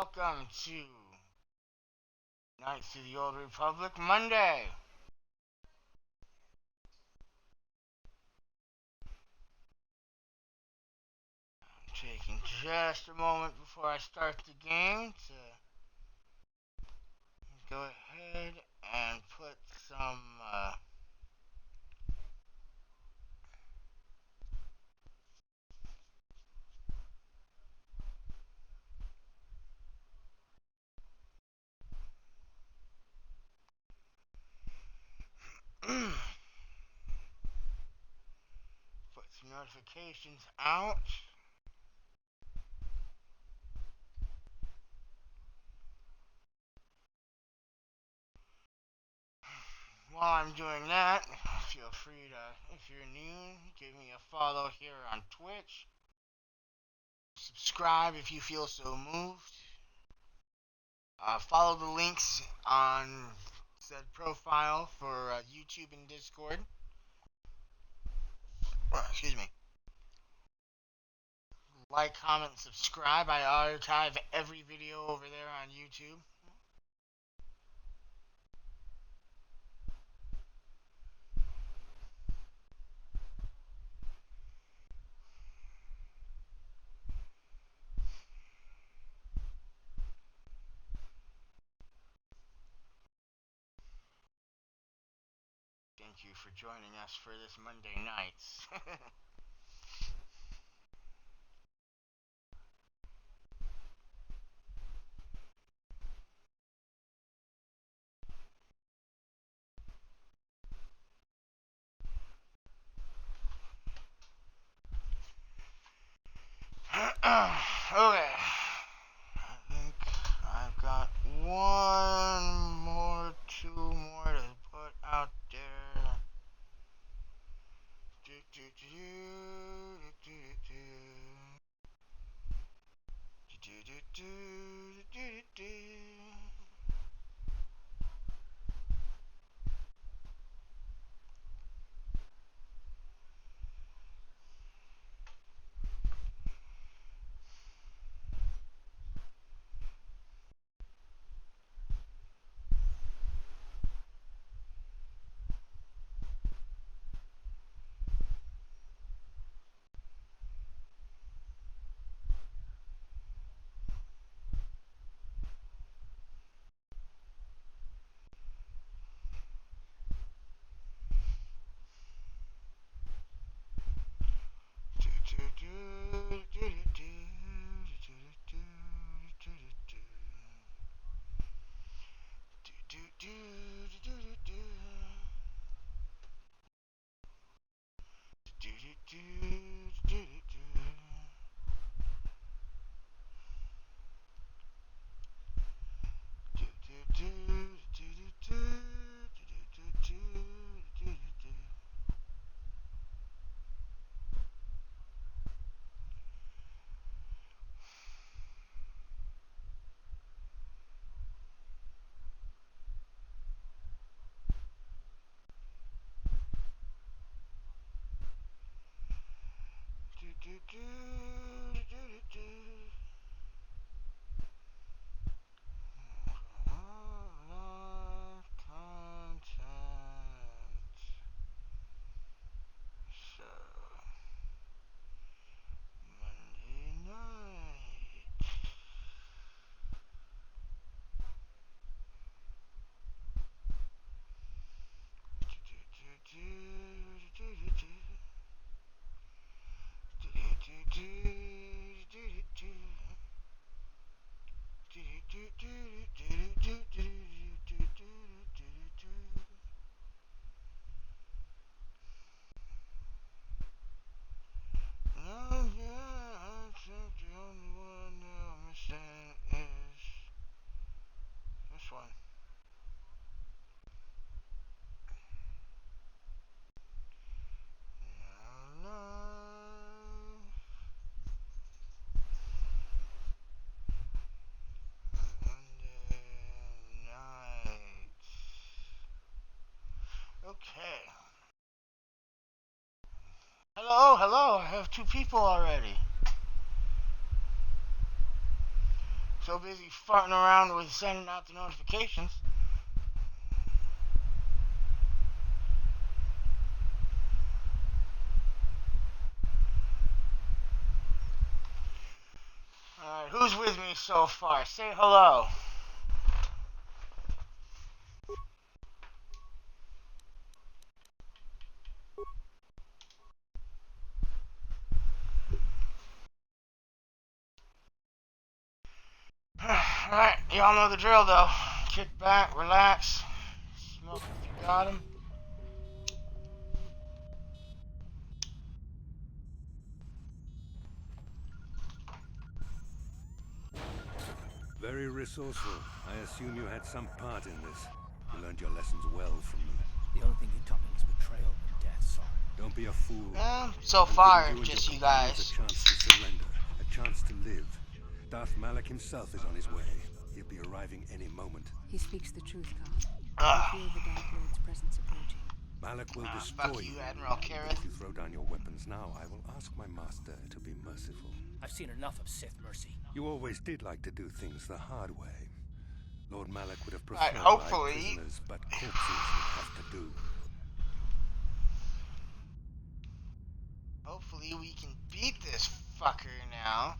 welcome to Knights of the Old Republic Monday. I'm taking just a moment before I start the game to go ahead and put some put some notifications out. While I'm doing that, feel free to, if you're new, give me a follow here on Twitch. Subscribe if you feel so moved. Follow the links on said profile for YouTube and Discord. Excuse me. Like, comment, subscribe. I archive every video over there on YouTube. Thank you for joining us for this Monday nights. Okay. I think I've got two more to put out there. Okay. Hello. I have two people already. So busy farting around with sending out the notifications. Alright, who's with me so far? Say hello. Alright, y'all know the drill though. Kick back, relax, smoke if you got 'em. Very resourceful. I assume you had some part in this. You learned your lessons well from me. The only thing you taught me was betrayal and death, Sar. Don't be a fool. So I'm far, giving you and just your you companions guys. a chance to surrender, a chance to live. Darth Malak himself is on his way. He'll be arriving any moment. He speaks the truth, Carl. I feel the Dark Lord's presence approaching. Malak will destroy Fuck you, you. Admiral But Kareth. if you throw down your weapons now, I will ask my master to be merciful. I've seen enough of Sith mercy. You always did like to do things the hard way. Lord Malak would have Right, preferred hopefully. live prisoners, but corpses would have to do. Hopefully we can beat this fucker now.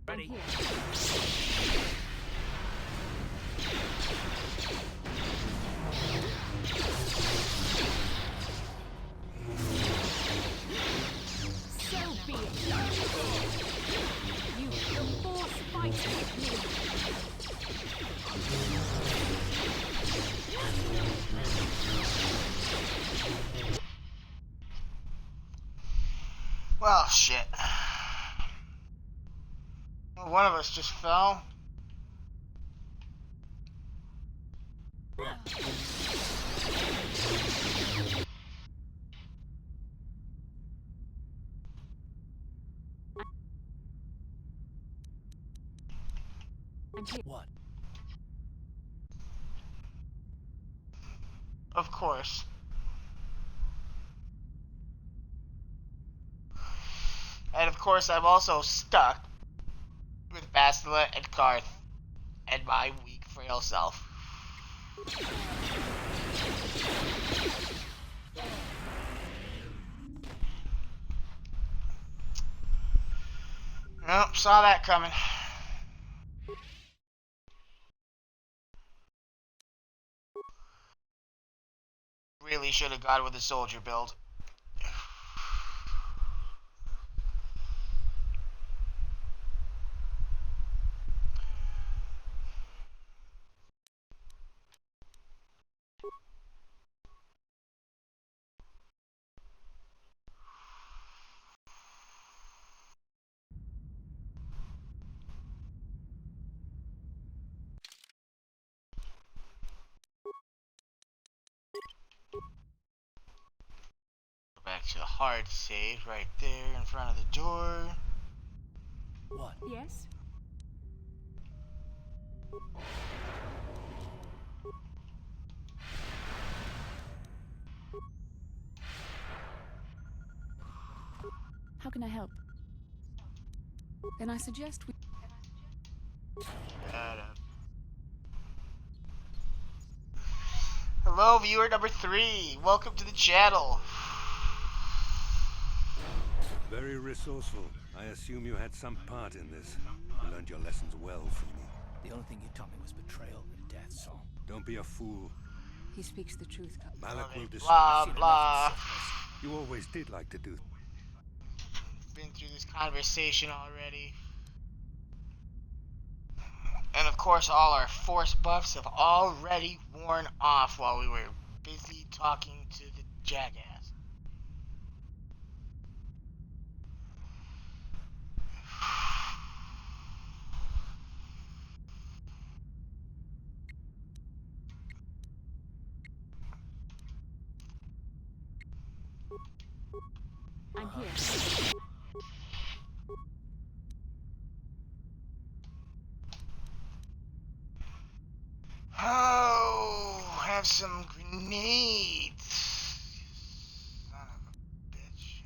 Ready? So be it. You will force fight with me. Well, shit. Well, one of us just fell. I'm here. What? Of course. And of course, I'm also stuck with Bastila and Karth and my weak, frail self. Nope, saw that coming. Really should have gone with the soldier build. Go back to the hard save right there in front of the door. What? Yes? How can I help? Then I suggest we... Shut up. Hello, viewer number 3. Welcome to the channel. Very resourceful. I assume you had some part in this. You learned your lessons well from me. The only thing you taught me was betrayal and death, Sar. Don't be a fool. He speaks the truth, Carl. Malak will destroy. Blah, I've seen blah. enough of Sith mercy. You always did like to do. Been through this conversation already. And of course, all our force buffs have already worn off while we were busy talking to the jackass. I'm here. Oh, have some grenades. Son of a bitch.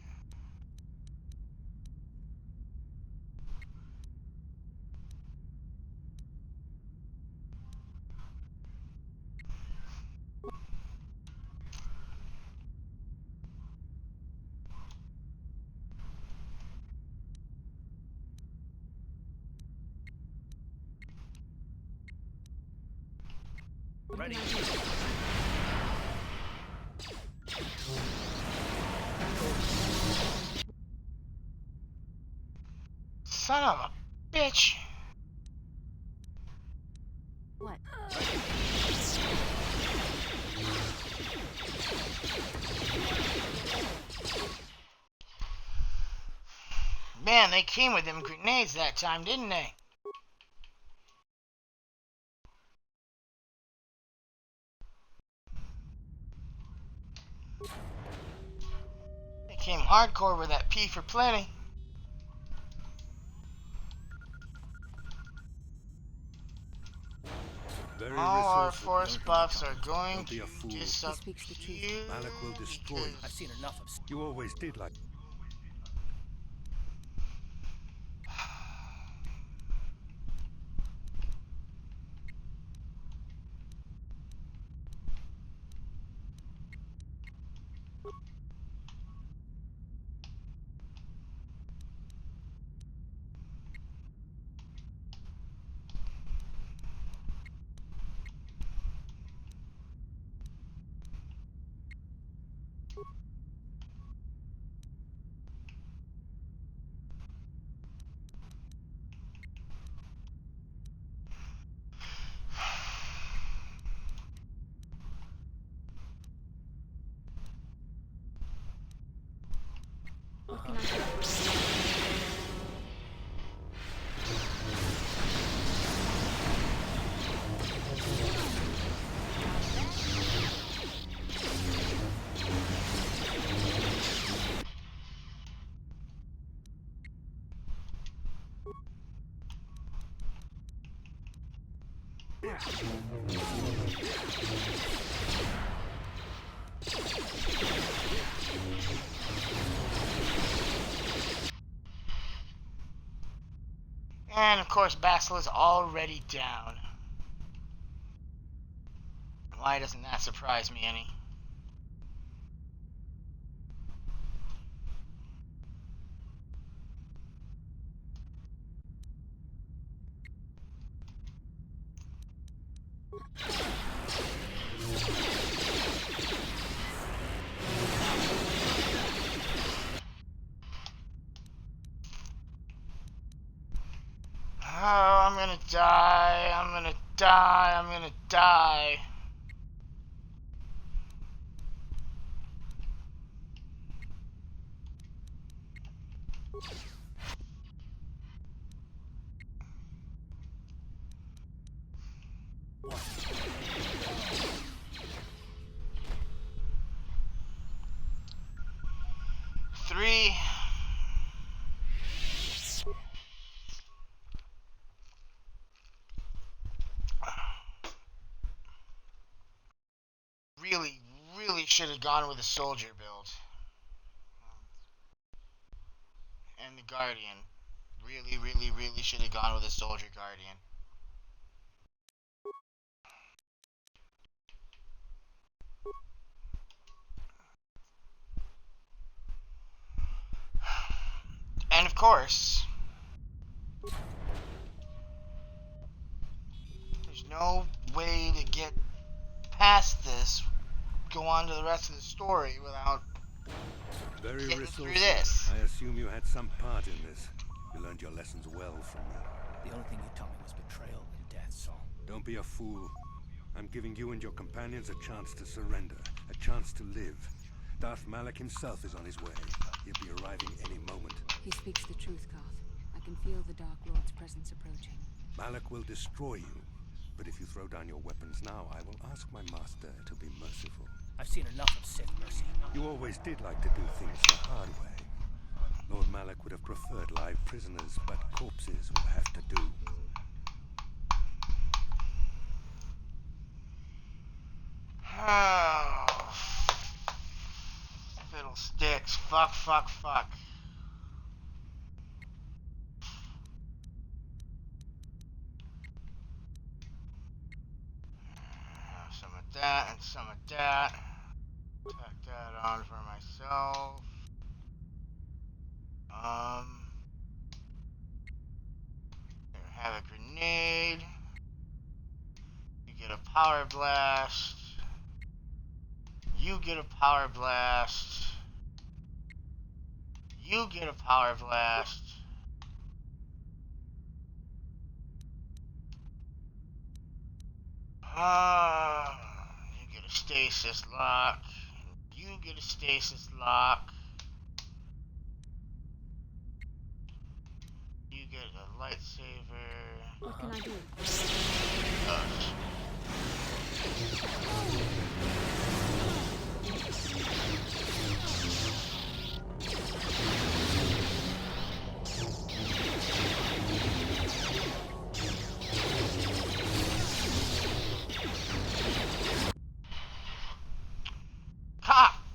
Ready. Son of a bitch. What? Man, they came with them grenades that time, didn't they? They came hardcore with that P for plenty. Very All our resourceful. force buffs are going Don't be to a fool. disappear. Malik will destroy you. I've seen enough of. You always did like. What can I do? And of course, Basil is already down. Why doesn't that surprise me any? Oh, I'm gonna die. I'm gonna die. I'm gonna die. Three. Really should have gone with a soldier build. And the Guardian. Really should have gone with a soldier Guardian. And of course, there's no way to get past this, go on to the rest of the story without Very getting resourceful. through this. I assume you had some part in this. You learned your lessons well from me. The only thing you taught me was betrayal and death, Saul. Don't be a fool. I'm giving you and your companions a chance to surrender, a chance to live. Darth Malik himself is on his way. He'll be arriving any moment. He speaks the truth, Koth. I can feel the Dark Lord's presence approaching. Malik will destroy you. But if you throw down your weapons now, I will ask my master to be merciful. I've seen enough of Sith mercy. You always did like to do things the hard way. Lord Malak would have preferred live prisoners, but corpses will have to do. Oh. Fiddlesticks. Fuck, fuck, fuck. Some of that and some of that. Tack that on for myself. Have a grenade. You get a power blast. You get a power blast. You get a power blast. You get a stasis lock. You get a stasis lock. You get a lightsaber. What can I do?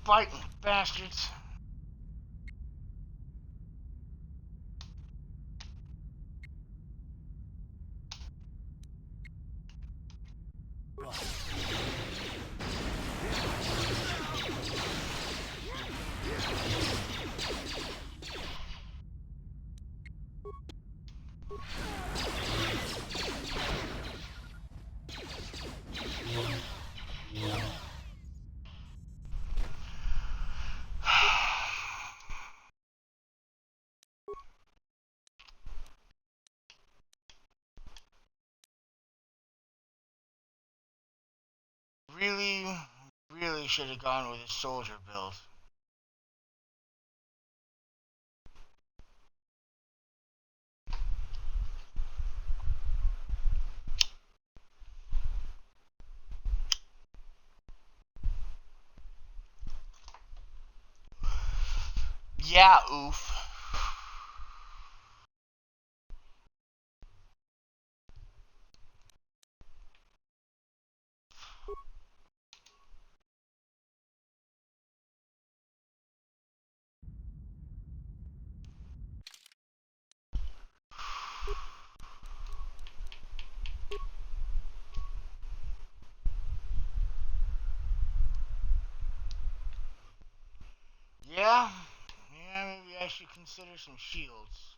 Fighting bastards. What? Really should have gone with a soldier build. Yeah, oof. Yeah, maybe I should consider some shields.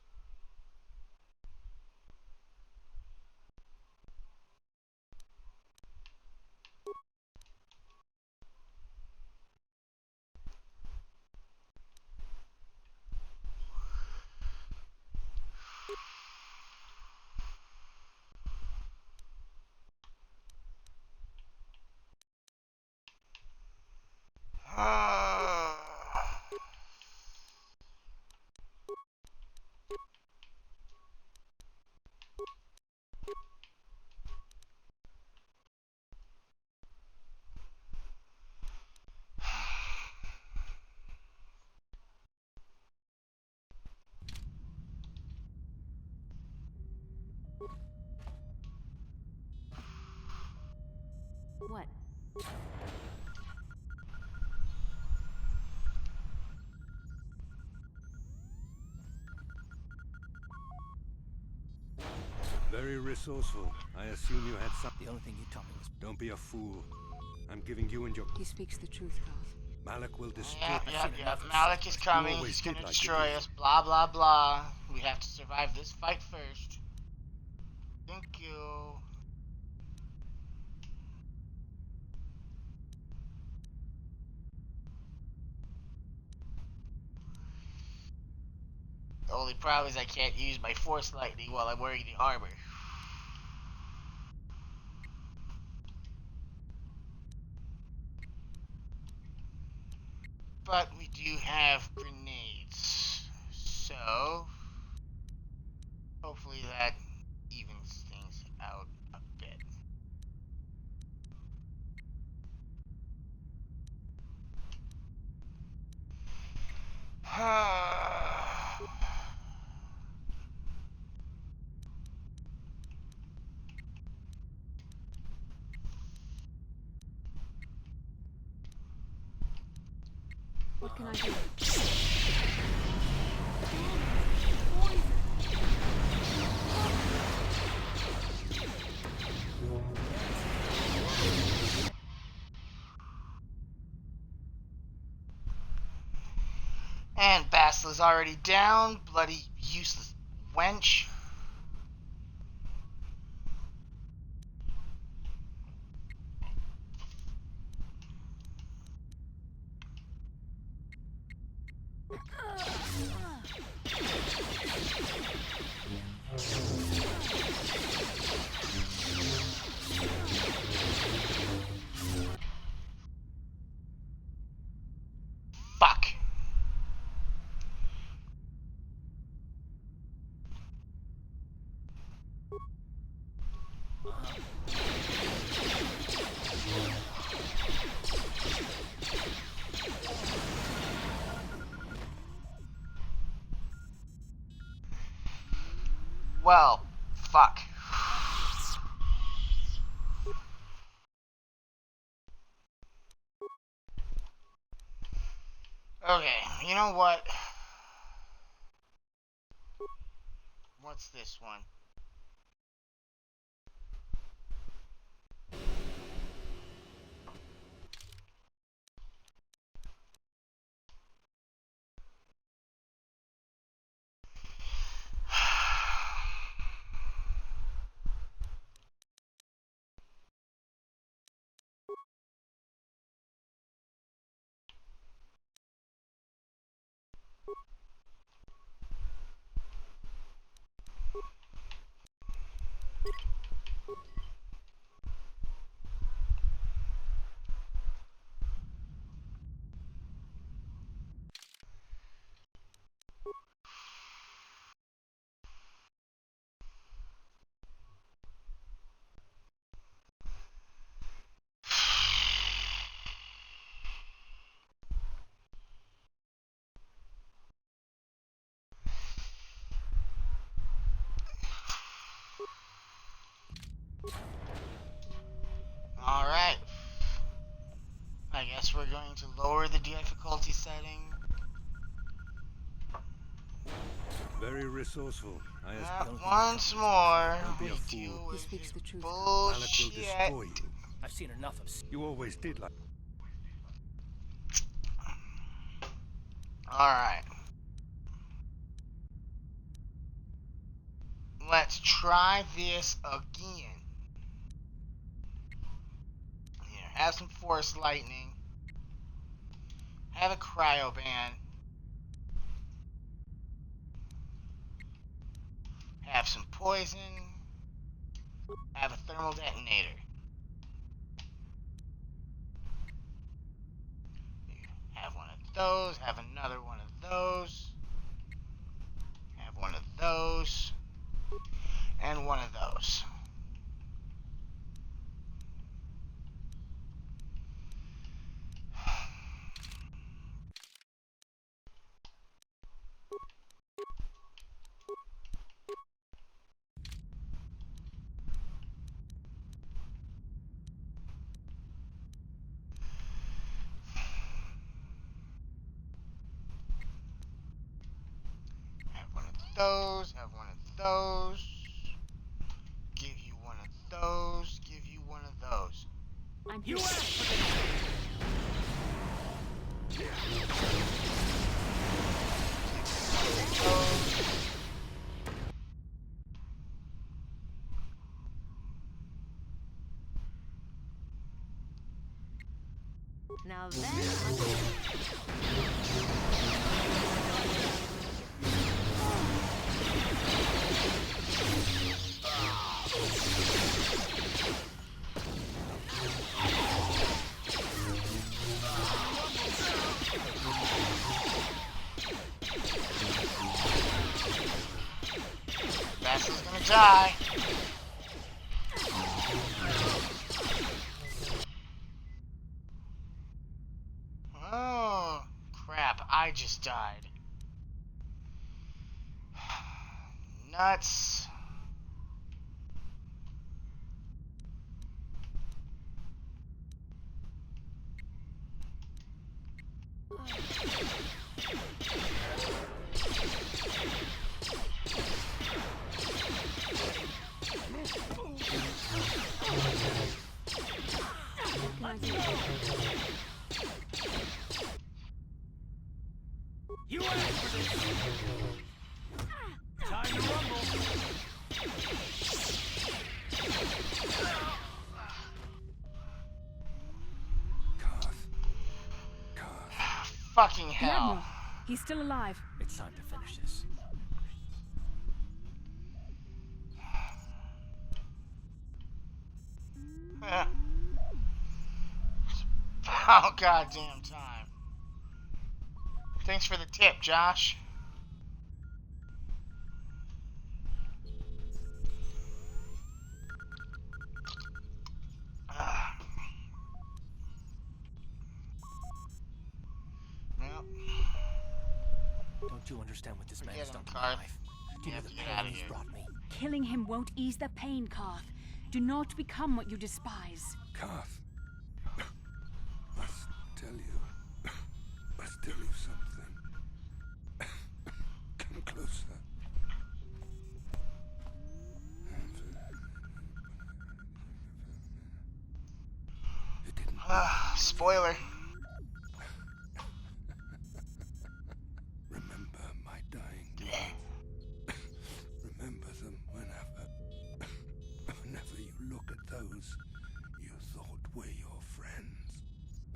What? Very resourceful. I assume you had some... The only thing you told me was... Don't be a fool. I'm giving you and your... He speaks the truth, Garth. Malak will destroy... Yep. Malik is coming. always He's gonna did like destroy to do. us. Blah, blah, blah. We have to survive this fight first. Thank you. The only problem is I can't use my force lightning while I'm wearing the armor. But we do have grenades. So, hopefully that evens things out a bit. What can I do? And Basila's already down. Bloody useless wench. Fuck. Well, fuck. Okay, you know what? What's this one? Alright. I guess we're going to lower the difficulty setting. Very resourceful. I Once more, Don't be we a fool. deal He with speaks his the truth. Malak will bullshit. destroy you. I've seen enough of. You always did like. Alright. Let's try this again. Here, have some force lightning. Have a cryoban. Have some poison. Have a thermal detonator. Have one of those. Have another one of those. Have one of those. And one of those. Have one of those. Have one of those. Give you one of those. Give you one of those. I'm You here. asked for this. Now then, Bastards gonna die. Oh, crap. I just died. Nuts. Can I do? You asked for this! Time to rumble! Karth. Fucking The hell. Admiral. He's still alive. It's time to finish this. Yeah. About goddamn time. Thanks for the tip, Josh. Well, Don't you understand what this man Forget has done him, to my Karth. life? Do you Yeah, know the get pain outta he's here. brought me? Killing him won't ease the pain, Karth. Do not become what you despise. Karth. Must tell you. Must tell you something. Come closer. It didn't. Spoiler. Remember my dying love. Remember them whenever you look at those you thought were your friends.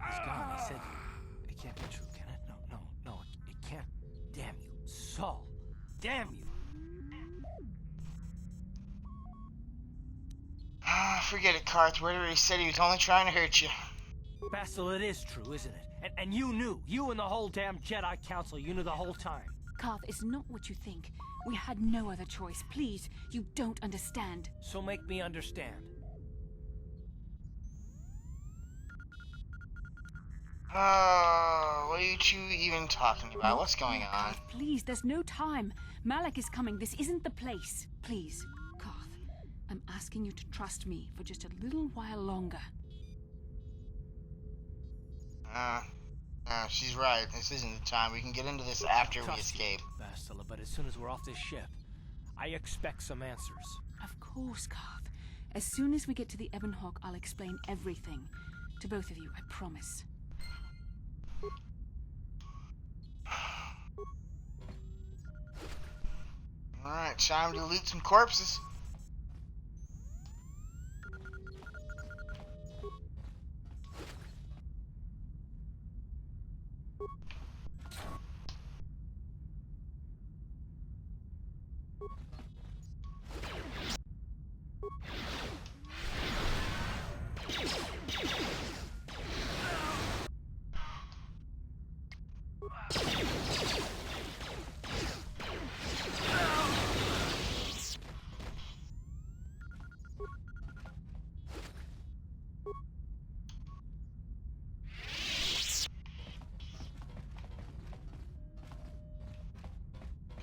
He's gone. He said, it can't be true, can it? No, it can't. Damn you, Saul. Damn you. Forget it, Karth. Whatever he said, he was only trying to hurt you. Basil, it is true, isn't it? And you knew. You and the whole damn Jedi Council, you knew the whole time. Karth, it's not what you think. We had no other choice. Please, you don't understand. So make me understand. Oh, what are you two even talking about? What's going on? Karth, please, there's no time. Malak is coming. This isn't the place. Please, Karth, I'm asking you to trust me for just a little while longer. She's right. This isn't the time. We can get into this after we Trust you, escape. Bastila, but as soon as we're off this ship, I expect some answers. Of course, Karth. As soon as we get to the Ebonhawk, I'll explain everything. To both of you, I promise. Alright, time to loot some corpses.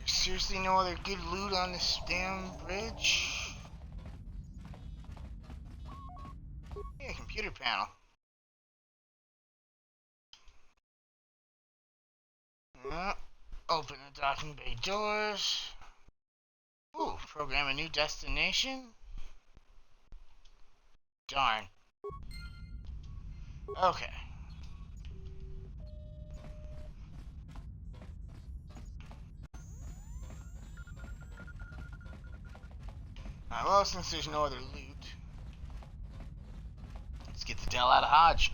Seriously, no other good loot on this damn bridge? Yeah, computer panel. Open the docking bay doors. Ooh, program a new destination. Darn. Okay. Well, since there's no other loot, let's get the hell out of Hodge.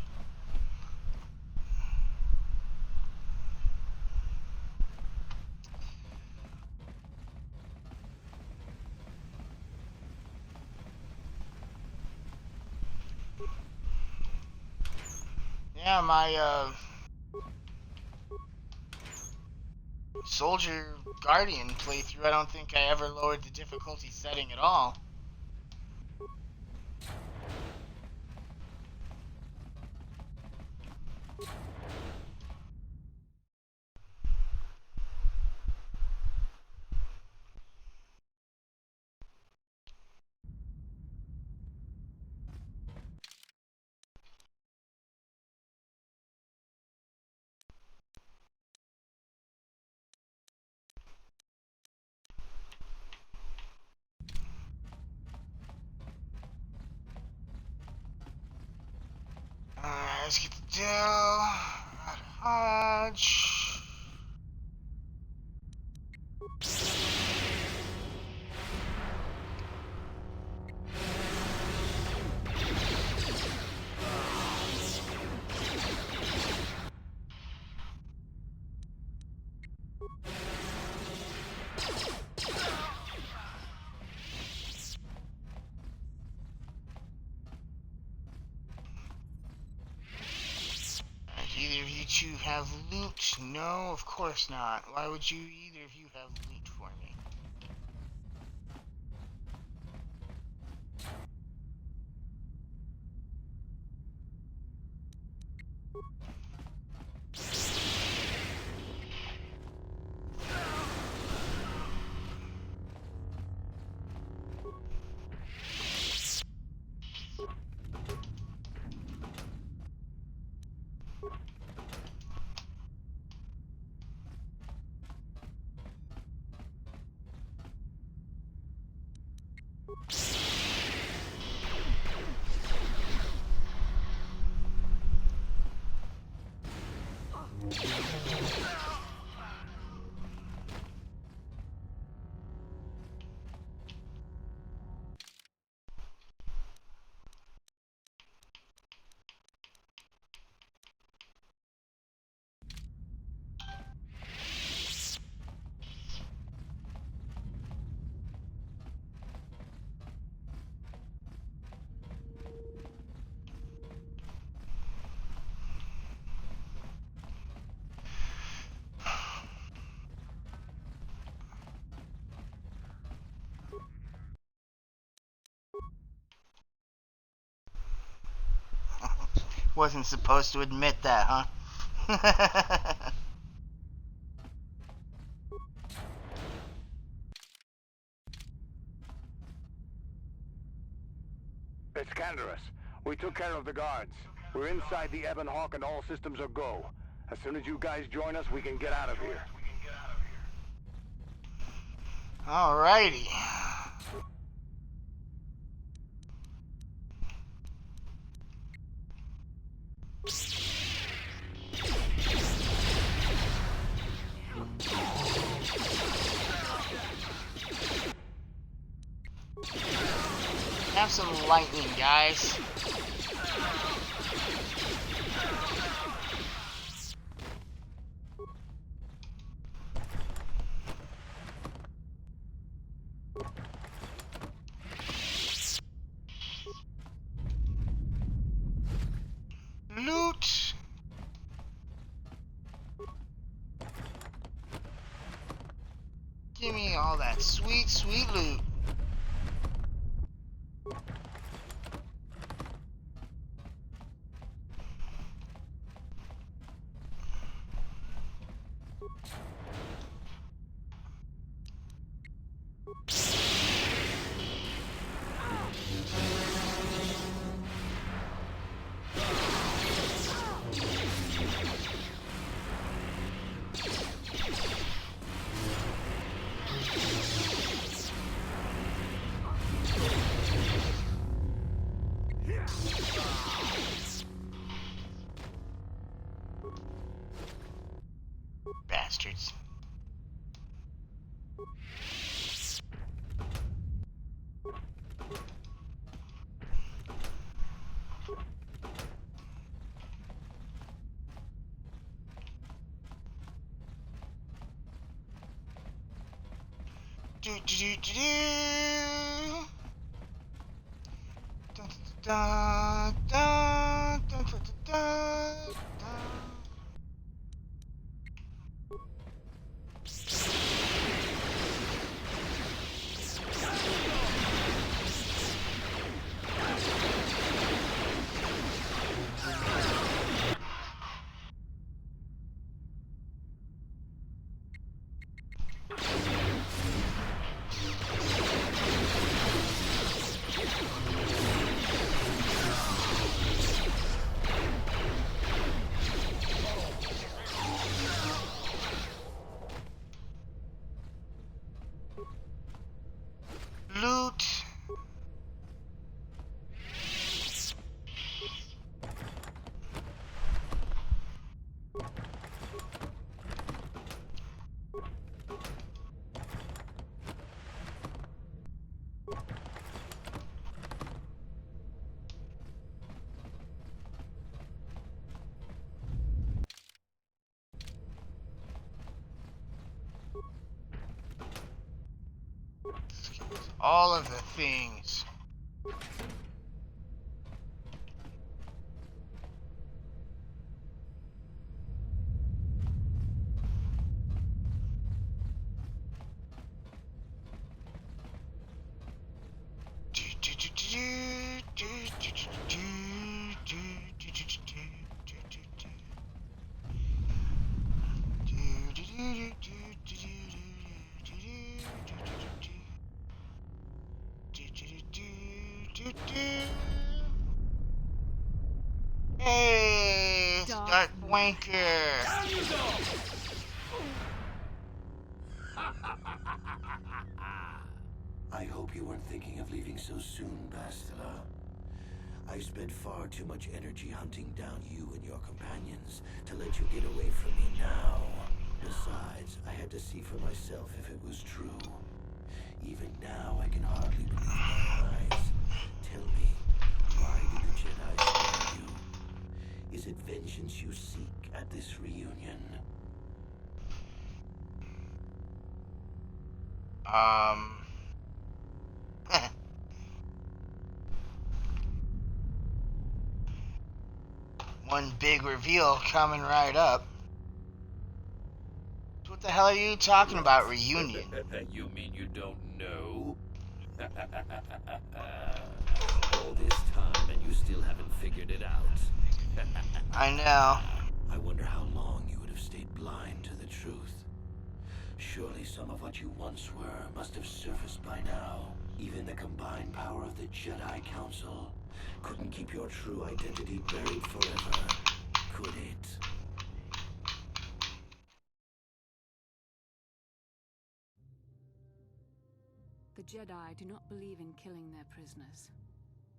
Yeah, my, Soldier Guardian playthrough, I don't think I ever lowered the difficulty setting at all. dodge. Either of you two have loot? No, of course not. Why would you either of you have loot for me? Wasn't supposed to admit that, huh? It's Canderous. We took care of the guards. We're inside the Ebon Hawk and all systems are go. As soon as you guys join us, we can get out of here. Alrighty. Have some lightning, guys. Loot. Give me all that sweet, sweet loot. Bastards. Do do do do do. Dun, dun, dun, dun, dun, dun, dun, dun. all of the things. Hey, it's Darth Wanker. I hope you weren't thinking of leaving so soon, Bastila. I spent far too much energy hunting down you and your companions to let you get away from me now. Besides, I had to see for myself if it was true. Even now, I can hardly believe my eyes. Tell me, why did the Jedi spare you? Is it vengeance you seek at this reunion? One big reveal coming right up. What the hell are you talking about, reunion? You mean you don't know? All this time and you still haven't figured it out. I know. I wonder how long you would have stayed blind to the truth. Surely some of what you once were must have surfaced by now. Even the combined power of the Jedi Council couldn't keep your true identity buried forever, could it? The Jedi do not believe in killing their prisoners.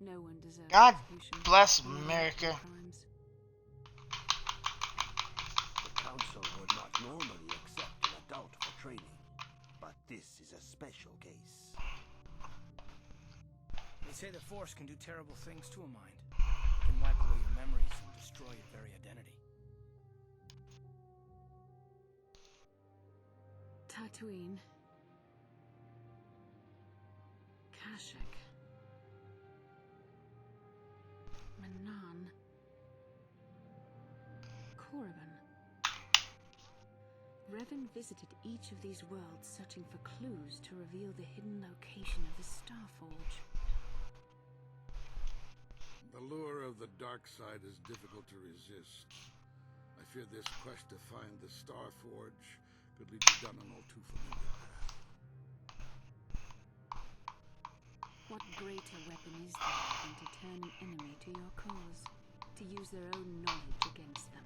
No one deserves God execution bless for their America. crimes. The Council would not normally accept an adult for training, but this is a special case. They say the Force can do terrible things to a mind. It can wipe away your memories and destroy your very identity. Tatooine. Kashyyyk. Manan. Korriban. Revan visited each of these worlds searching for clues to reveal the hidden location of the Starforge. The lure of the dark side is difficult to resist. I fear this quest to find the Starforge could lead you down an all too familiar path. What greater weapon is there than to turn an enemy to your cause, to use their own knowledge against them?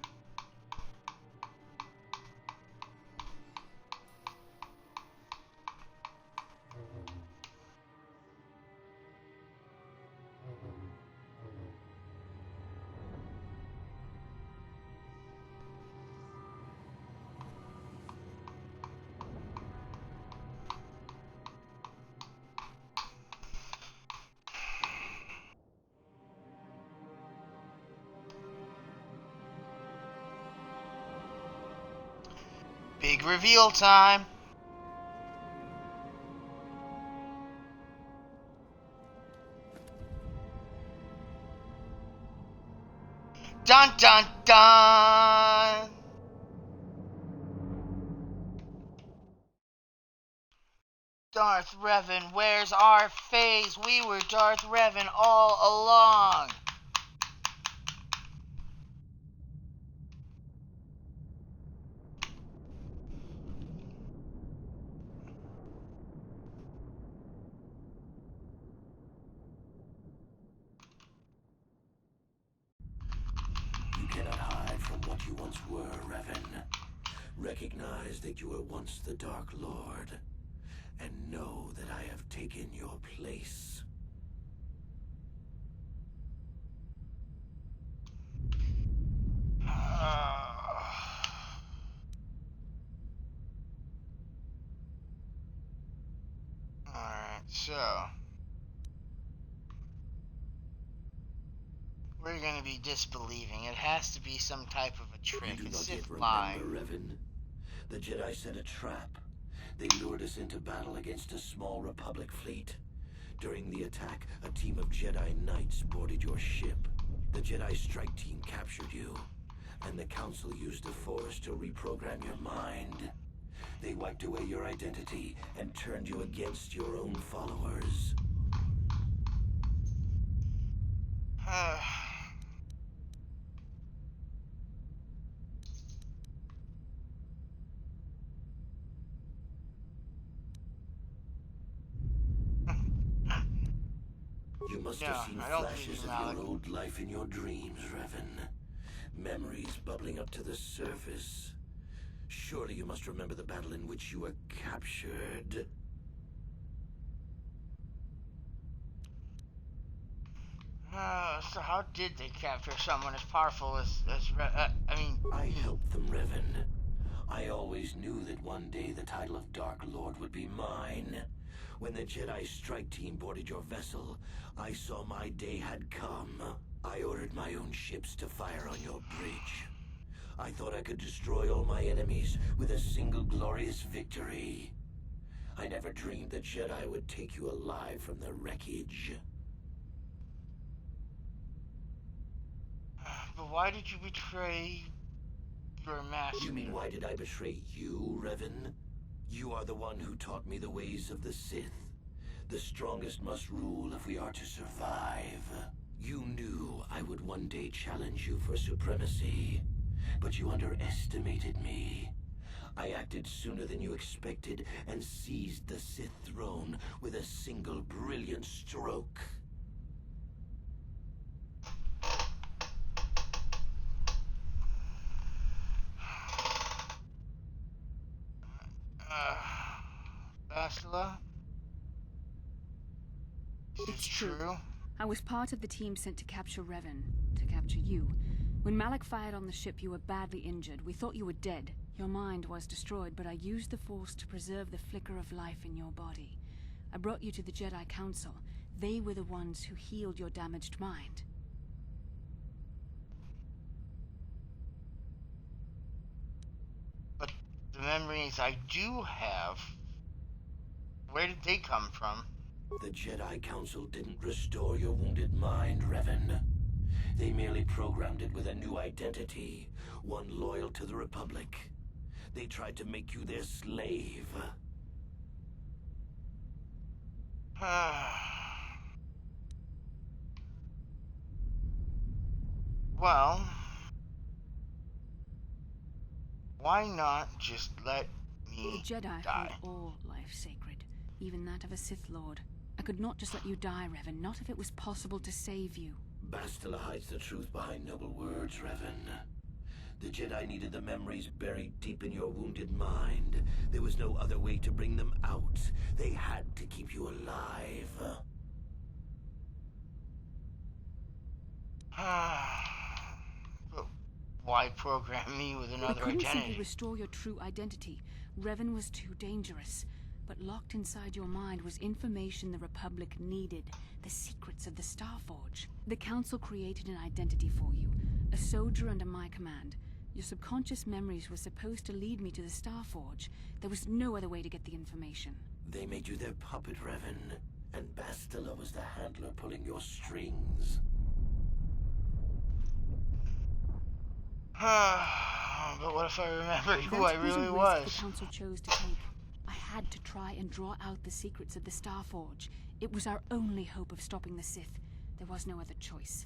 Big reveal time. Dun dun dun. Darth Revan, where's our phase? We were Darth Revan all along. You cannot hide from what you once were, Revan. Recognize that you were once the Dark Lord, and know that I have taken your place. Alright, so we're gonna be disbelieving. It has to be some type of a trick. You do It's not Sith yet lying. remember, Revan. The Jedi set a trap. They lured us into battle against a small Republic fleet. During the attack, a team of Jedi Knights boarded your ship. The Jedi strike team captured you, and the Council used the Force to reprogram your mind. They wiped away your identity and turned you against your own followers. You must have seen flashes of your old life in your dreams, Revan. Memories bubbling up to the surface. Surely you must remember the battle in which you were captured. So how did they capture someone as powerful as I helped them, Revan. I always knew that one day the title of Dark Lord would be mine. When the Jedi strike team boarded your vessel, I saw my day had come. I ordered my own ships to fire on your bridge. I thought I could destroy all my enemies with a single glorious victory. I never dreamed the Jedi would take you alive from the wreckage. But why did you betray your master? You mean why did I betray you, Revan? You are the one who taught me the ways of the Sith. The strongest must rule if we are to survive. You knew I would one day challenge you for supremacy, but you underestimated me. I acted sooner than you expected and seized the Sith throne with a single brilliant stroke. Bastila? It's true. I was part of the team sent to capture Revan, to capture you. When Malak fired on the ship, you were badly injured. We thought you were dead. Your mind was destroyed, but I used the Force to preserve the flicker of life in your body. I brought you to the Jedi Council. They were the ones who healed your damaged mind. But the memories I do have, where did they come from? The Jedi Council didn't restore your wounded mind, Revan. They merely programmed it with a new identity, one loyal to the Republic. They tried to make you their slave. Well, why not just let me The Jedi die? hold all life sacred, even that of a Sith Lord. I could not just let you die, Revan, not if it was possible to save you. Bastila hides the truth behind noble words, Revan. The Jedi needed the memories buried deep in your wounded mind. There was no other way to bring them out. They had to keep you alive. But why program me with another We couldn't simply identity? restore your true identity. Revan was too dangerous. But locked inside your mind was information the Republic needed, the secrets of the Starforge. The Council created an identity for you, a soldier under my command. Your subconscious memories were supposed to lead me to the Starforge. There was no other way to get the information. They made you their puppet, Revan, and Bastila was the handler pulling your strings. But what if I remembered who I really The was? Council chose to take. I had to try and draw out the secrets of the Starforge. It was our only hope of stopping the Sith. There was no other choice.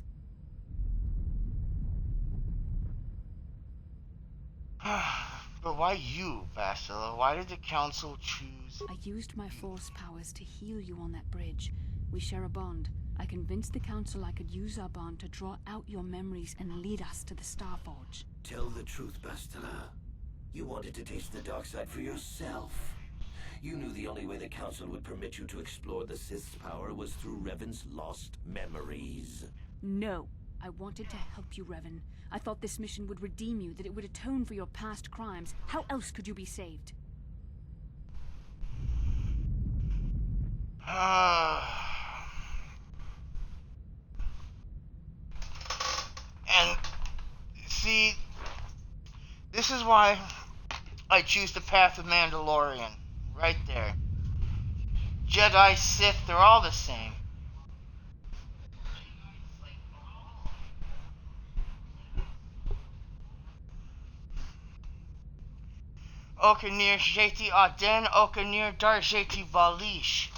But why you, Bastila? Why did the Council choose? I used my Force powers to heal you on that bridge. We share a bond. I convinced the Council I could use our bond to draw out your memories and lead us to the Starforge. Tell the truth, Bastila. You wanted to taste the dark side for yourself. You knew the only way the Council would permit you to explore the Sith's power was through Revan's lost memories. No. I wanted to help you, Revan. I thought this mission would redeem you, that it would atone for your past crimes. How else could you be saved? And see, this is why I choose the path of Mandalorian. Right there. Jedi, Sith, they're all the same. Okanir Jeti Aden, Okanir Dar Jeti Valish.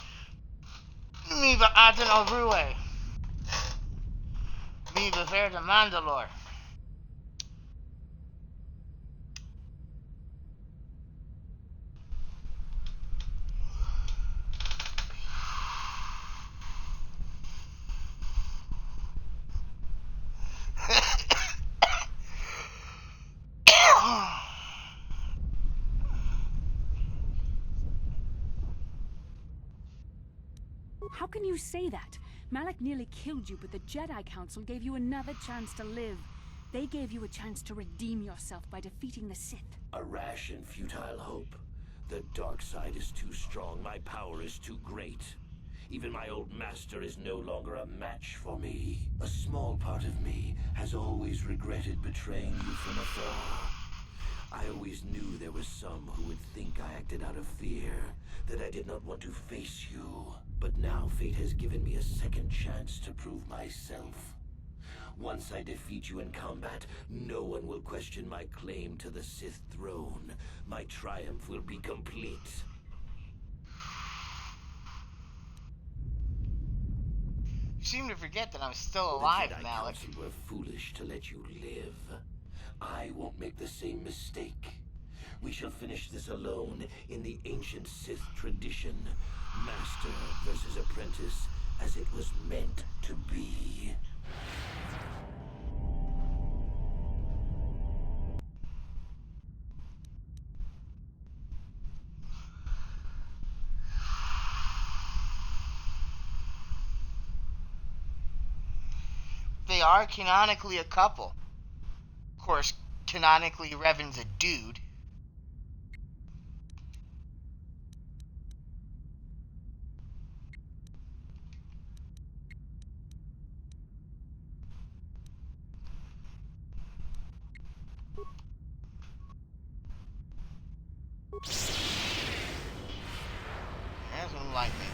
Miva Aden Orue. Miva Verda Mandalore. How can you say that? Malak nearly killed you, but the Jedi Council gave you another chance to live. They gave you a chance to redeem yourself by defeating the Sith. A rash and futile hope. The dark side is too strong, my power is too great. Even my old master is no longer a match for me. A small part of me has always regretted betraying you from afar. I always knew there was some who would think I acted out of fear, that I did not want to face you. But now fate has given me a second chance to prove myself. Once I defeat you in combat, no one will question my claim to the Sith throne. My triumph will be complete. You seem to forget that I'm still alive, The Jedi Malak. Council were foolish to let you live. I won't make the same mistake. We shall finish this alone in the ancient Sith tradition. Master versus apprentice, as it was meant to be. They are canonically a couple. Of course, canonically Revan's a dude. There's some lightning.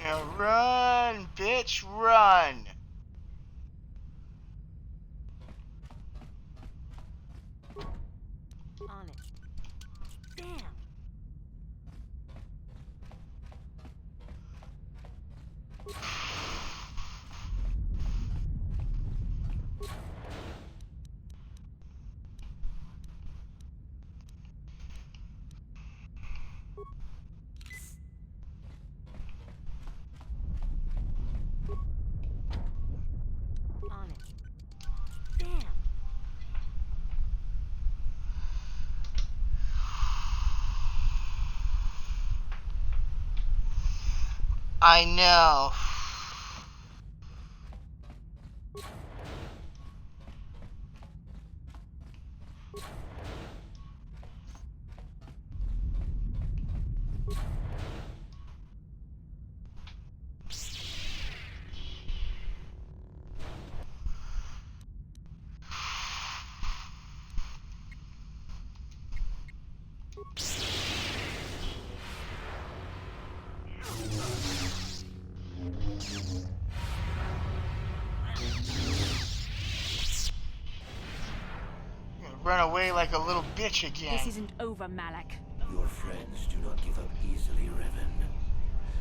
Now run, bitch, run! On it. Damn. On it. Damn. I know. You're gonna run away like a little bitch again. This isn't over, Malak. Your friends do not give up easily, Revan.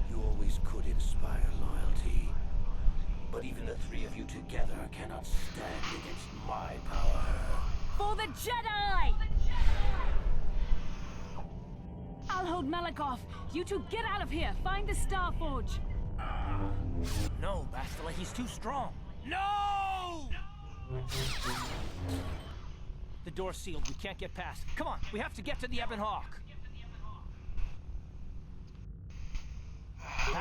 You always could inspire loyalty. But even the three of you together cannot stand against my power. For the Jedi! I'll hold Malak off. You two get out of here. Find the Star Forge. No, Bastila, he's too strong. No! The door's sealed. We can't get past. Come on, we have to get to the Ebon Hawk.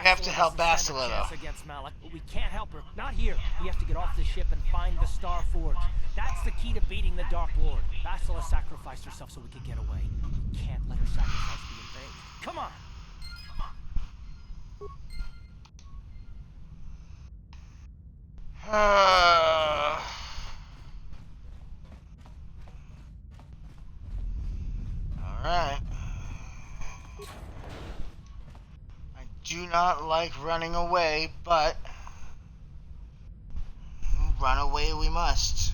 have to help doesn't stand a Bastila, chance though. against Malik, but we can't help her. Not here. We have to get off the ship and find the Star Forge. That's the key to beating the Dark Lord. Bastila sacrificed herself so we could get away. We can't let her sacrifice be in vain. Come on! Alright. I do not like running away, but run away we must.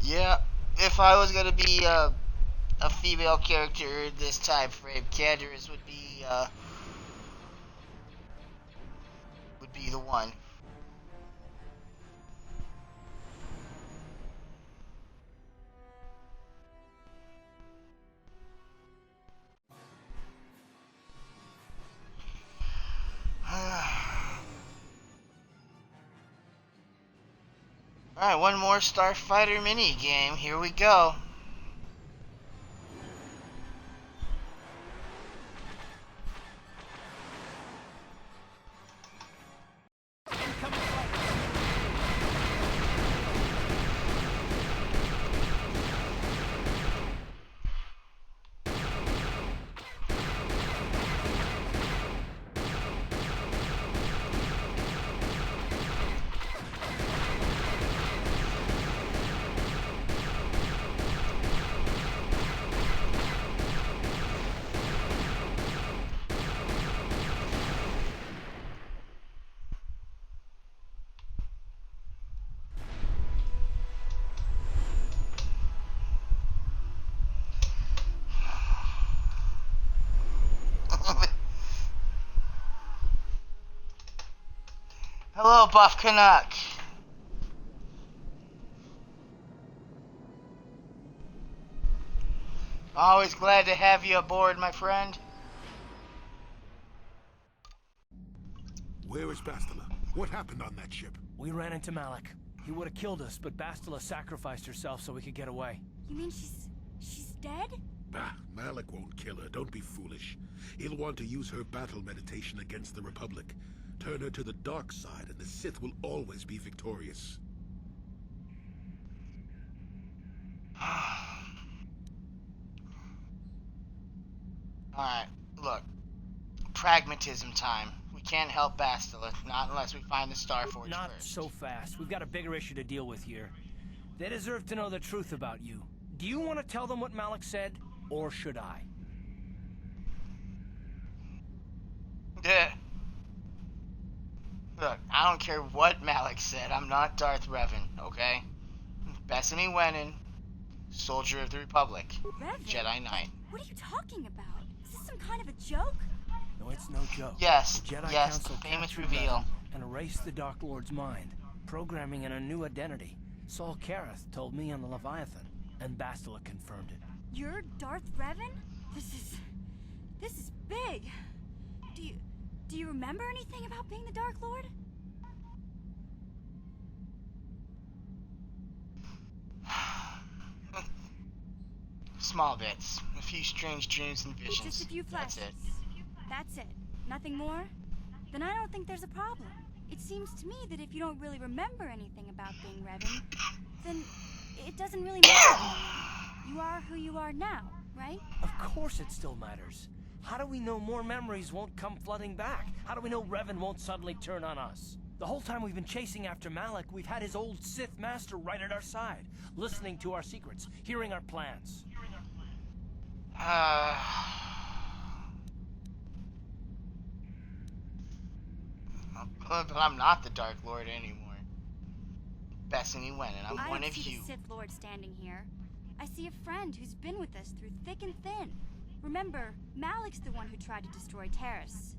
Yeah, if I was gonna be a female character in this time frame, Candace would be the one. Alright, one more Starfighter mini game. Here we go. Hello, Buff Canuck. Always glad to have you aboard, my friend. Where is Bastila? What happened on that ship? We ran into Malik. He would have killed us, but Bastila sacrificed herself so we could get away. You mean she's dead? Bah, Malik won't kill her. Don't be foolish. He'll want to use her battle meditation against the Republic. Turn her to the dark side, and the Sith will always be victorious. Alright, look. Pragmatism time. We can't help Bastila, not unless we find the Starforge Not first. so fast. We've got a bigger issue to deal with here. They deserve to know the truth about you. Do you want to tell them what Malik said, or should I? Yeah. Look, I don't care what Malik said. I'm not Darth Revan, okay? Bethany Wennon, Soldier of the Republic, Revan? Jedi Knight. What are you talking about? Is this some kind of a joke? No, it's no joke. Yes, The Jedi yes, Council the famous captured reveal. Revan and erased the Dark Lord's mind, programming in a new identity. Saul Kareth told me on the Leviathan, and Bastila confirmed it. You're Darth Revan? This is big. Do you remember anything about being the Dark Lord? Small bits. A few strange dreams and visions. Just a few That's flashes. it. That's it. Nothing more? Then I don't think there's a problem. It seems to me that if you don't really remember anything about being Revan, then it doesn't really matter. You are who you are now, right? Of course it still matters. How do we know more memories won't come flooding back? How do we know Revan won't suddenly turn on us? The whole time we've been chasing after Malik, we've had his old Sith master right at our side, listening to our secrets, hearing our plans. But I'm not the Dark Lord anymore. Bethany Wennon, I'm I one don't of see you. the Sith Lord standing here. I see a friend who's been with us through thick and thin. Remember, Malik's the one who tried to destroy Terrace.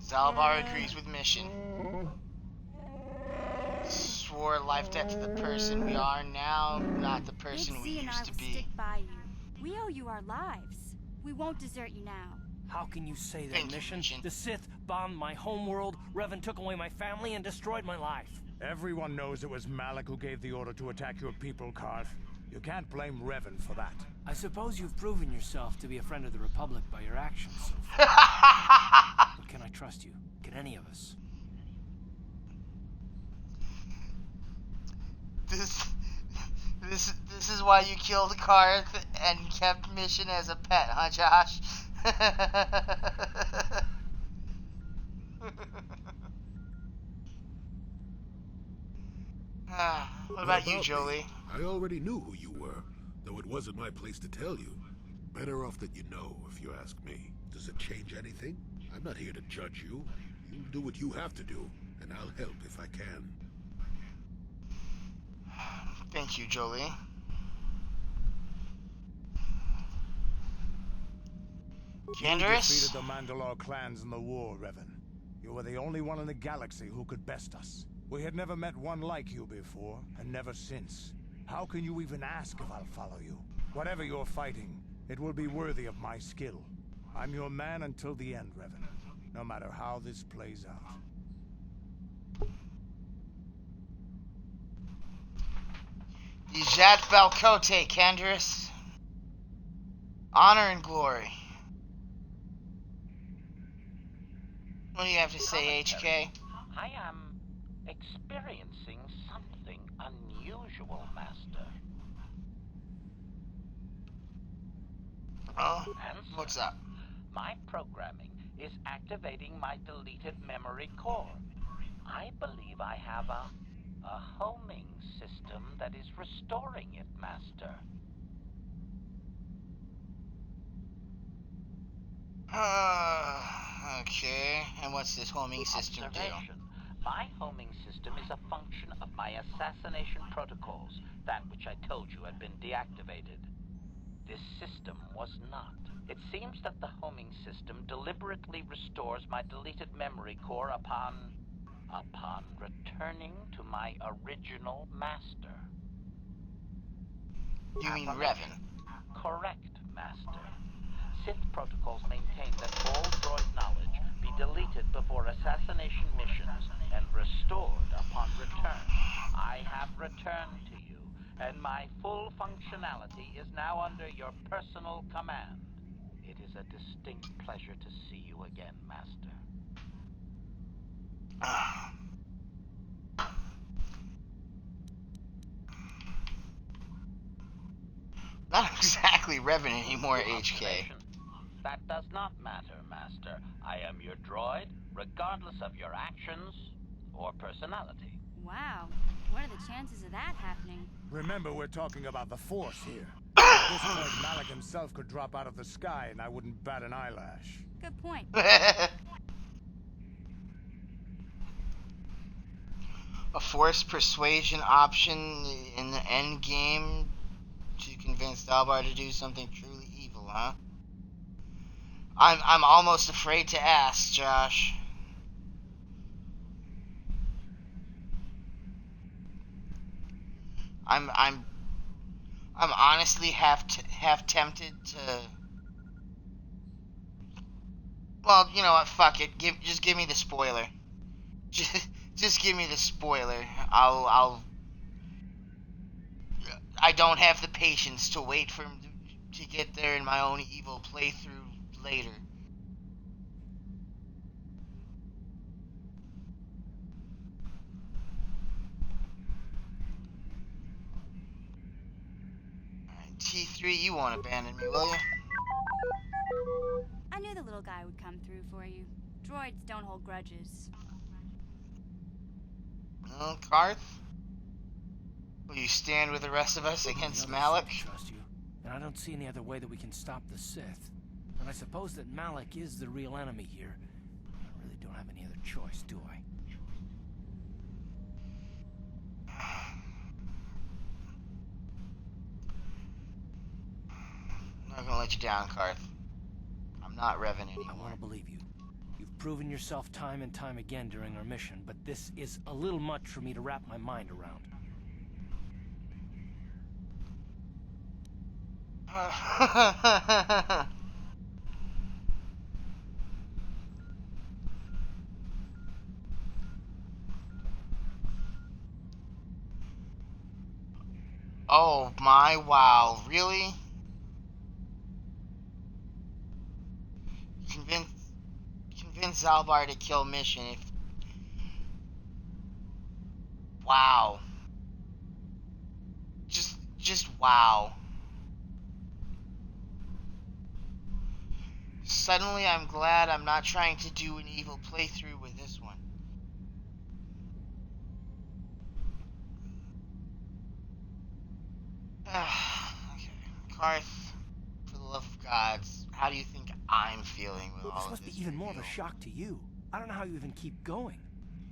Zalbar agrees with mission. Swore life debt to the person we are now, not the person Big we Z and I used to will be. stick by you. We owe you our lives. We won't desert you now. How can you say that, Thank you, Mission? Mission. The Sith bombed my homeworld, Revan took away my family, and destroyed my life. Everyone knows it was Malik who gave the order to attack your people, Karth. You can't blame Revan for that. I suppose you've proven yourself to be a friend of the Republic by your actions so far. But can I trust you? Can any of us? This is why you killed Karth and kept Mission as a pet, huh, Josh? What about you, Jolie? I already knew who you were, though it wasn't my place to tell you. Better off that you know, if you ask me. Does it change anything? I'm not here to judge you. You do what you have to do, and I'll help if I can. Thank you, Jolie. You Canderous? defeated the Mandalore clans in the war, Revan. You were the only one in the galaxy who could best us. We had never met one like you before, and never since. How can you even ask if I'll follow you? Whatever you're fighting, it will be worthy of my skill. I'm your man until the end, Revan. No matter how this plays out. Ijat Valcote, Canderous. Honor and glory. What do you have to say, HK? I am experiencing something unusual, Master. Oh, Answer. what's up? My programming is activating my deleted memory core. I believe I have a homing system that is restoring it, Master. Okay. And what's this homing system do? Observation. My homing system is a function of my assassination protocols, that which I told you had been deactivated. This system was not. It seems that the homing system deliberately restores my deleted memory core upon returning to my original master. You mean Revan? Correct, Master. Sith protocols maintain that all droid knowledge be deleted before assassination missions and restored upon return. I have returned to you, and my full functionality is now under your personal command. It is a distinct pleasure to see you again, Master. Not exactly Revan anymore, HK. That does not matter, Master. I am your droid, regardless of your actions or personality. Wow. What are the chances of that happening? Remember, we're talking about the Force here. At this point, Malak himself could drop out of the sky and I wouldn't bat an eyelash. Good point. A forced persuasion option in the end game to convince Dalbar to do something truly evil, huh? I'm almost afraid to ask, Josh. I'm honestly half tempted to. Well, you know what? Fuck it. Just give me the spoiler. Just give me the spoiler. I don't have the patience to wait for him to get there in my own evil playthrough later. Alright, T3, you won't abandon me, will you? I knew the little guy would come through for you. Droids don't hold grudges. No, Karth? Will you stand with the rest of us against Malak? I trust you, and I don't see any other way that we can stop the Sith. And I suppose that Malak is the real enemy here. I really don't have any other choice, do I? I'm not gonna let you down, Karth. I'm not Revan anymore. I want to believe you. You've proven yourself time and time again during our mission, but this is a little much for me to wrap my mind around. Oh my wow, really? Convince Zalbar to kill Mission if... Wow. Just wow. Suddenly I'm glad I'm not trying to do an evil playthrough with this one. Okay. Karth, for the love of gods, how do you think I'm feeling with all This of must this be even more of a reveal? shock to you. I don't know how you even keep going.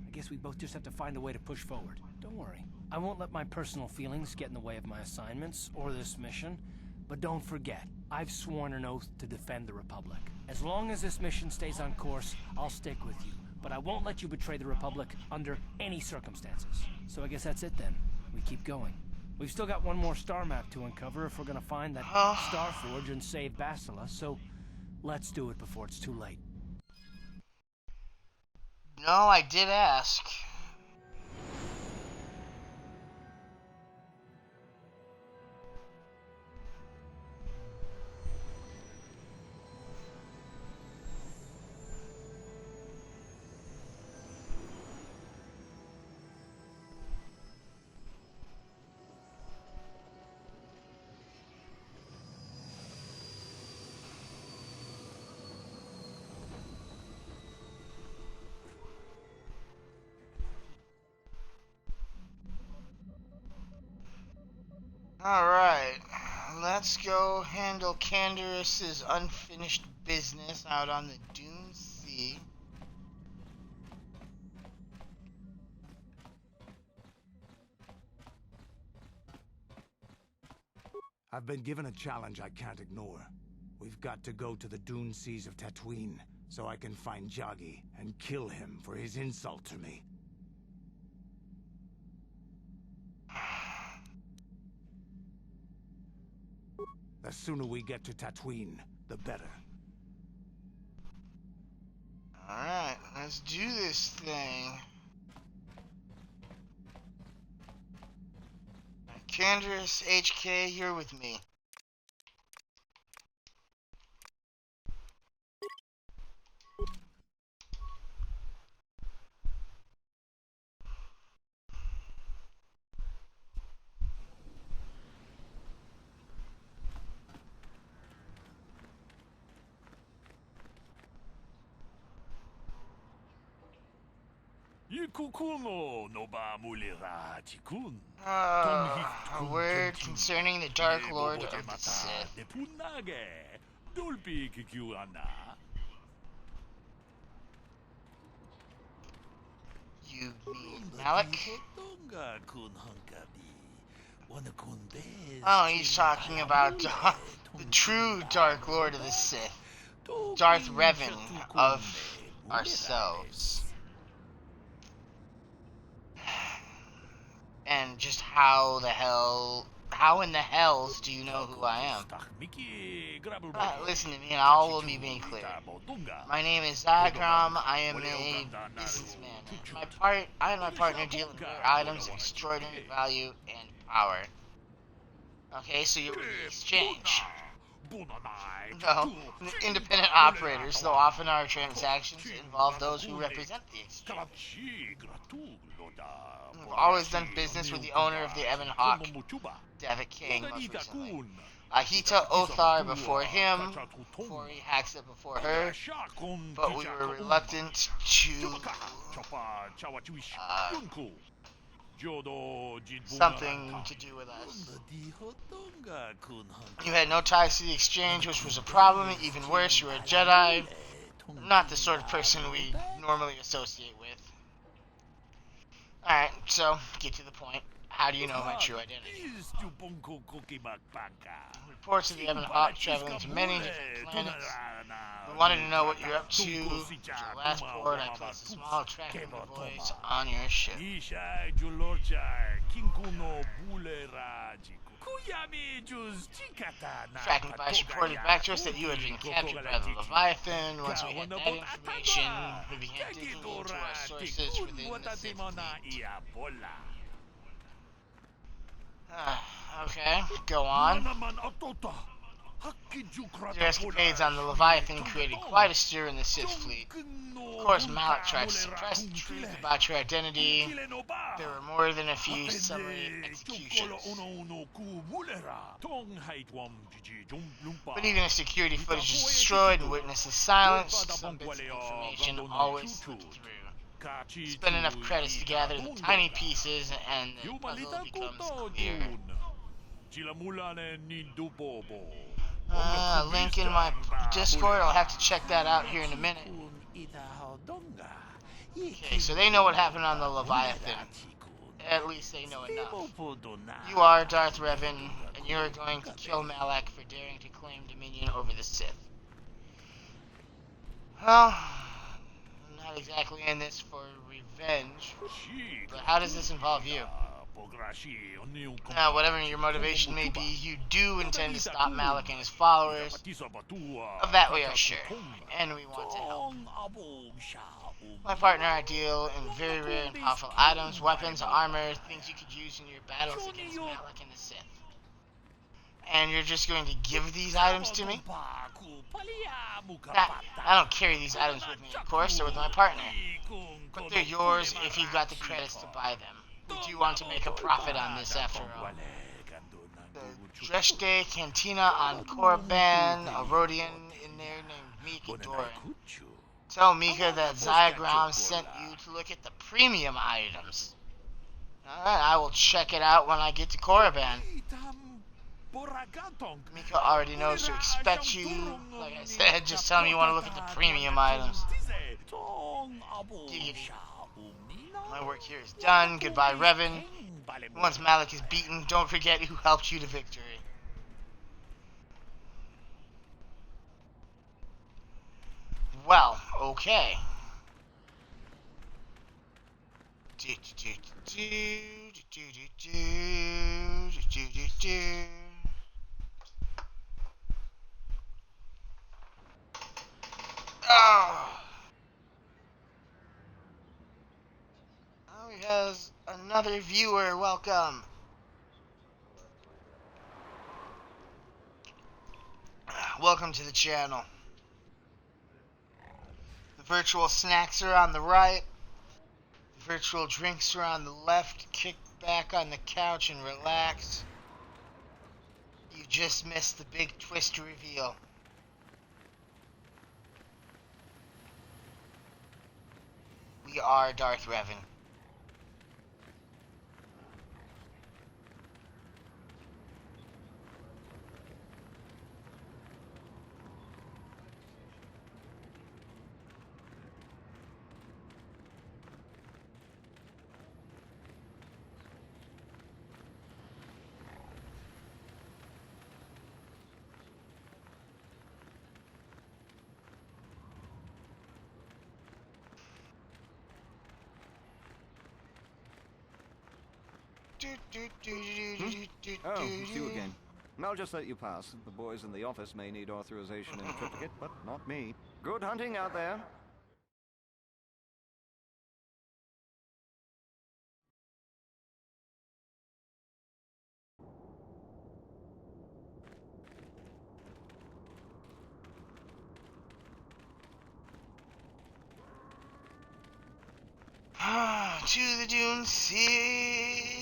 I guess we both just have to find a way to push forward. Don't worry. I won't let my personal feelings get in the way of my assignments or this mission. But don't forget, I've sworn an oath to defend the Republic. As long as this mission stays on course, I'll stick with you. But I won't let you betray the Republic under any circumstances. So I guess that's it then. We keep going. We've still got one more star map to uncover if we're gonna find that Star Forge and save Bastila, so let's do it before it's too late. No, I did ask. Alright, let's go handle Canderous' unfinished business out on the Dune Sea. I've been given a challenge I can't ignore. We've got to go to the dune seas of Tatooine, so I can find Jagi and kill him for his insult to me. The sooner we get to Tatooine, the better. Alright, let's do this thing. Canderous, HK, you're with me. A word concerning the Dark Lord of the Sith. You mean Malik? Oh, he's talking about the true Dark Lord of the Sith. Darth Revan of ourselves. And just how in the hells do you know who I am? Listen to me and all will be made clear. My name is Zagrom. I am a businessman. I and my partner deal in rare items of extraordinary value and power. Okay, so you're in exchange. No, independent operators, though often our transactions involve those who represent the exchange. We've always done business with the owner of the Ebon Hawk, Devitt King, most recently. Ahita Othar before him, Fori Haxa before her, but we were reluctant to something to do with us. You had no ties to the exchange, which was a problem. Even worse, you were a Jedi, not the sort of person we normally associate with. Alright, so, get to the point. How do you know my true identity? Reports of the Ebon Hawk traveling to many different planets. We wanted to know what you're up to. At your last port, I placed a small tracking device on your ship. Tracking device reported back to us that you had been captured by the Leviathan. Once we had that information, we began digging into our sources within the Sith fleet. Okay, go on. Their escapades on the Leviathan created quite a stir in the Sith fleet. Of course, Malak tried to suppress the truth about your identity. There were more than a few summary executions. But even if security footage is destroyed and witnesses silenced, some bits of information always slip through. Spend enough credits to gather the tiny pieces and the puzzle becomes clear. Link in my Discord. I'll have to check that out here in a minute. Okay, so they know what happened on the Leviathan. At least they know enough. You are Darth Revan, and you're going to kill Malak for daring to claim dominion over the Sith. Well, I'm not exactly in this for revenge, but how does this involve you? Whatever your motivation may be, you do intend to stop Malak and his followers. Of that we are sure, and we want to help. My partner I deal in very rare and powerful items, weapons, armor, things you could use in your battles against Malak and the Sith. And you're just going to give these items to me? Nah, I don't carry these items with me, of course, they're with my partner. But they're yours if you've got the credits to buy them. We do want to make a profit on this after all. The Dreshte Cantina on Korriban, a Rodian in there named Mika Doran. Tell Mika that Zygram sent you to look at the premium items. Alright, I will check it out when I get to Korriban. Mika already knows to expect you. Like I said, just tell me you want to look at the premium items. Giggity. My work here is done. Goodbye, Revan. Once Malak is beaten, don't forget who helped you to victory. Well, okay. He has another viewer. Welcome. Welcome to the channel. The virtual snacks are on the right. The virtual drinks are on the left. Kick back on the couch and relax. You just missed the big twist reveal. We are Darth Revan. Oh, it's you again. I'll just let you pass. The boys in the office may need authorization and triplicate, but not me. Good hunting out there. To the Dune Sea.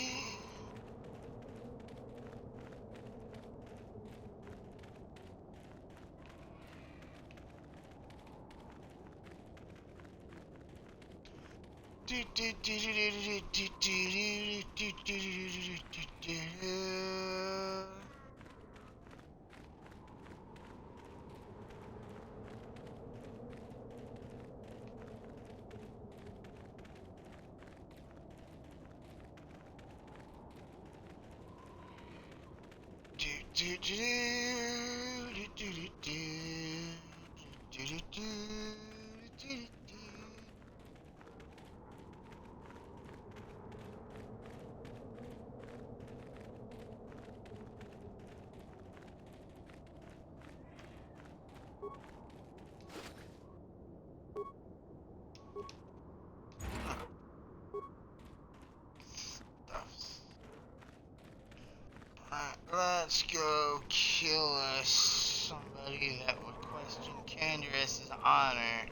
Let's go kill somebody that would question Candace's honor.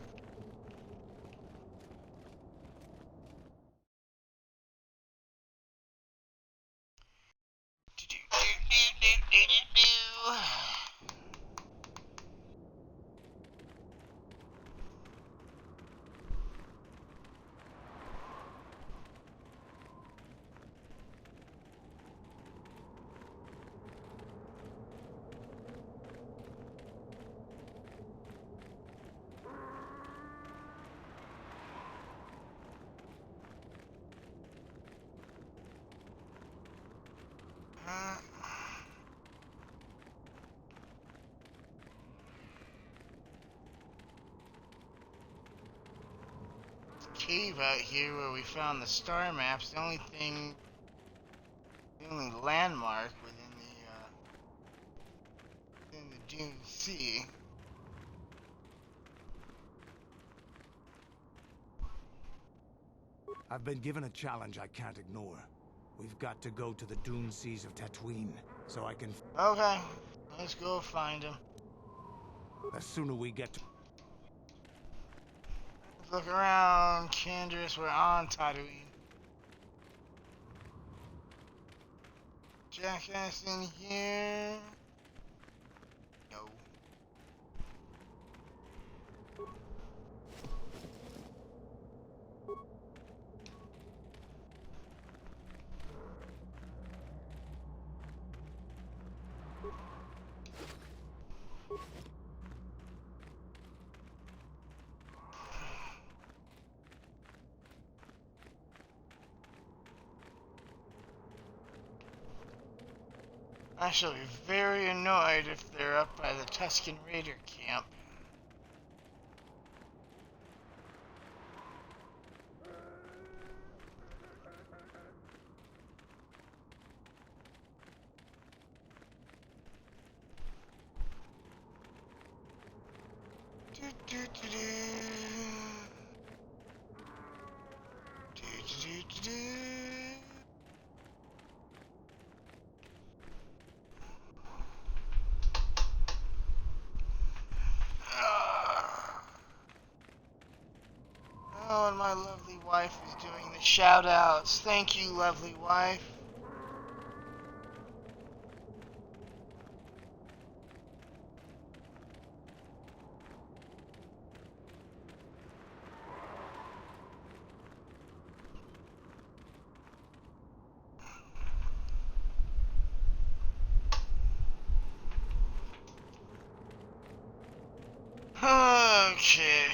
Cave out here where we found the star maps. The only landmark within the Dune Sea. I've been given a challenge I can't ignore. We've got to go to the dune seas of Tatooine, so I can... Okay, let's go find him. The sooner we get to... Look around, Candace, we're on Tatooine. Jackass in here? No. I shall be very annoyed if they're up by the Tusken Raider camp. Oh, and my lovely wife is doing the shout-outs. Thank you, lovely wife. Okay,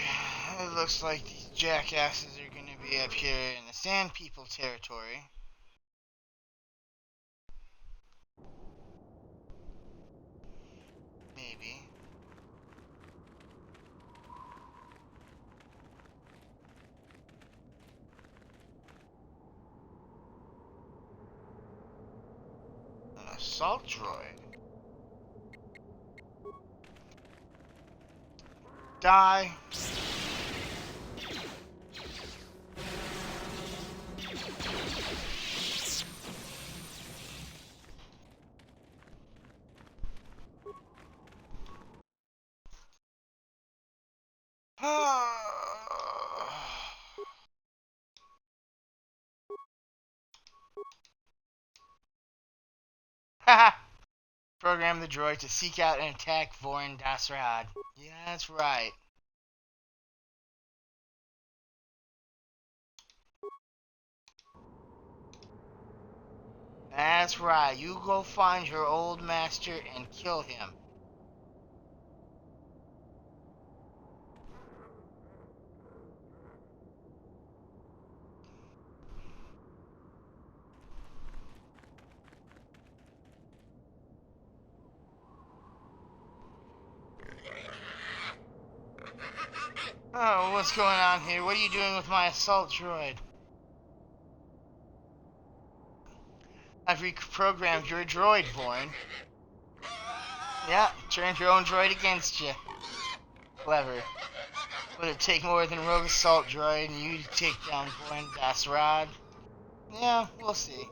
it looks like these jackasses are going to be up here in the Sand People territory. Maybe. An assault droid. Die. Haha. Program the droid to seek out and attack Vorin Dasrad. Yeah, that's right. That's right. You go find your old master and kill him. Oh, what's going on here? What are you doing with my assault droid? I've reprogrammed your droid, Vorin. Yeah, turned your own droid against you. Clever. Would it take more than rogue assault droid and you to take down Vorin Dasrad? Yeah, we'll see.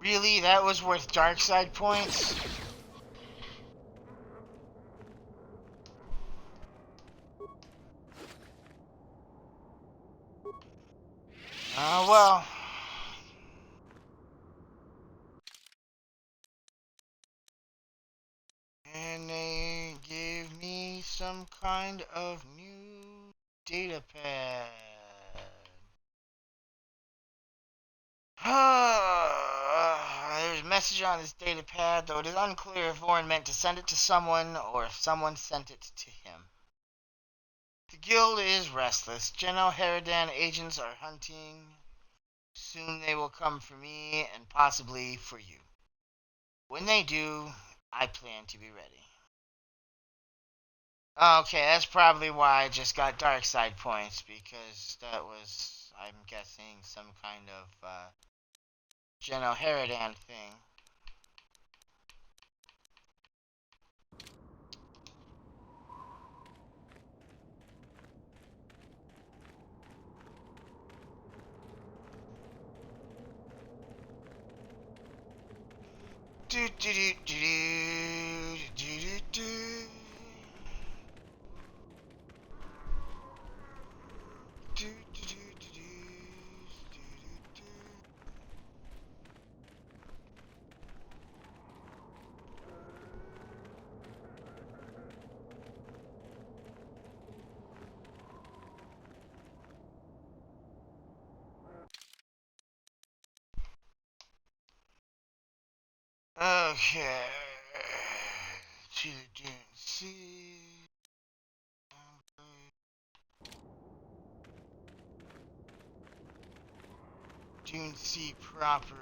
Really? That was worth dark side points? Well. And they gave me some kind of new data pad. There's a message on this data pad, though it is unclear if Warren meant to send it to someone or if someone sent it to him. The guild is restless. General Heridan agents are hunting. Soon they will come for me and possibly for you. When they do, I plan to be ready. Okay, that's probably why I just got dark side points, because that was, I'm guessing, some kind of General Heridan thing. Do do do do do do do. Do, do, do, do, do, do, do. Okay. To the Dune Sea. Dune Sea proper.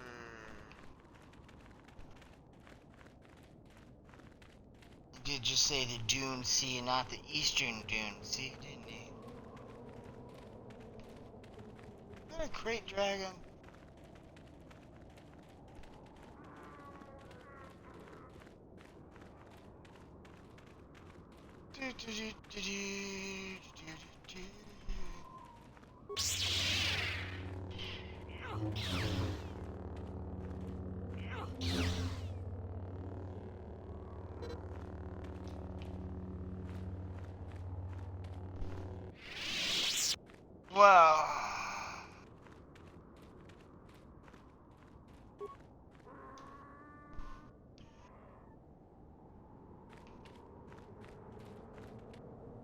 He did just say the Dune Sea, not the Eastern Dune Sea, didn't he? Is that a crate dragon? Do, do, do, do, do, do, do. Well,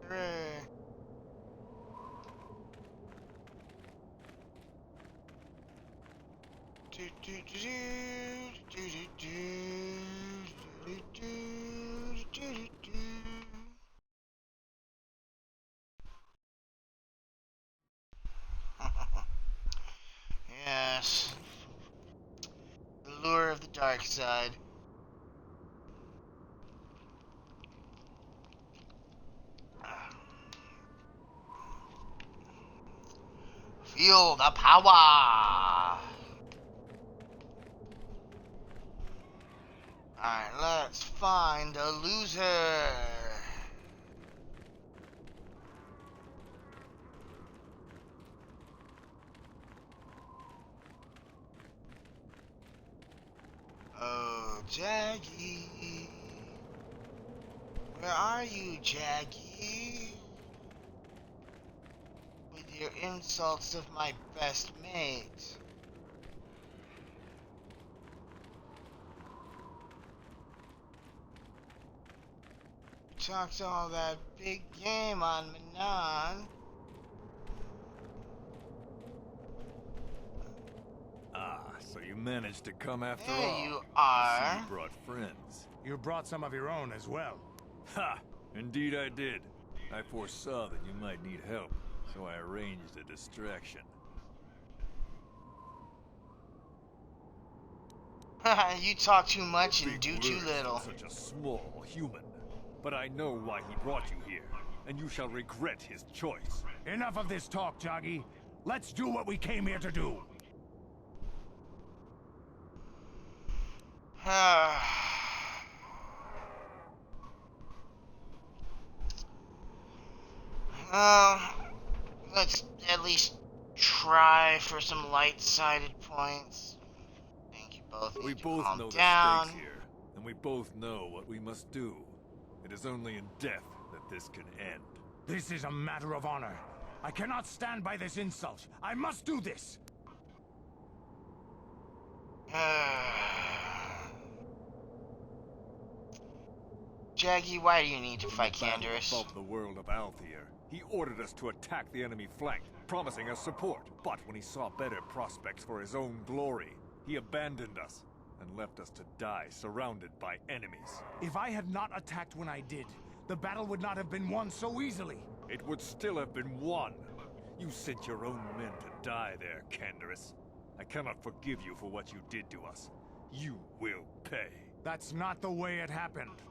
hooray. Do, do, do, do, do, do, do, do, do, do, do. Yes. The lure of the dark side. Feel the power! Alright, let's find a loser. Oh, Jaggy. Where are you, Jaggy? With your insults of my best mate. Talked all that big game on Manon. Ah, so you managed to come after all. There you are. I see you brought friends. You brought some of your own as well. Ha! Indeed I did. I foresaw that you might need help, so I arranged a distraction. You talk too much and Big do too words little. from such a small human. But I know why he brought you here, and you shall regret his choice. Enough of this talk, Joggy. Let's do what we came here to do. Let's at least try for some light-sided points. Thank you, bud. both We need to both calm know down. the stakes here, and we both know what we must do. It is only in death that this can end. This is a matter of honor. I cannot stand by this insult. I must do this. Jaggy, why do you need to fight Canderous? Above the world of Althea, he ordered us to attack the enemy flank, promising us support. But when he saw better prospects for his own glory, he abandoned us and left us to die surrounded by enemies. If I had not attacked when I did, the battle would not have been won so easily. It would still have been won. You sent your own men to die there, Canderous. I cannot forgive you for what you did to us. You will pay. That's not the way it happened.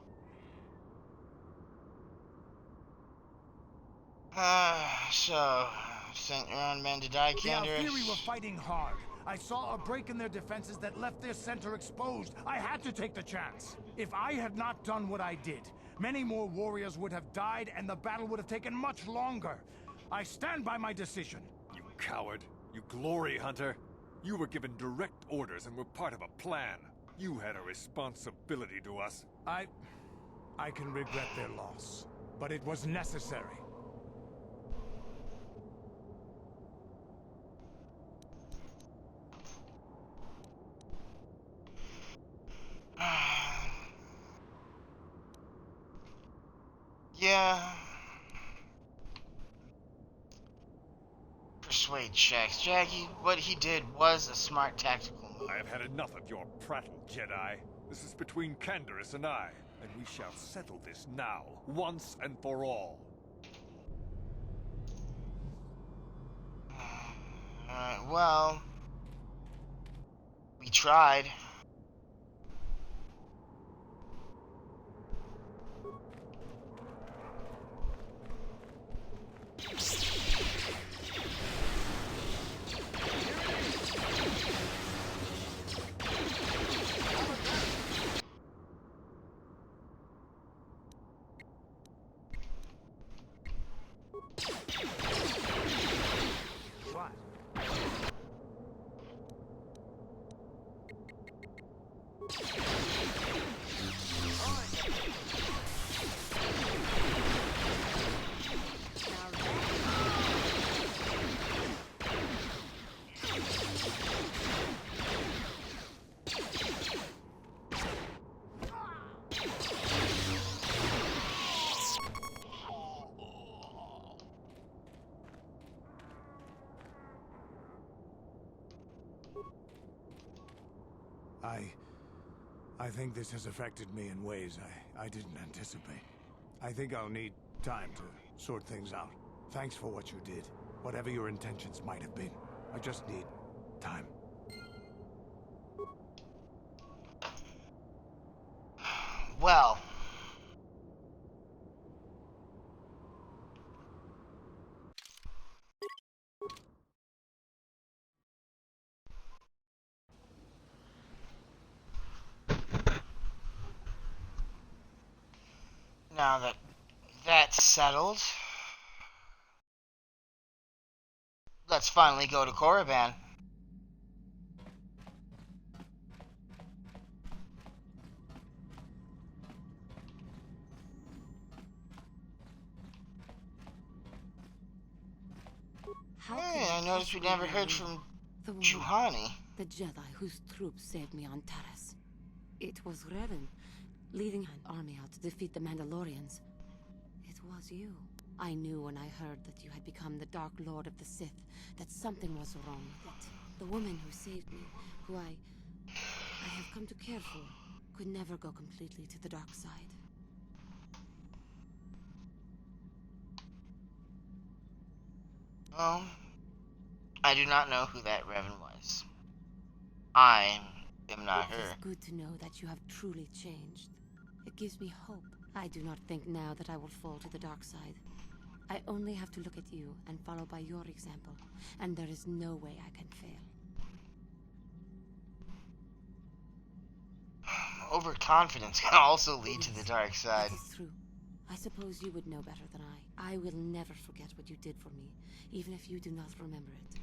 So, sent your own men to die, Canderous? The Altheri were fighting hard. I saw a break in their defenses that left their center exposed. I had to take the chance. If I had not done what I did, many more warriors would have died and the battle would have taken much longer. I stand by my decision. You coward. You glory hunter. You were given direct orders and were part of a plan. You had a responsibility to us. I can regret their loss, but it was necessary. Yeah. Persuade checks. Jackie, what he did was a smart tactical move. I have had enough of your prattle, Jedi. This is between Canderous and I, and we shall settle this now, once and for all. Alright, well... we tried. I think this has affected me in ways I didn't anticipate. I think I'll need time to sort things out. Thanks for what you did. Whatever your intentions might have been. I just need time. Well... now that that's settled, let's finally go to Korriban. Hey, I noticed we never heard from Juhani. The Jedi whose troops saved me on Taris. It was Revan, leading an army out to defeat the Mandalorians. It was you. I knew when I heard that you had become the Dark Lord of the Sith, that something was wrong with it. The woman who saved me, who I have come to care for, could never go completely to the dark side. Well, I do not know who that Revan was. I am not her. It is good to know that you have truly changed. It gives me hope. I do not think now that I will fall to the dark side. I only have to look at you and follow by your example, and there is no way I can fail. Overconfidence can also lead to the dark side. That is true. I suppose you would know better than I. I will never forget what you did for me, even if you do not remember it.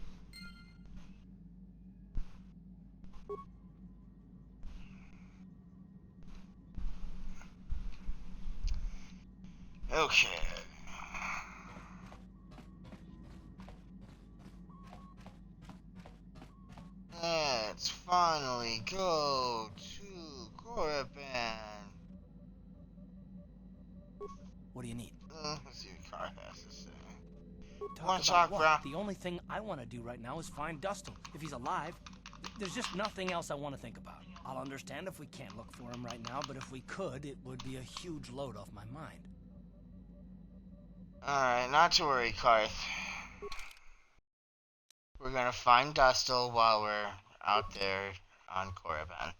Okay. Let's finally go to Korriban. What do you need? Let's see what Car has to say. Talk about what? The only thing I want to do right now is find Dustin. If he's alive, there's just nothing else I want to think about. I'll understand if we can't look for him right now, but if we could, it would be a huge load off my mind. Alright, not to worry, Karth. We're gonna find Dustil while we're out there on Korriban.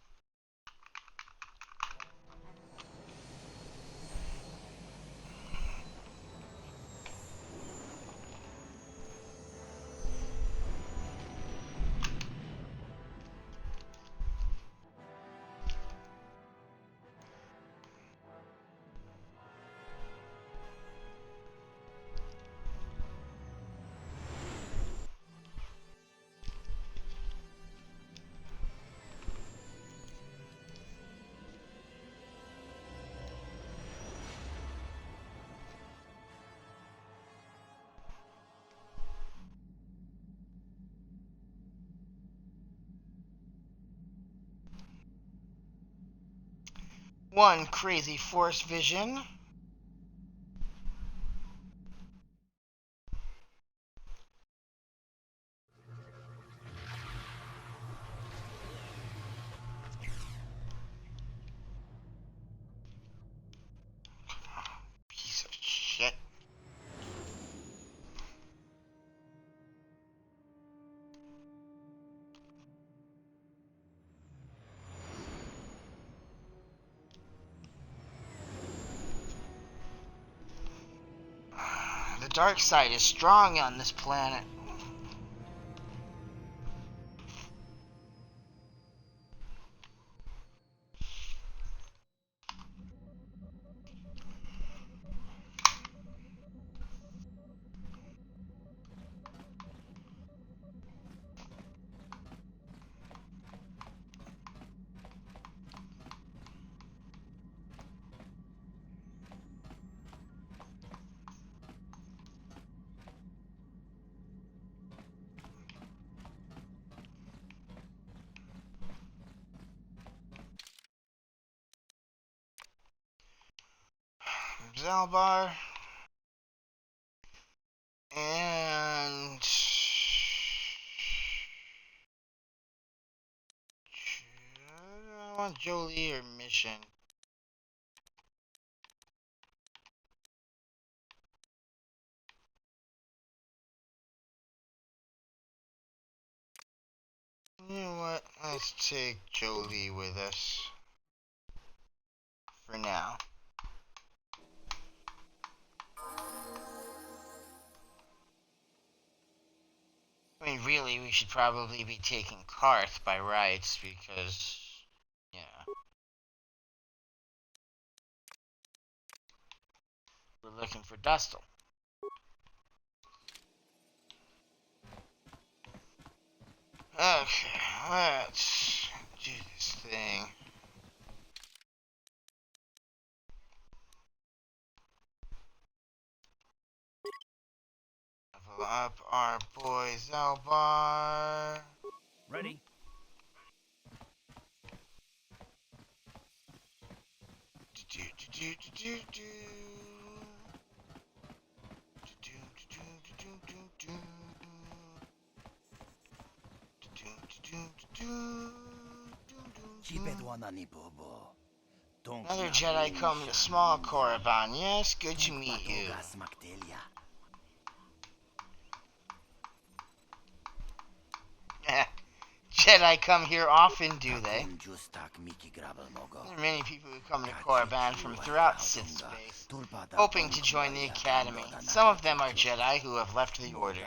One crazy force vision. Piece of shit. The dark side is strong on this planet. Zalbar and I want Jolie or Mission. You know what? Let's take Jolie with us for now. I mean, really, we should probably be taking Karth by rights because, yeah. We're looking for Dustil. Okay, let's do this thing. Level up our boy Zalbar. Ready? Another Jedi come to small Korriban. Yes, good to meet you. Jedi come here often, do they? There are many people who come to Korriban from throughout Sith space, hoping to join the Academy. Some of them are Jedi who have left the Order.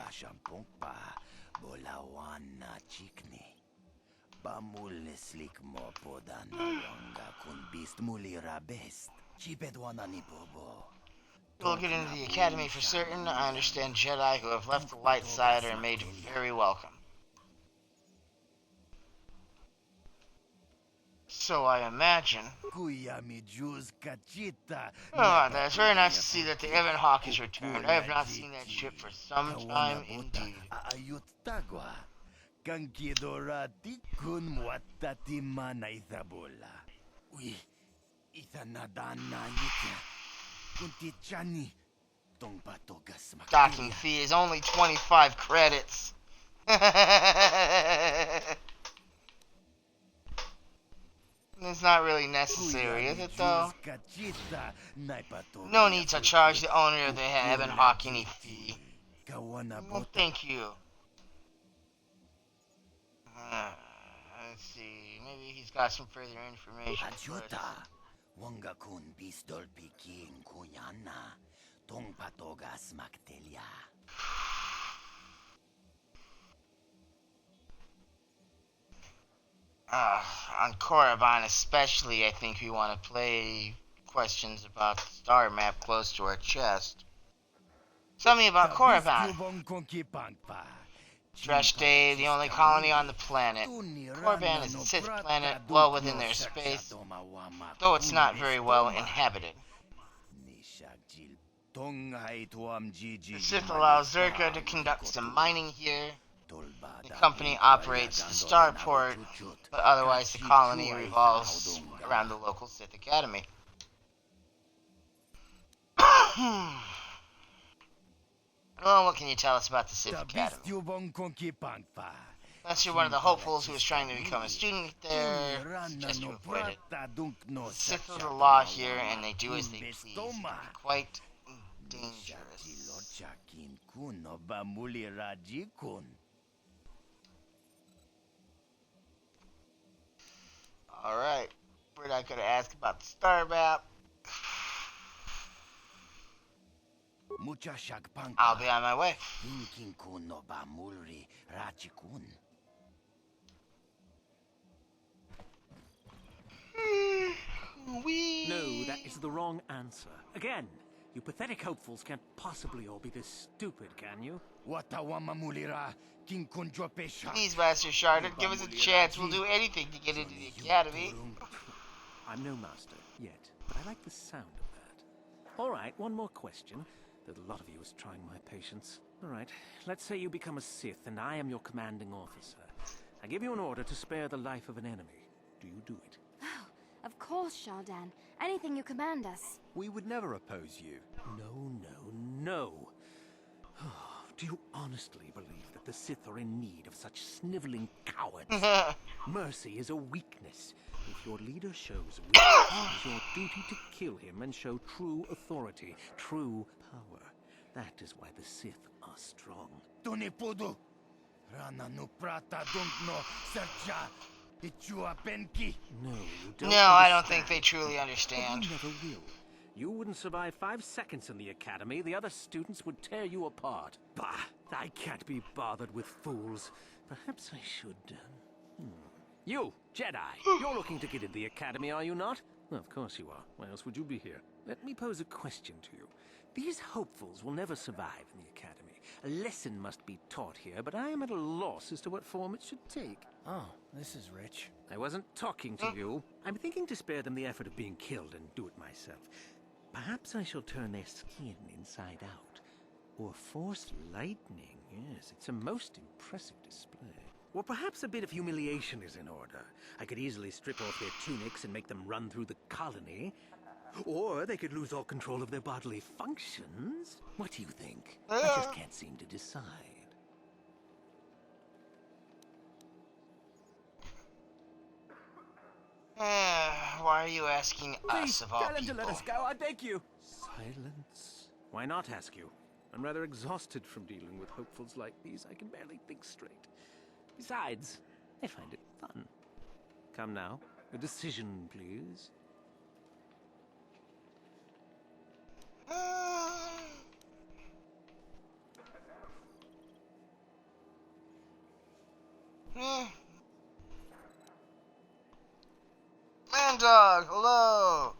We'll get into the Academy for certain. I understand Jedi who have left the light side are made very welcome. So I imagine. Oh, that's very nice to see that the Evan Hawk is returned. I have not seen that ship for some time indeed. Docking fee is only 25 credits. It's not really necessary, is it though? No need to charge the owner of the Evan Hawk any fee. Well, thank you. Let's see, maybe he's got some further information for us. On Korriban especially, I think we want to play questions about the star map close to our chest. Tell me about Korriban. Trash Day, the only colony on the planet. Korriban is a Sith planet well within their space, though it's not very well inhabited. The Sith allows Zerka to conduct some mining here. The company operates the starport, but otherwise the colony revolves around the local Sith Academy. Well, what can you tell us about the Sith Academy? Unless you're one of the hopefuls who is trying to become a student there, I suggest you avoid it. The Sith are the law here, and they do as they please. It can be quite dangerous. Alright, we're not going to ask about the star map. I'll be on my way. No, that is the wrong answer. Again, you pathetic hopefuls can't possibly all be this stupid, can you? Please, Master Sharded, give us a chance. We'll do anything to get into the Academy. I'm no master, yet, but I like the sound of that. Alright, one more question. Though a lot of you is trying my patience. Alright, let's say you become a Sith and I am your commanding officer. I give you an order to spare the life of an enemy. Do you do it? Oh, of course, Shaldan. Anything you command us. We would never oppose you. No. Do you honestly believe that the Sith are in need of such sniveling cowards? Mercy is a weakness. If your leader shows weakness, it is your duty to kill him and show true authority, true power. That is why the Sith are strong. No, I don't think they truly understand. You never will. You wouldn't survive 5 seconds in the Academy. The other students would tear you apart. Bah! I can't be bothered with fools. Perhaps I should... You, Jedi! You're looking to get in the Academy, are you not? Well, of course you are. Why else would you be here? Let me pose a question to you. These hopefuls will never survive in the Academy. A lesson must be taught here, but I am at a loss as to what form it should take. Oh, this is rich. I wasn't talking to you. I'm thinking to spare them the effort of being killed and do it myself. Perhaps I shall turn their skin inside out. Or force lightning. Yes, it's a most impressive display. Or perhaps a bit of humiliation is in order. I could easily strip off their tunics and make them run through the colony. Or they could lose all control of their bodily functions. What do you think? I just can't seem to decide. Why are you asking us of all people? Tell him to let us go, I beg you. Silence. Why not ask you? I'm rather exhausted from dealing with hopefuls like these. I can barely think straight. Besides, I find it fun. Come now, a decision, please. Man dog, hello.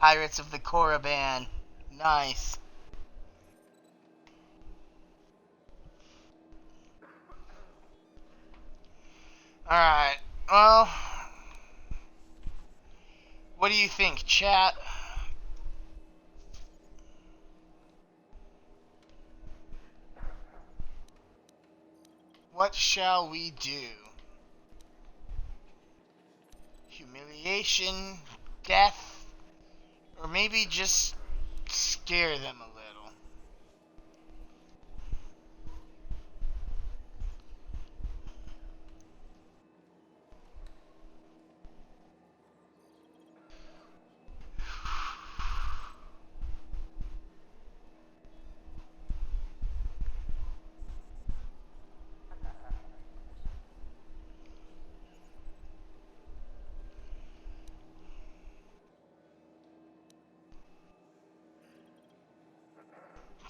Pirates of the Korriban. Nice. Alright, well, what do you think, chat? What shall we do? Humiliation, death, or maybe just scare them a little?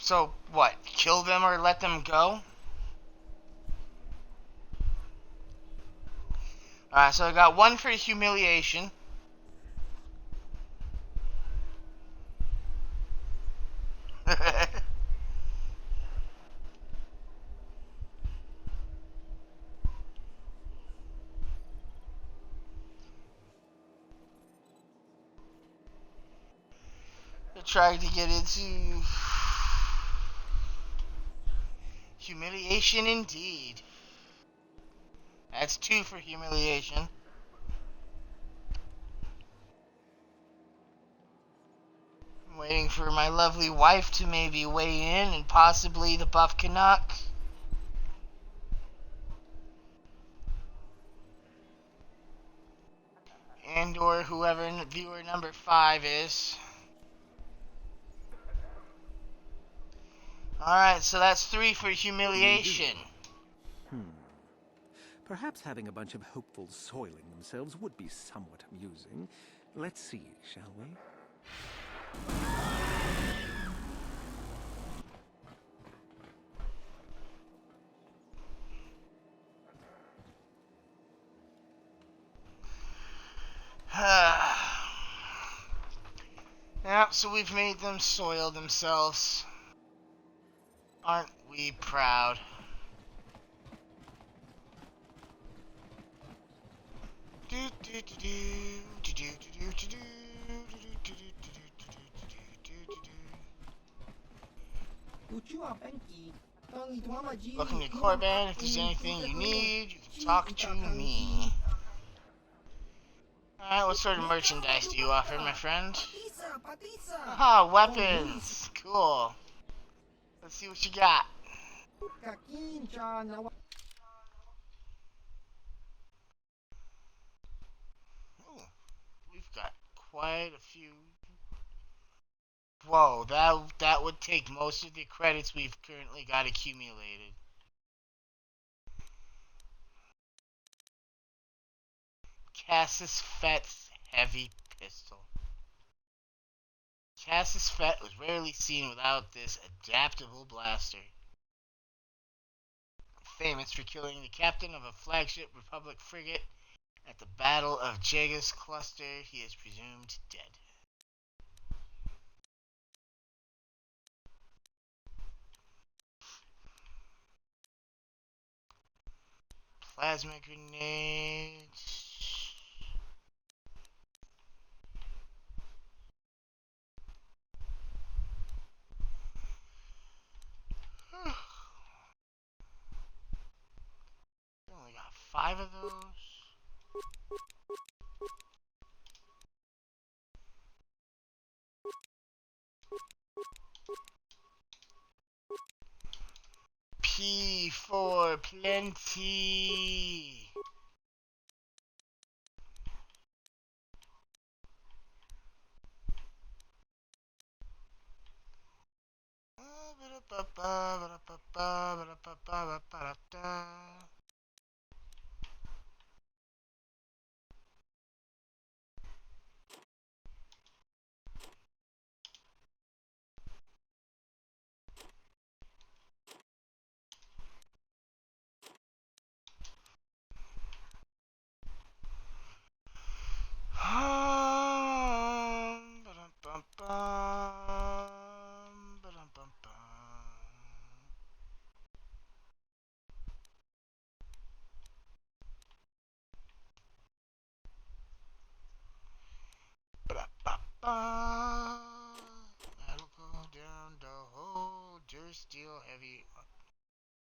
So, what? Kill them or let them go? Alright, so I got one for humiliation. I tried to get into humiliation indeed. That's 2 for humiliation. I'm waiting for my lovely wife to maybe weigh in and possibly the buff Canuck. And or whoever viewer number 5 is. Alright, so that's 3 for humiliation. Perhaps having a bunch of hopefuls soiling themselves would be somewhat amusing. Let's see, shall we? Yep, so we've made them soil themselves. Aren't we proud? Welcome to Korriban. If there's anything you need, you can talk to me. Alright, what sort of merchandise do you offer, my friend? Aha, weapons! Cool. Let's see what you got. Ooh, we've got quite a few. Whoa, that would take most of the credits we've currently got accumulated. Cassis Fett's heavy pistol. Cassis Fett was rarely seen without this adaptable blaster. Famous for killing the captain of a flagship Republic frigate at the Battle of Jagus Cluster, he is presumed dead. Plasma grenades. Only got 5 of those. P for plenty.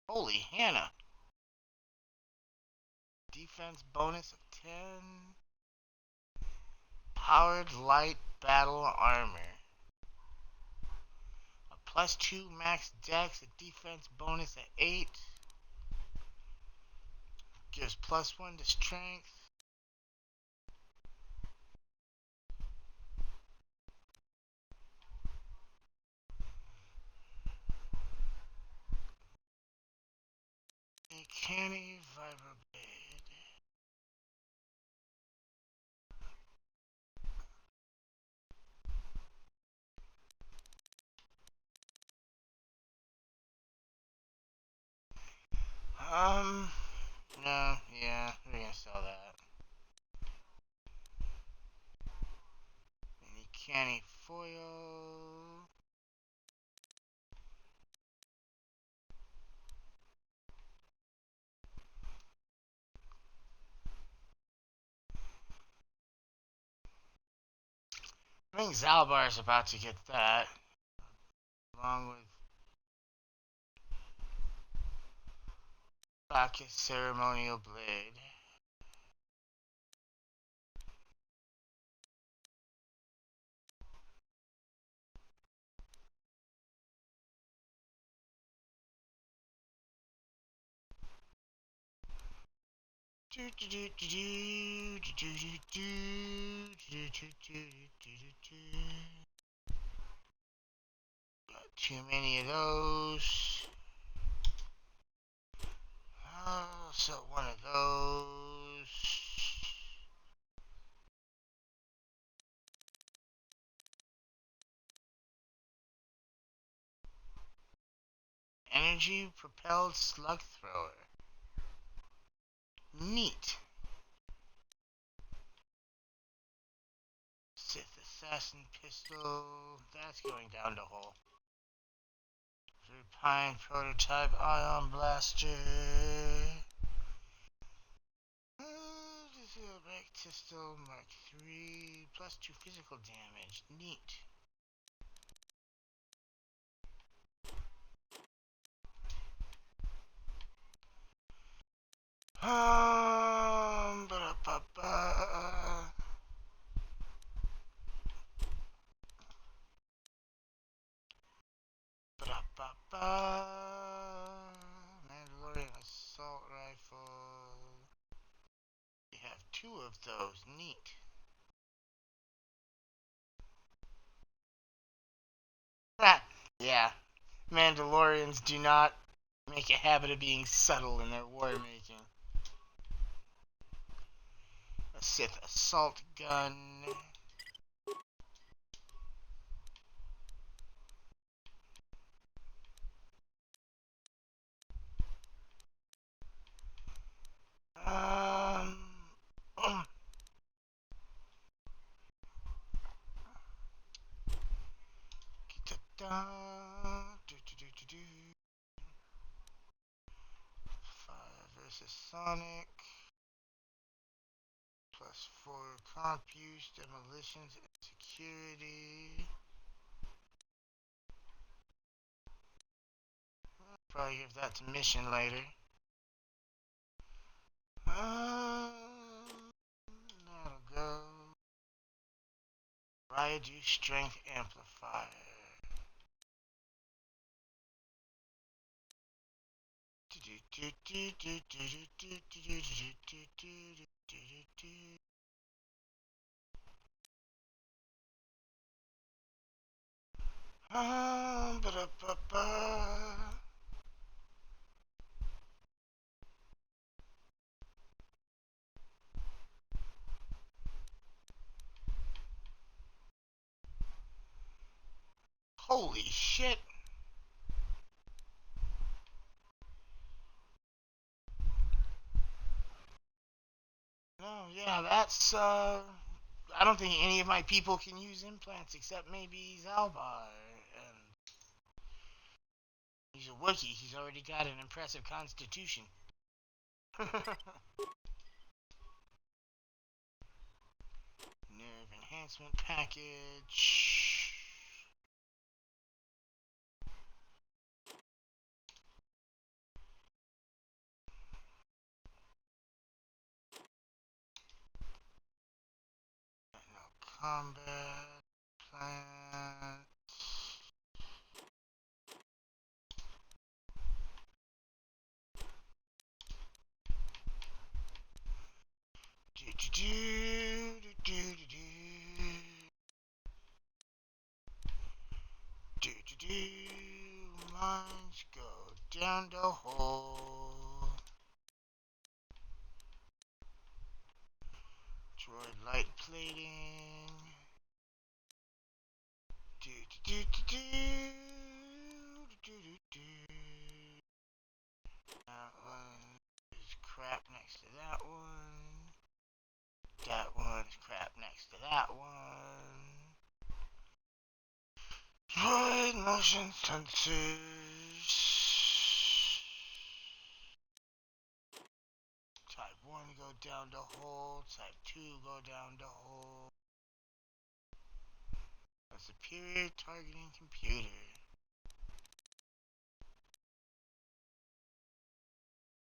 Holy Hannah. Defense bonus of 10. Powered light battle armor. A +2 max dex, a defense bonus at 8. Gives +1 to strength. A canny vibroblade. No, yeah, we're gonna sell that. Any canny foil. I think Zalbar's about to get that, along with Bacchus Ceremonial Blade. Got too many of those. So one of those. Energy propelled slug thrower. Neat. Sith assassin pistol. That's going down the hole. Blue pine prototype ion blaster. Pistol Mark III. +2 physical damage. Neat. Ba-da-ba-ba. Ba-da-ba-ba. Mandalorian assault rifle. We have 2 of those. Neat. Yeah. Mandalorians do not make a habit of being subtle in their war making. A Sith assault gun. Um. Fire versus Sonic. +4 comp use, demolitions, and security. I'll probably give that to mission later. That'll go. Ryadu strength amplifier. Ba-da-ba-ba. Holy shit. No, yeah, that's, I don't think any of my people can use implants except maybe Zalbar. And he's a Wookiee. He's already got an impressive constitution. Nerve enhancement package. combat plan. Lines go down the hole. Droid light plating. That one is crap next to that one. That one's crap next to that one. Droid motion sensors. Type 1 go down the hole. Type 2 go down the hole. A superior targeting computer.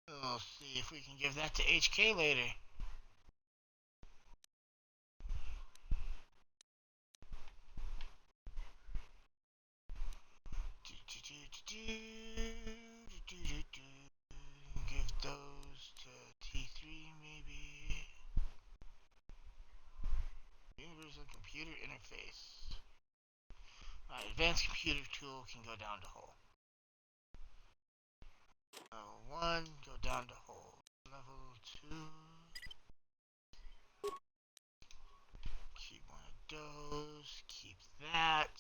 We'll see if we can give that to HK later. Give those to T3 maybe. Universal computer interface. Alright, advanced computer tool can go down the hole. Level 1, go down the hole. Level 2. Keep one of those. Keep that.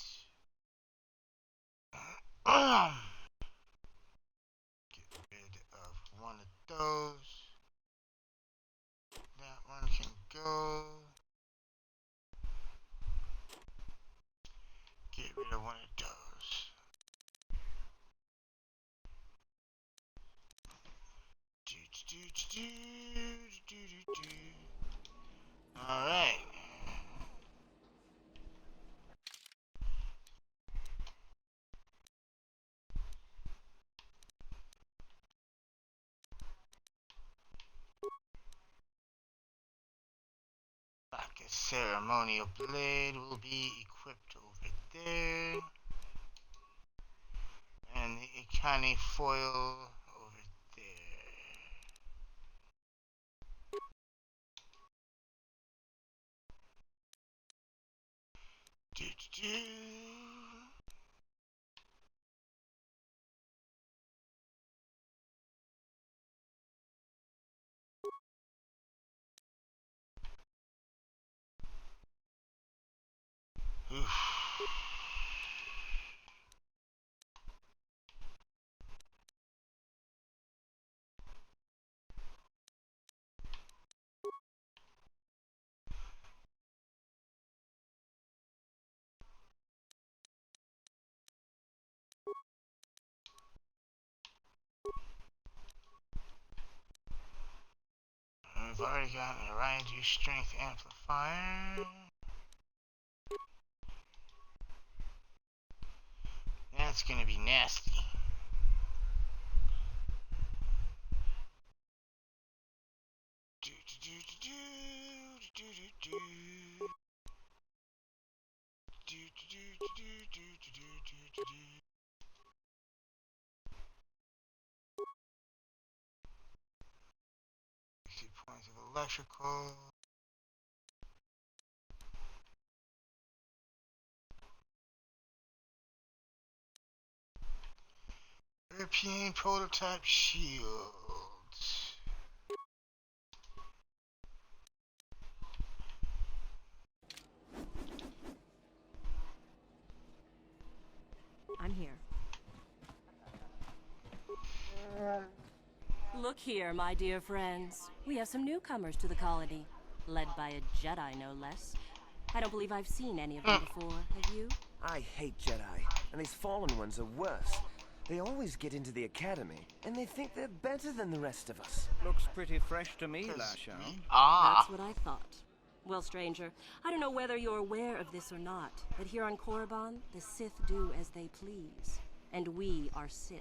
Get rid of one of those. That one can go. Get rid of one of those. Alright. Like a ceremonial blade will be equipped over there. And the Ikani foil over there. We've already got an Orion strength amplifier. That's gonna be nasty. Points of electrical. European prototype shields. I'm here. Look here, my dear friends. We have some newcomers to the colony, led by a Jedi, no less. I don't believe I've seen any of them before. Have you? I hate Jedi, and these fallen ones are worse. They always get into the academy, and they think they're better than the rest of us. Looks pretty fresh to me, Lasha. That's what I thought. Well, stranger, I don't know whether you're aware of this or not, but here on Korriban, the Sith do as they please. And we are Sith.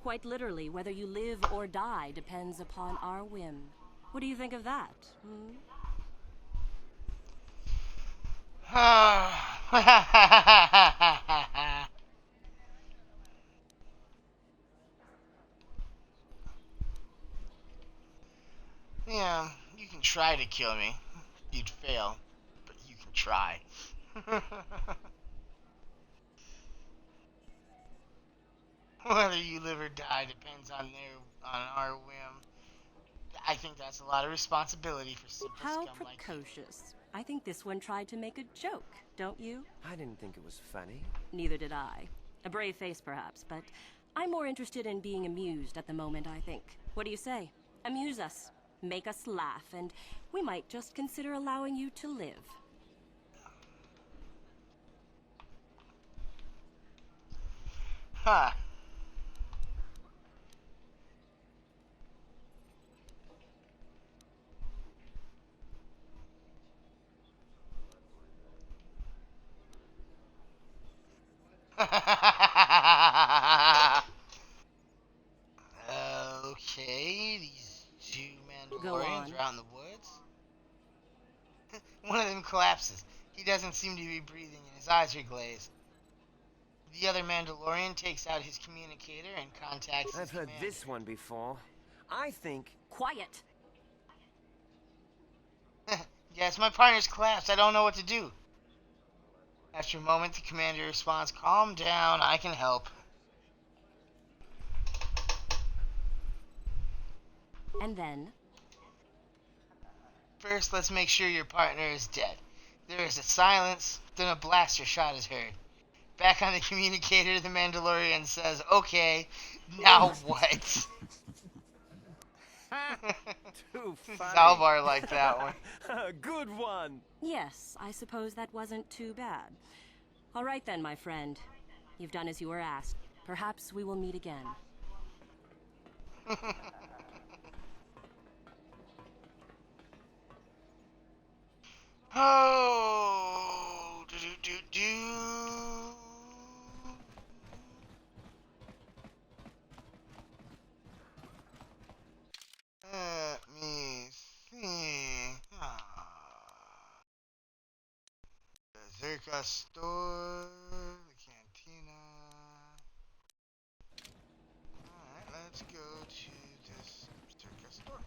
Quite literally, whether you live or die depends upon our whim. What do you think of that, Yeah, you can try to kill me. You'd fail, but you can try. Whether you live or die depends on our whim. I think that's a lot of responsibility for simple How scum like you. precocious. I think this one tried to make a joke, don't you? I didn't think it was funny. Neither did I. A brave face, perhaps, but I'm more interested in being amused at the moment, I think. What do you say? Amuse us. Make us laugh, and we might just consider allowing you to live. Huh. Okay, these two Mandalorians are out in the woods. One of them collapses. He doesn't seem to be breathing and his eyes are glazed. The other Mandalorian takes out his communicator and contacts his I've heard commander. this one before. I think... Quiet! Yes, my partner's collapsed. I don't know what to do. After a moment, the commander responds, "Calm down, I can help." And then? First, let's make sure your partner is dead. There is a silence, then a blaster shot is heard. Back on the communicator, the Mandalorian says, "Okay, now what?" Too funny. Zalbar liked that one. Good one. Yes, I suppose that wasn't too bad. All right then, my friend. You've done as you were asked. Perhaps we will meet again. Oh, do do do do. Let me see. Berserker store, the cantina. Alright, let's go to this Berserker store.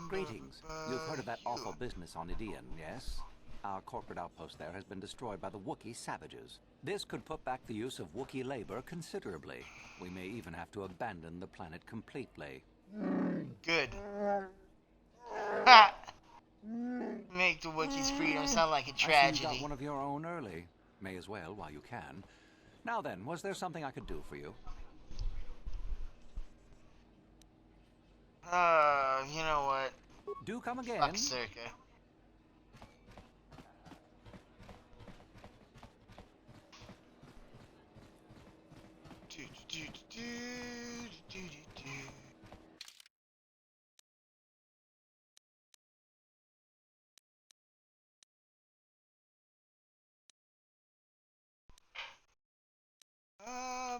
Greetings. You've heard of that awful business on Idian, yes? Our corporate outpost there has been destroyed by the Wookiee savages. This could put back the use of Wookiee labor considerably. We may even have to abandon the planet completely. Good. Ha! Make the Wookiees' freedom sound like a I see tragedy. you got one of your own early. May as well while you can. Now then, was there something I could do for you? You know what? Do come again. Fuck Circa. Do, do, do, do, do, do.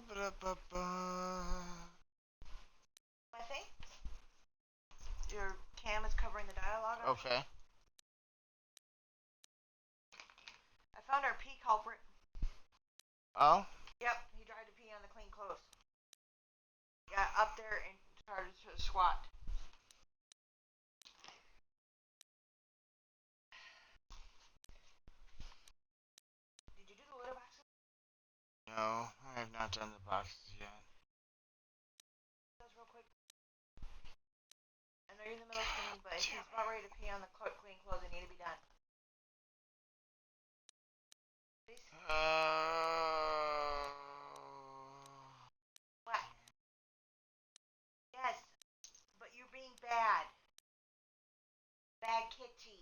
Ba-da-ba-ba. I think your cam is covering the dialogue. Okay. I found our pee culprit. Oh? Yep, he tried to pee on the clean clothes. Got up there and started to squat. Did you do the litter boxes? No, I have not done the boxes yet. Those real quick. I know you're in the middle of cleaning, but if he's about ready to pee on the clean clothes, they need to be done. Please? What? Yes, but you're being bad. Bad kitty.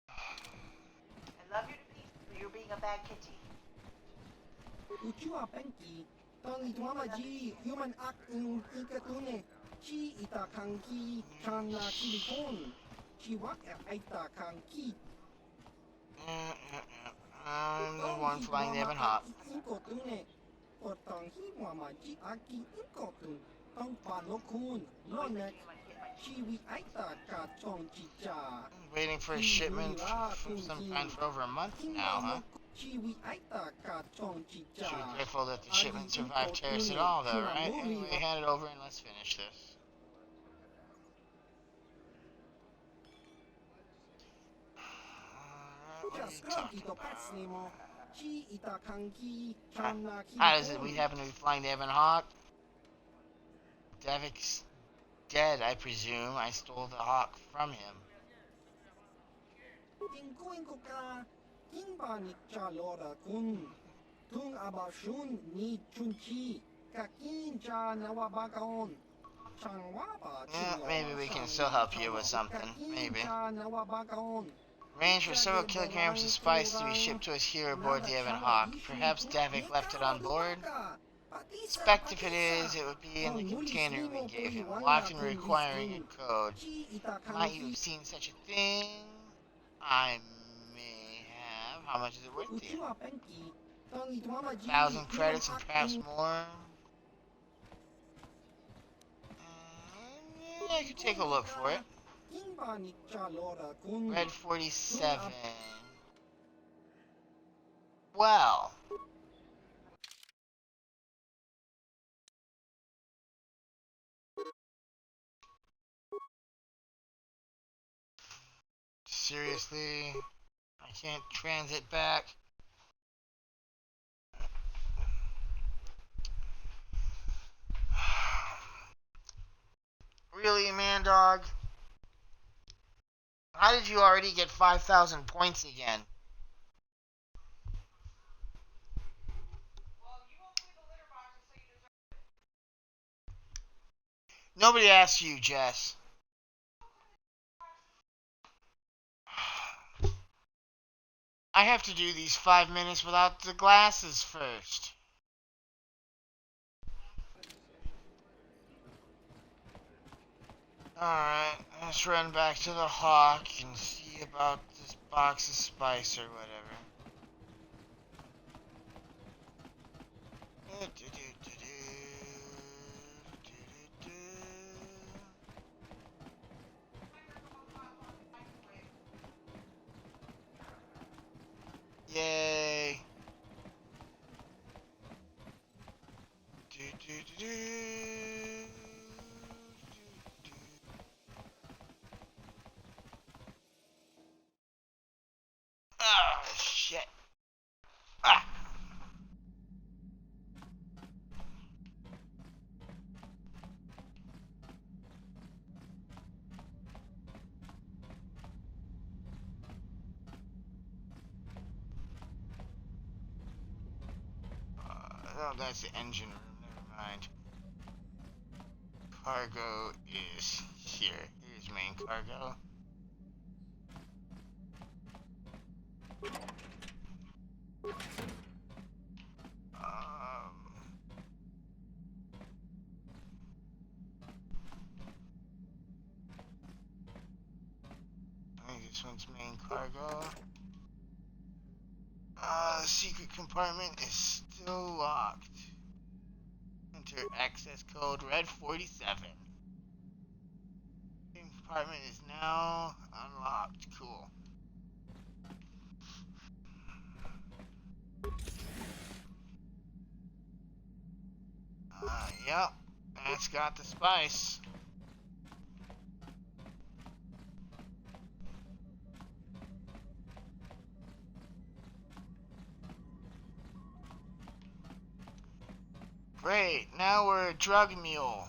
I love you to pieces, but you're being a bad kitty. Uchiwa Penki, Tony Tuamaji, human act in Inkatune. The one flying the Ebon Hawk. Waiting for a shipment from some kind for over a month now, huh? Should be grateful that the shipment survived terrorists at all, though, right? Anyway, hand it over and let's finish this. How does it? We happen to be flying the Ebon Hawk. Devik's dead, I presume. I stole the hawk from him. Yeah, maybe we can still help you with something. Maybe. Arrange for several kilograms of spice to be shipped to us here aboard the Ebon Hawk. Perhaps Davik left it on board? Suspect if it is, it would be in the container we gave him, locked and requiring a code. Might you have seen such a thing? I may have. How much is it worth to you? 1,000 credits and perhaps more. I could take a look for it. Red 47. Well. Seriously? I can't transit back. Really, man, dog? How did you already get 5,000 points again? Nobody asked you, Jess. I have to do these 5 minutes without the glasses first. Alright, let's run back to the Hawk and see about this box of spice or whatever. Yay! Oh, shit. Ah. Oh, that's the engine room. Never mind. Cargo is here. Here's main cargo. I think this one's main cargo. The secret compartment is still locked. Enter access code Red 47. The compartment is now unlocked. Cool. Yep. That's got the spice. Great, now we're a drug mule.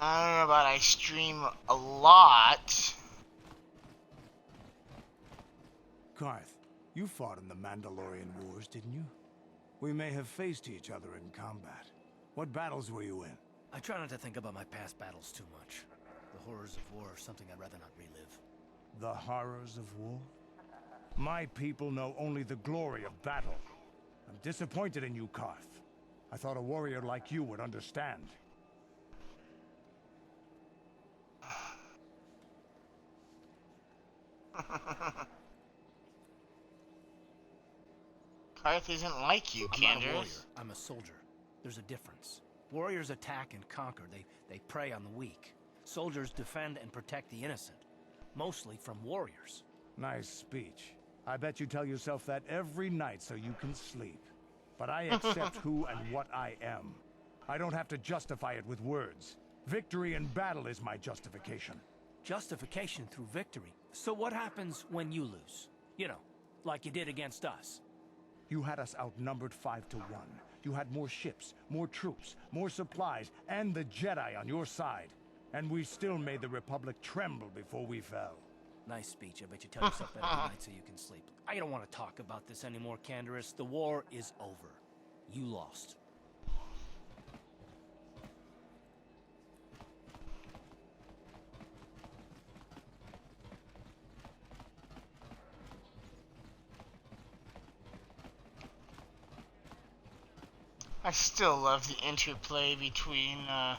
I don't know about I stream a lot. Karth, you fought in the Mandalorian Wars, didn't you? We may have faced each other in combat. What battles were you in? I try not to think about my past battles too much. The horrors of war are something I'd rather not relive. The horrors of war? My people know only the glory of battle. I'm disappointed in you, Karth. I thought a warrior like you would understand. Karth isn't like you, I'm not a warrior. Candace. I'm a soldier. There's a difference. Warriors attack and conquer. They prey on the weak. Soldiers defend and protect the innocent. Mostly from warriors. Nice speech. I bet you tell yourself that every night so you can sleep. But I accept who and what I am. I don't have to justify it with words. Victory in battle is my justification. Justification through victory. So what happens when you lose? You know, like you did against us. You had us outnumbered 5 to 1. You had more ships, more troops, more supplies, and the Jedi on your side. And we still made the Republic tremble before we fell. Nice speech. I bet you tell yourself that every night so you can sleep. I don't want to talk about this anymore, Candace. The war is over. You lost. I still love the interplay between all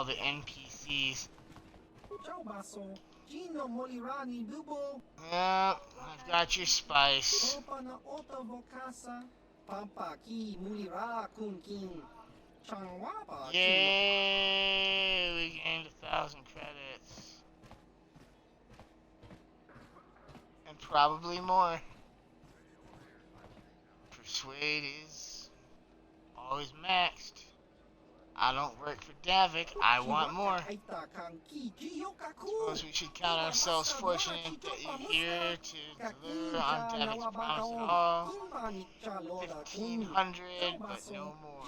the NPCs. Yeah, I've got your spice. Yay! We gained 1,000 credits. And probably more. Persuade is always maxed. I don't work for Davik. I want more. Suppose we should count ourselves fortunate that you're here to deliver on Davik's promise at all. 1,500, but no more.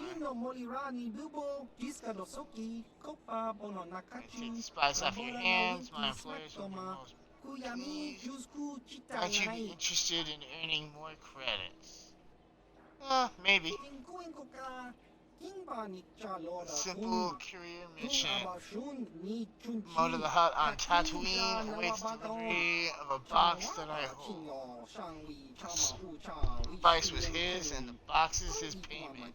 I take the spice off your hands. My employers will be most pleased. Might you be interested in earning more credits? Maybe. Simple courier mission. Mode of the hut on Tatooine awaits delivery of a box that I hold. Spice was his, and the box is his payment.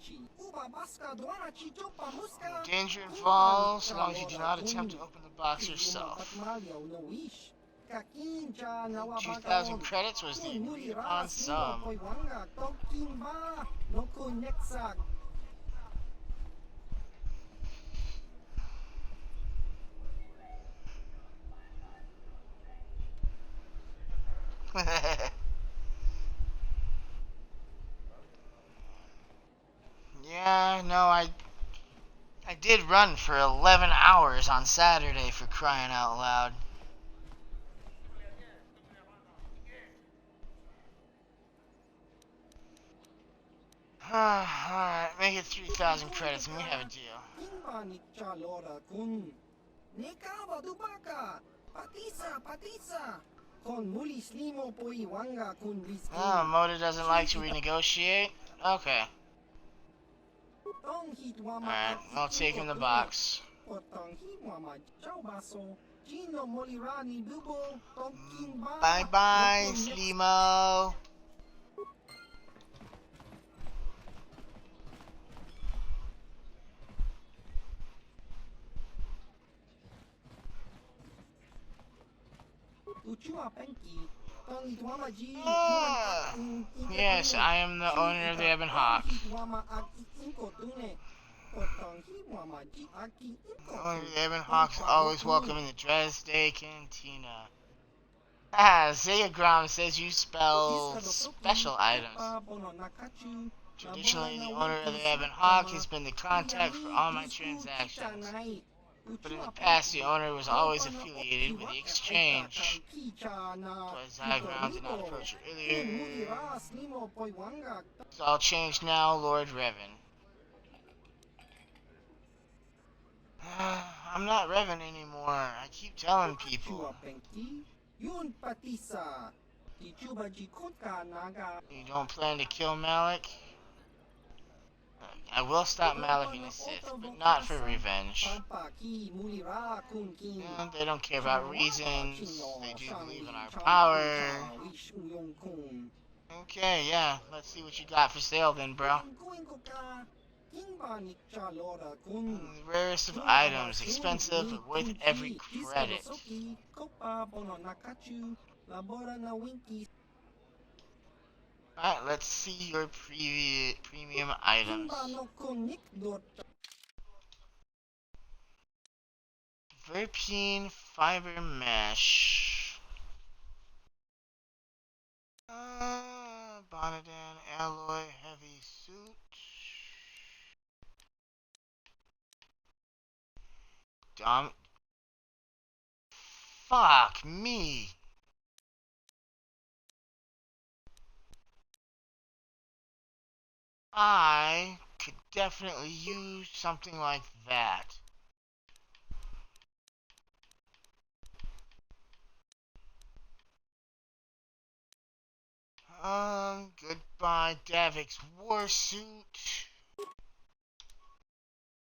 No danger involved, so long as you do not attempt to open the box yourself. 2,000 credits was the agreed upon sum. Yeah, no, I did run for 11 hours on Saturday, for crying out loud. Alright, make it 3,000 credits and we have a deal. Oh, Moda doesn't like to renegotiate? Okay. Alright, I'll take him the box. Bye bye, Slimo. Yes, I am the owner of the Ebon Hawk. The owner of the Ebon Hawk's always welcome in the Dresde Cantina. Ah, Zayagram says you spell special items. Traditionally, the owner of the Ebon Hawk has been the contact for all my transactions. But in the past, the owner was always affiliated with the exchange. That's why Zygram did not approach her earlier. It's all changed now, Lord Revan. I'm not Revan anymore. I keep telling people. You don't plan to kill Malik? I will stop Malik and the Sith, but not for revenge. Yeah, they don't care about reasons. They do believe in our power. Okay, yeah. Let's see what you got for sale then, bro. Rarest of items, expensive but worth every credit. Alright, let's see your premium items. Verpine fiber mesh. Bonadan alloy heavy suit. Fuck me. I could definitely use something like that. Goodbye Davik's warsuit.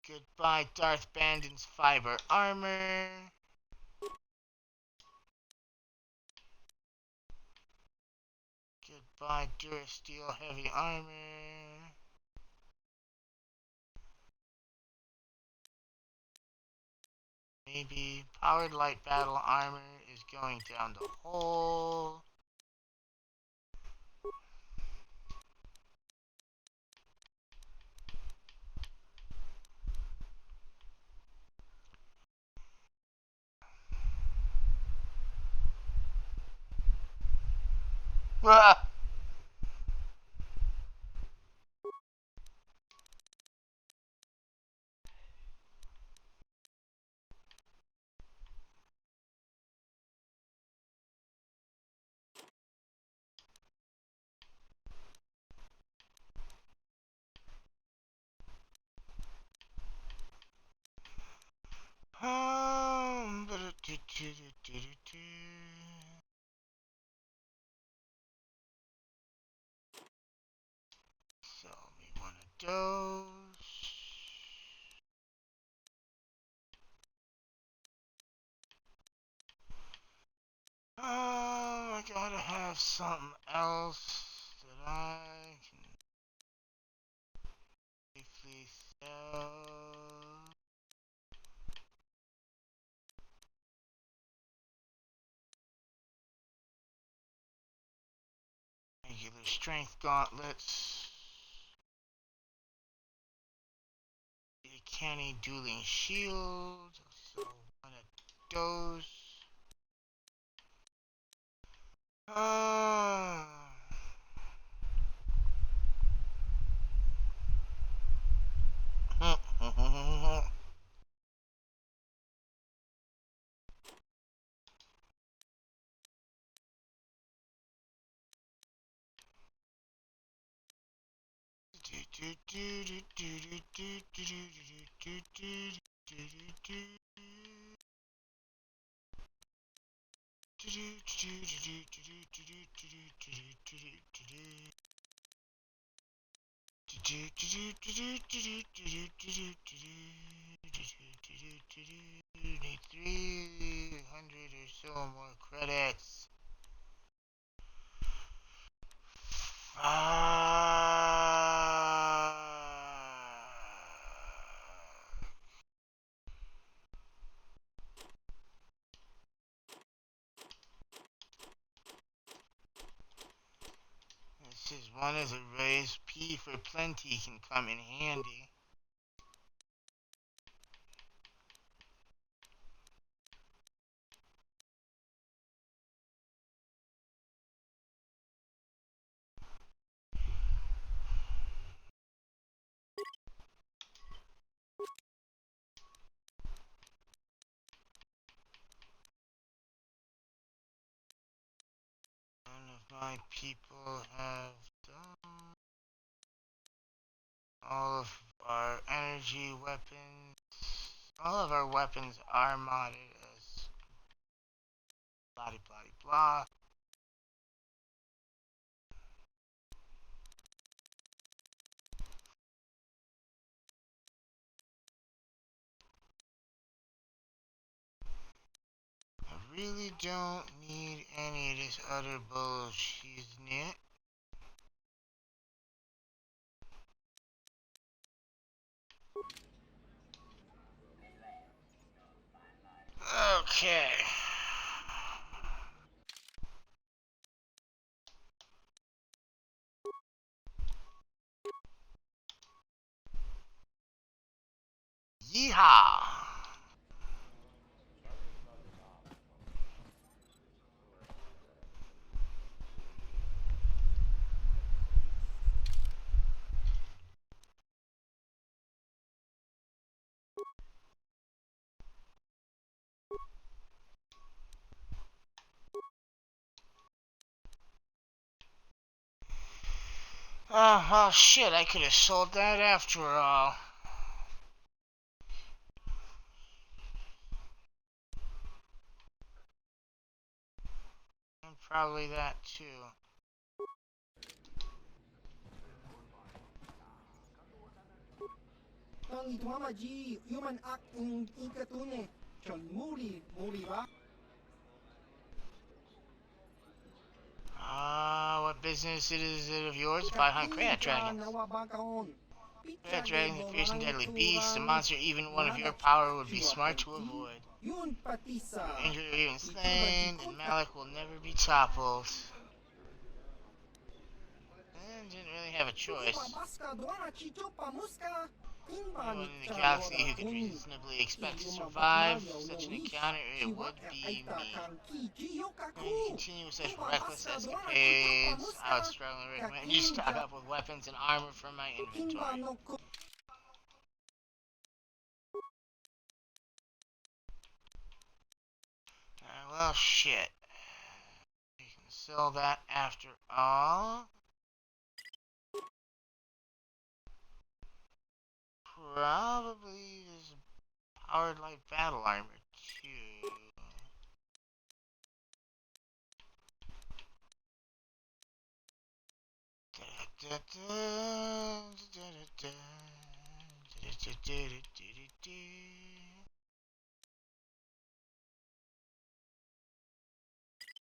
Goodbye Darth Bandon's fiber armor. Goodbye Durasteel heavy armor. Maybe powered light battle armor is going down the hole. Ah! Sell me one of those. I gotta have something else that I can safely sell. Regular strength gauntlets. A canny dueling shield. So one of those. Need 300 or so more credits. This is one of the ways P for plenty can come in handy. None of my people have done all of our energy weapons. All of our weapons are modded as blah blah blah. I really don't need any of this other bullshit. Okay. Yeehaw! Oh, well, shit, I could have sold that after all. And probably that, too. What business is it of yours if I hunt Crab Dragons? Crab Dragons are fierce and deadly beasts, a monster even one of your power would be smart to avoid. Injured or even slain, and Malik will never be toppled. And didn't really have a choice. Anyone in the galaxy who could reasonably expect to survive such an encounter, it would be me. If you continue with such reckless escapades, I would strongly recommend you stock up with weapons and armor from my inventory. Well, shit. You can sell that after all. Probably there's a powered light battle armor too.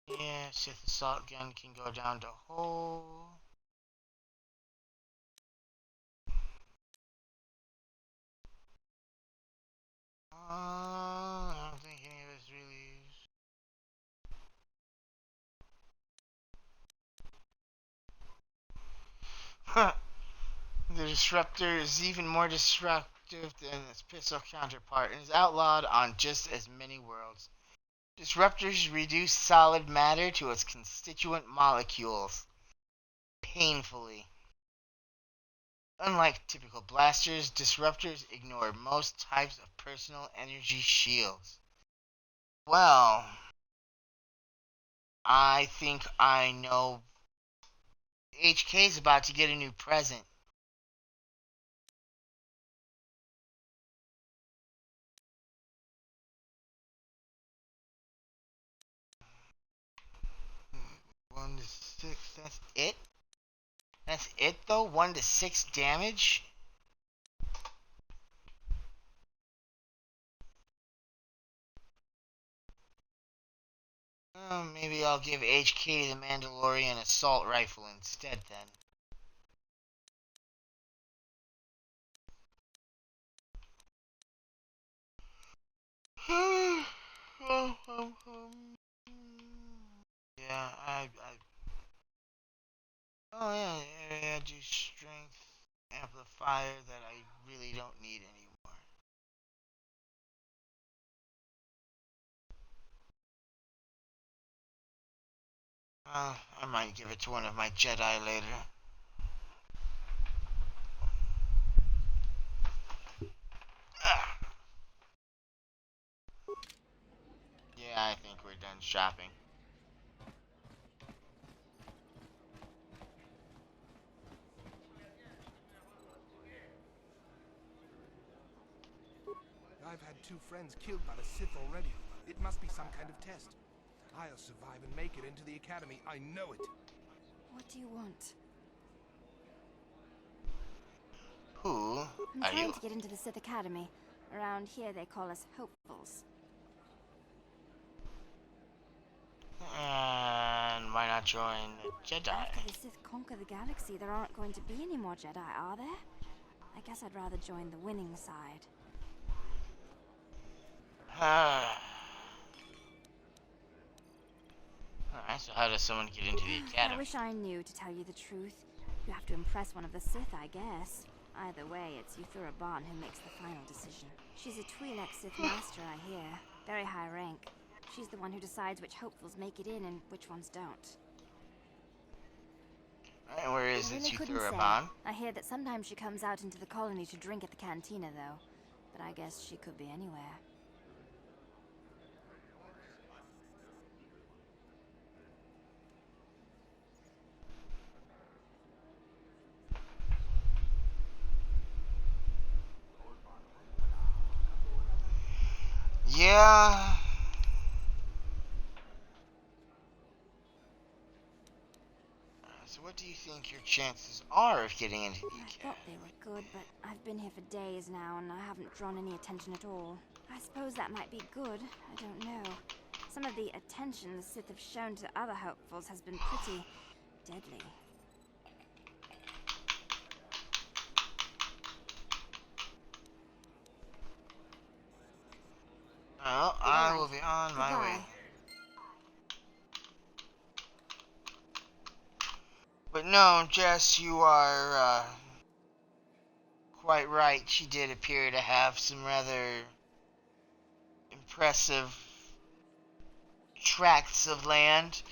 Yeah, Sith assault gun can go down to hole. I don't think any of us really use. Huh. The Disruptor is even more destructive than its pistol counterpart and is outlawed on just as many worlds. Disruptors reduce solid matter to its constituent molecules painfully. Unlike typical blasters, disruptors ignore most types of personal energy shields. Well, I think I know. HK's about to get a new present. One to six, that's it? That's it though? 1 to 6 damage? Maybe I'll give HK the Mandalorian assault rifle instead then. Yeah, oh yeah, area do strength amplifier that I really don't need anymore. I might give it to one of my Jedi later. Yeah, I think we're done shopping. I've had 2 friends killed by the Sith already. It must be some kind of test. I'll survive and make it into the Academy. I know it. What do you want? Who I'm are trying you? to get into the Sith Academy. Around here they call us hopefuls. And why not join the Jedi? After the Sith conquer the galaxy, there aren't going to be any more Jedi, are there? I guess I'd rather join the winning side. Alright, so how does someone get into the Academy? I wish I knew, to tell you the truth. You have to impress one of the Sith, I guess. Either way, it's Korriban who makes the final decision. She's a Twi'lek Sith Master, I hear. Very high rank. She's the one who decides which hopefuls make it in and which ones don't. Alright, where is I it, really couldn't say. Korriban? I hear that sometimes she comes out into the colony to drink at the cantina, though. But I guess she could be anywhere. Yeah. So what do you think your chances are of getting into the Academy? I thought they were good, but I've been here for days now and I haven't drawn any attention at all. I suppose that might be good. I don't know. Some of the attention the Sith have shown to other hopefuls has been pretty deadly. Well, I will be on my way. But no, Jess, you are quite right. She did appear to have some rather impressive tracts of land.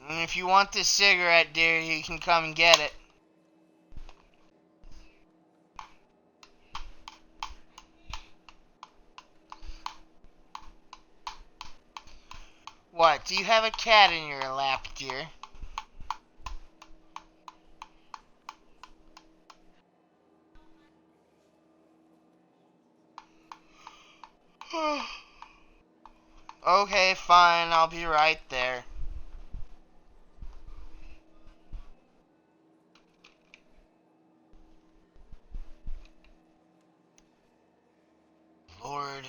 And if you want this cigarette, dear, you can come and get it. What? Do you have a cat in your lap, dear? Okay, fine. I'll be right there. Lord.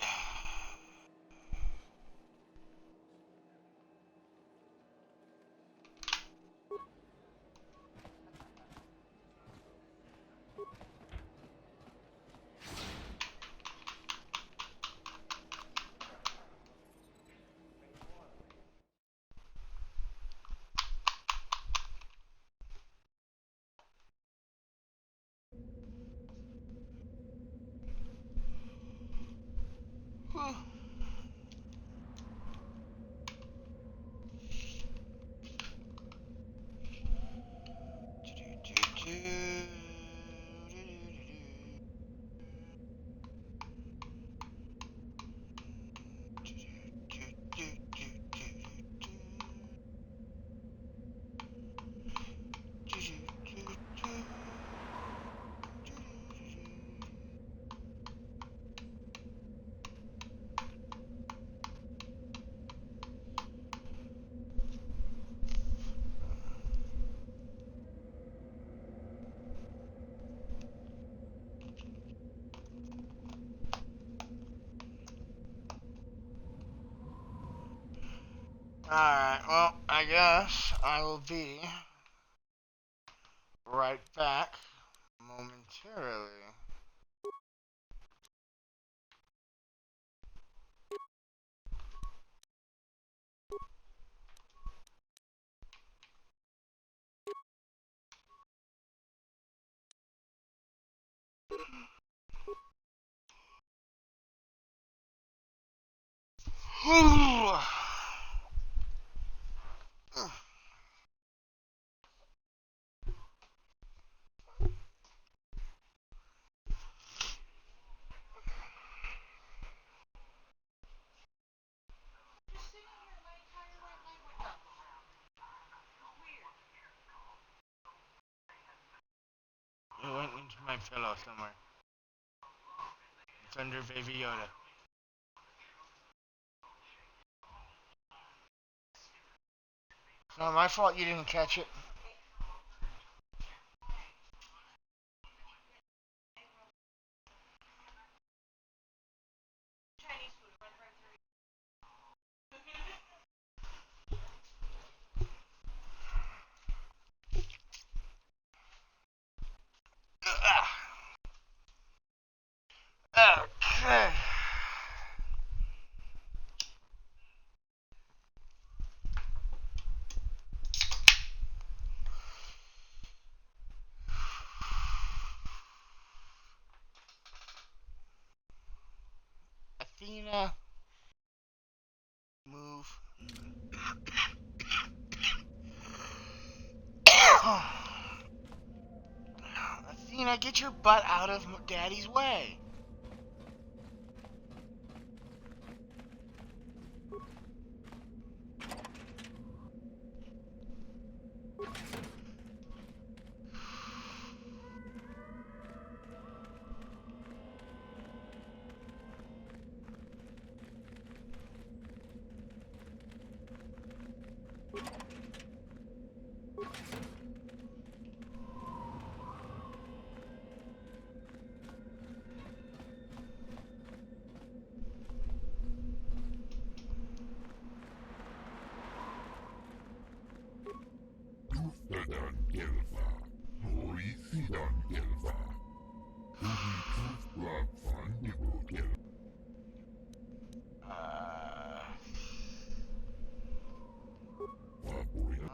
Alright, well, I guess I will be right back momentarily. fell off somewhere. It's under Baby Yoda. It's not my fault you didn't catch it. Okay. Athena, move. Athena, get your butt out of Daddy's way.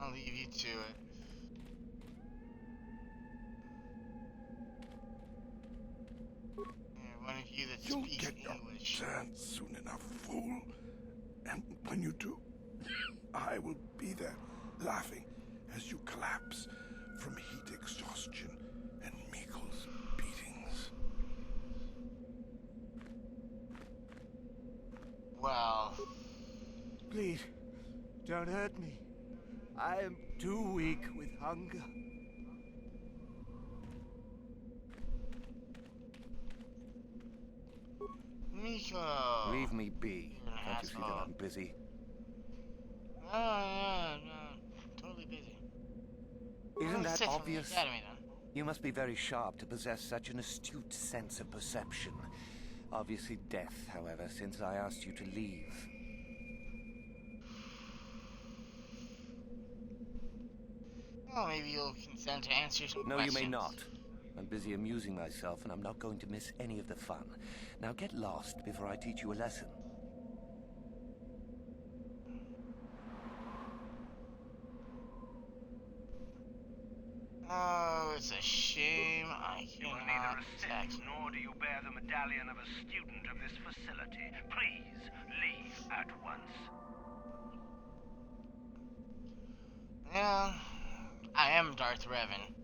I'll leave you to it. One of you that You'll speaks get English. your turn soon enough, fool. And when you do, I will be there, laughing as you collapse from heat exhaustion and Meagle's beatings. Well, Please, don't hurt me. I am too weak with hunger. Miko. Leave me be. Can't you see that I'm busy? No, totally busy. Isn't that Sith from the obvious? Academy, then. You must be very sharp to possess such an astute sense of perception. Obviously death, however, since I asked you to leave. Well, maybe you'll consent to answer some No, questions. you may not. I'm busy amusing myself, and I'm not going to miss any of the fun. Now get lost before I teach you a lesson. Oh, it's a shame I cannot text. Nor do you bear the medallion of a student of this facility. Please, leave at once. Yeah, I am Darth Revan.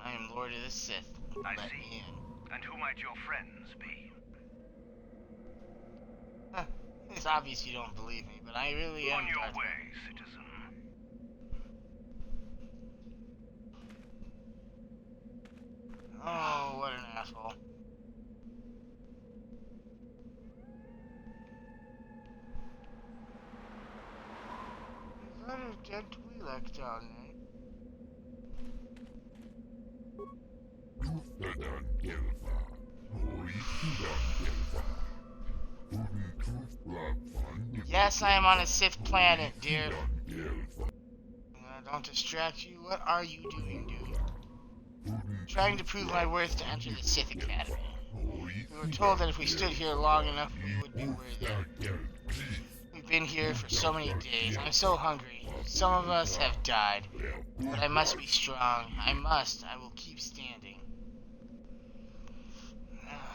I am Lord of the Sith. I Let see. me in. And who might your friends be? It's obvious you don't believe me, but I really am On your Darth way, Revan. citizen. Oh, what an asshole. Is that a dead Twi'lek down there? Yes, I am on a Sith planet, dear. Don't distract you. What are you doing, dude? Trying to prove my worth to enter the Sith Academy. We were told that if we stood here long enough, we would be worthy. We've been here for so many days. I'm so hungry. Some of us have died. But I must be strong. I will keep standing.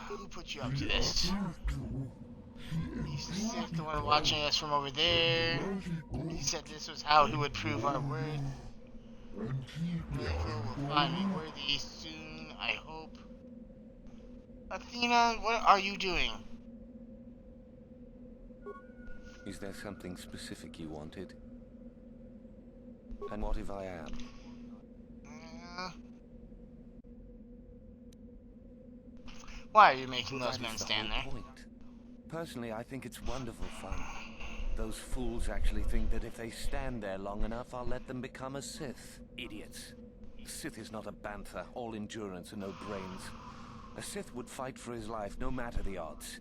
Who put you up to this? He's the Sith, the one watching us from over there. He said this was how he would prove our worth. Miko will find me worthy soon, I hope. Athena, what are you doing? Is there something specific you wanted? And what if I am? Why are you making those That men is the stand whole there? point. Personally, I think it's wonderful fun. Those fools actually think that if they stand there long enough, I'll let them become a Sith. Idiots. A Sith is not a bantha, all endurance and no brains. A Sith would fight for his life, no matter the odds.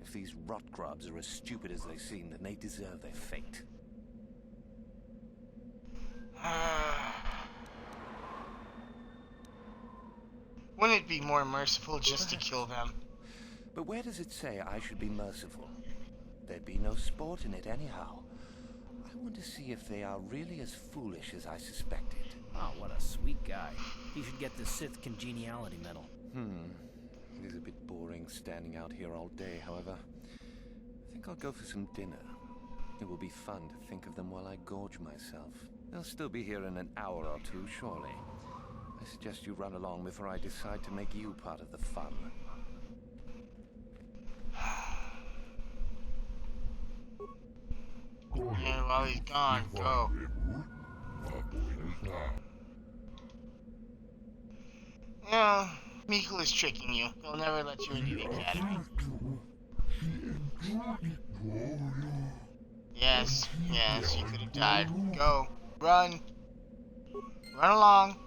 If these rot grubs are as stupid as they seem, then they deserve their fate. Wouldn't it be more merciful just to kill them? But where does it say I should be merciful? There'd be no sport in it anyhow. I want to see if they are really as foolish as I suspected. Oh, what a sweet guy. He should get the Sith Congeniality Medal. It is a bit boring standing out here all day, however. I think I'll go for some dinner. It will be fun to think of them while I gorge myself. They'll still be here in an hour or two, surely. I suggest you run along before I decide to make you part of the fun. Yeah, while he's gone, go. Yeah, Mikkel is tricking you. He'll never let you into the academy. Yes, yes, you could have died. Go. Run. Run along.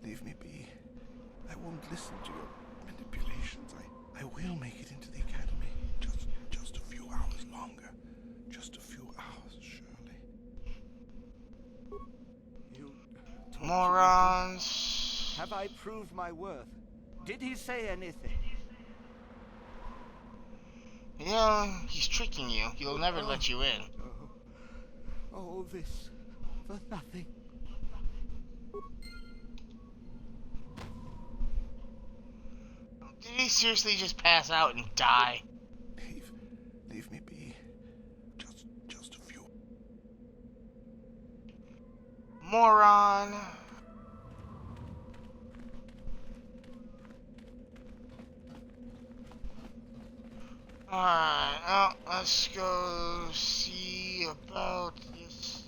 Leave me be. I won't listen to your manipulations. I will make it into the academy. Just a few hours longer. Just a few hours, surely. Morons. Have I proved my worth? Did he say anything? You know, he's tricking you. He'll never let you in. All this for nothing. Did he seriously just pass out and die? Leave me be. Just a few. Moron. Alright, well, let's go see about this,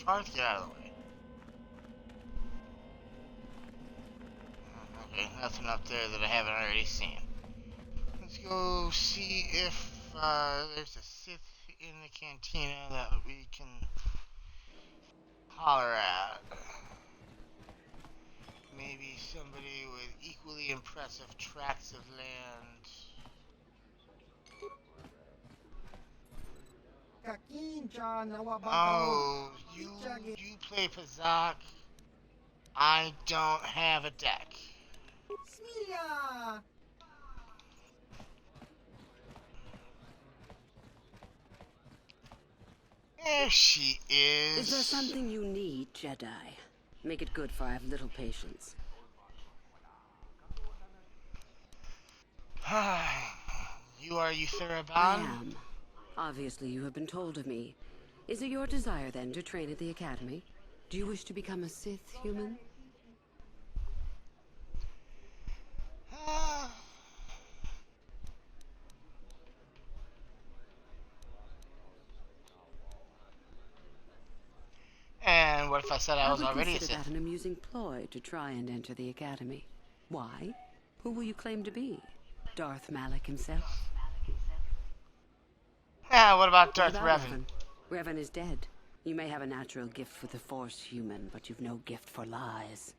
Garth, get out of the way. Okay, nothing up there that I haven't already seen. Let's go see if, there's a Sith in the cantina that we can holler at. Maybe somebody with equally impressive tracts of land. Oh, you play Pazak. I don't have a deck. There she is. Is there something you need, Jedi? Make it good, for I have little patience. You are Yuthuraban? I am. Obviously, you have been told of me. Is it your desire, then, to train at the Academy? Do you wish to become a Sith human? And what if I said I was already a Sith? I would Sith? consider that an amusing ploy to try and enter the Academy. Why? Who will you claim to be? Darth Malak himself? What about Darth What about Revan? Revan is dead. You may have a natural gift for the Force, human, but you've no gift for lies.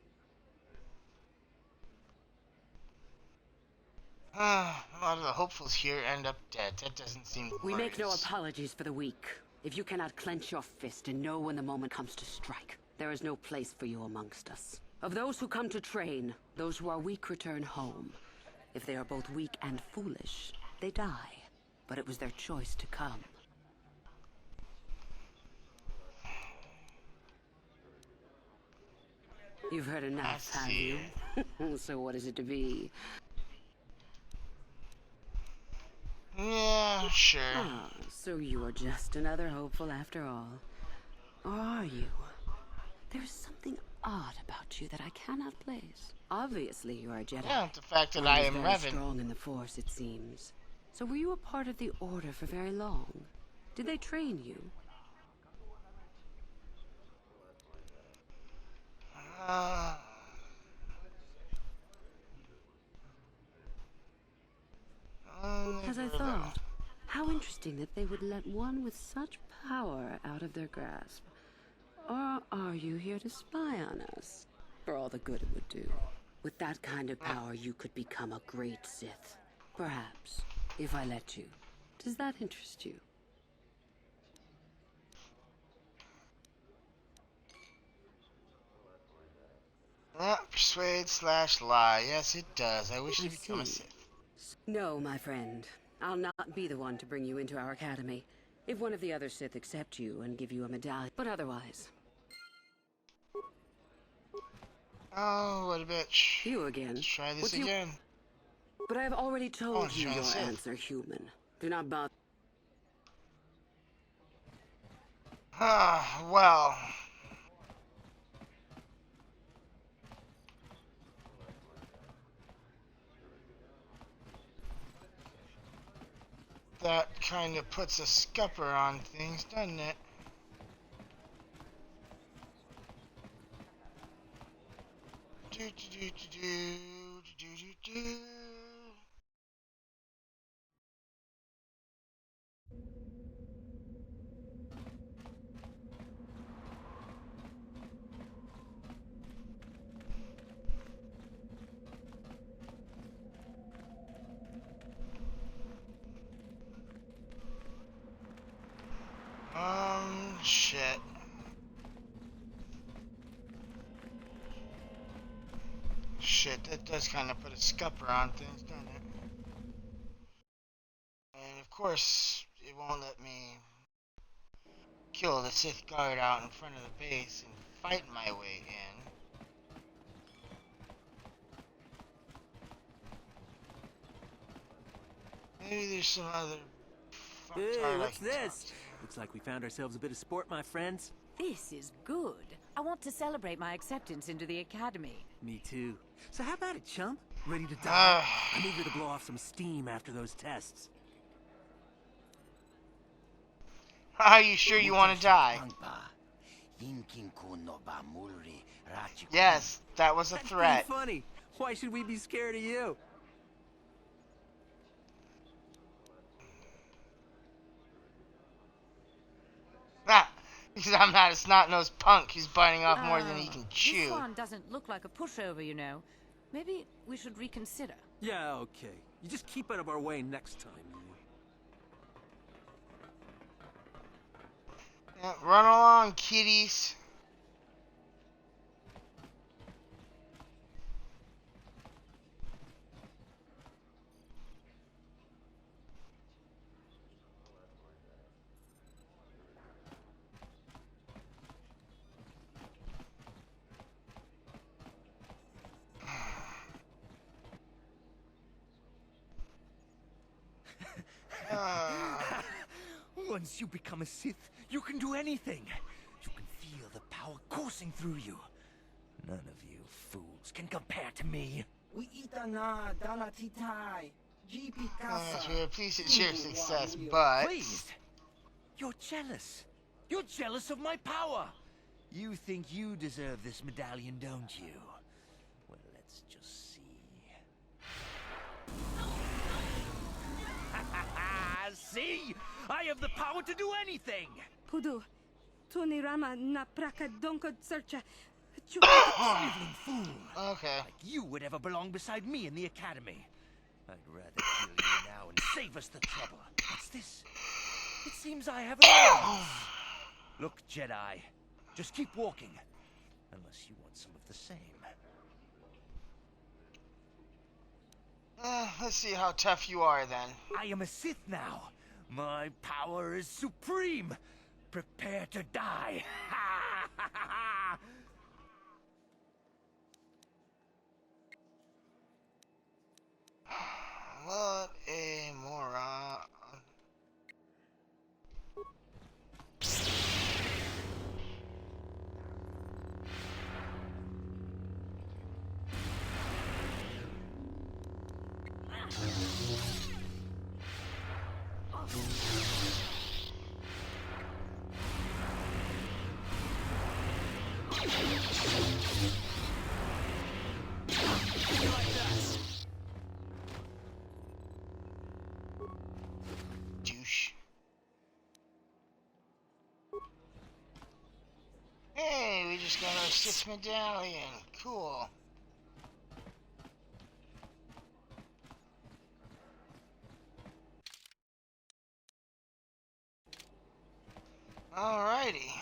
A lot of the hopefuls here end up dead. That doesn't seem glorious. We make no apologies for the weak. If you cannot clench your fist and know when the moment comes to strike, there is no place for you amongst us. Of those who come to train, those who are weak return home. If they are both weak and foolish, they die. But it was their choice to come. You've heard enough, have you? So what is it to be? Yeah, sure. Ah, so you are just another hopeful after all. Or are you? There's something odd about you that I cannot place. Obviously you are a Jedi. Yeah, the fact that One I is am very Revan. strong in the Force, it seems. So were you a part of the Order for very long? Did they train you? interesting that they would let one with such power out of their grasp. Or are you here to spy on us? For all the good it would do. With that kind of power, you could become a great Sith. Perhaps, if I let you. Does that interest you? Persuade / lie. Yes, it does. I wish to become a Sith. No, my friend. I'll not be the one to bring you into our academy. If one of the other Sith accept you and give you a medallion. But otherwise... Oh, what a bitch. You again. Let's try this again. But I've already told you your Sith. answer, human. Do not bother. Well... That kind of puts a scupper on things, doesn't it? Shit. Shit, that does kind of put a scupper on things, doesn't it? And of course, it won't let me kill the Sith guard out in front of the base and fight my way in. Maybe there's some other Hey, what's this? Looks like we found ourselves a bit of sport, my friends. This is good. I want to celebrate my acceptance into the academy. Me too. So how about it, chump? Ready to die? I'm eager to blow off some steam after those tests. Are you sure you want to die? Yes, that was a threat. That's pretty funny. Why should we be scared of you? Because I'm not a snot-nosed punk who's biting off more than he can chew. This one doesn't look like a pushover, you know. Maybe we should reconsider. Yeah, okay. You just keep out of our way next time. Yeah, run along, kiddies. Once you become a Sith, you can do anything. You can feel the power coursing through you. None of you fools can compare to me. Yes, we appreciate your success, but... Pleased. You're jealous. You're jealous of my power. You think you deserve this medallion, don't you? Well, let's just see. See? I have the power to do anything! Pudu, Tony Rama na praka donko searcha. Sniveling fool! Okay. Like you would ever belong beside me in the academy. I'd rather kill you now and save us the trouble. What's this? It seems I have an audience. Look, Jedi, just keep walking. Unless you want some of the same. Let's see how tough you are, then. I am a Sith now. My power is supreme. Prepare to die. What a moron. Douche. Sith medallion. Cool. Alrighty.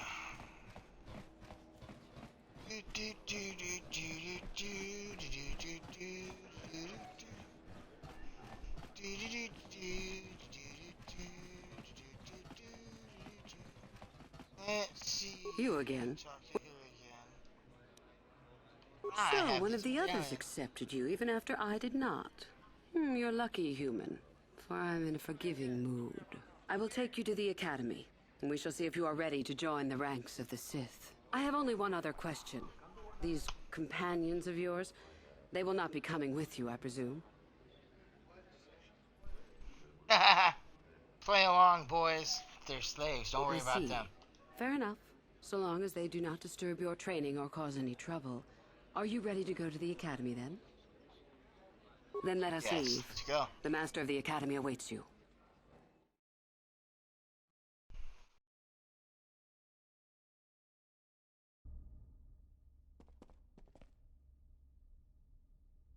Let's see. You again. So, one of the others accepted you, even after I did not. You're lucky, human, for I'm in a forgiving mood. I will take you to the Academy, and we shall see if you are ready to join the ranks of the Sith. I have only one other question. These companions of yours, they will not be coming with you, I presume? Play along, boys. They're slaves. Don't worry about them. Fair enough. So long as they do not disturb your training or cause any trouble. Are you ready to go to the Academy, then? Then let us leave. Let's go. The Master of the Academy awaits you.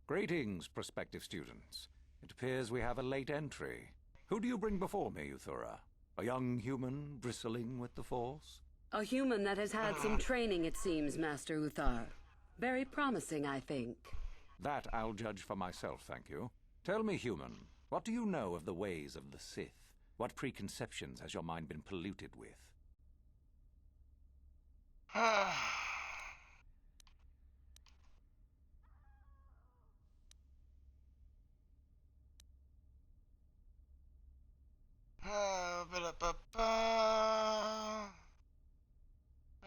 Greetings, prospective students. It appears we have a late entry. Who do you bring before me, Uthura? A young human bristling with the Force? A human that has had some training, it seems, Master Uthar. Very promising, I think. That I'll judge for myself, thank you. Tell me, human, what do you know of the ways of the Sith? What preconceptions has your mind been polluted with? I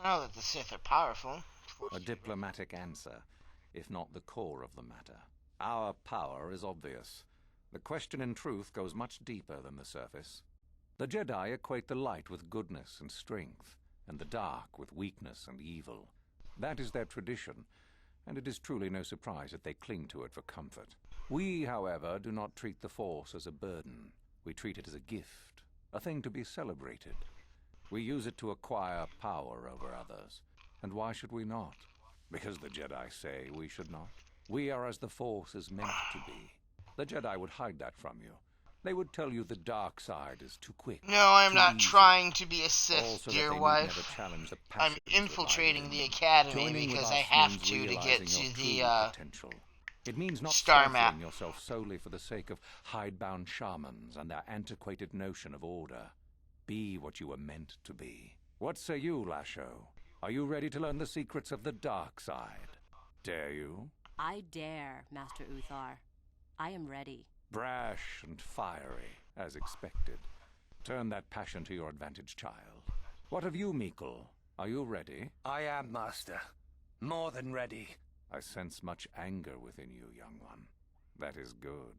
know that the Sith are powerful. A diplomatic answer, if not the core of the matter. Our power is obvious. The question in truth goes much deeper than the surface. The Jedi equate the light with goodness and strength, and the dark with weakness and evil. That is their tradition, and it is truly no surprise that they cling to it for comfort. We, however, do not treat the Force as a burden. We treat it as a gift, a thing to be celebrated. We use it to acquire power over others. And why should we not? Because the Jedi say we should not. We are as the Force is meant to be. The Jedi would hide that from you. They would tell you the dark side is too quick. No, I'm not easy. trying to be a Sith, Also dear that they wife. never challenge the I'm passions infiltrating that lie the within them. Academy Joining because with I us have means to get realizing to your the true potential. It means not star stifling map. yourself solely for the sake of hidebound shamans and their antiquated notion of order. Be what you were meant to be. What say you, Lasho? Are you ready to learn the secrets of the dark side? Dare you? I dare, Master Uthar. I am ready. Brash and fiery, as expected. Turn that passion to your advantage, child. What of you, Meekle? Are you ready? I am, Master. More than ready. I sense much anger within you, young one. That is good.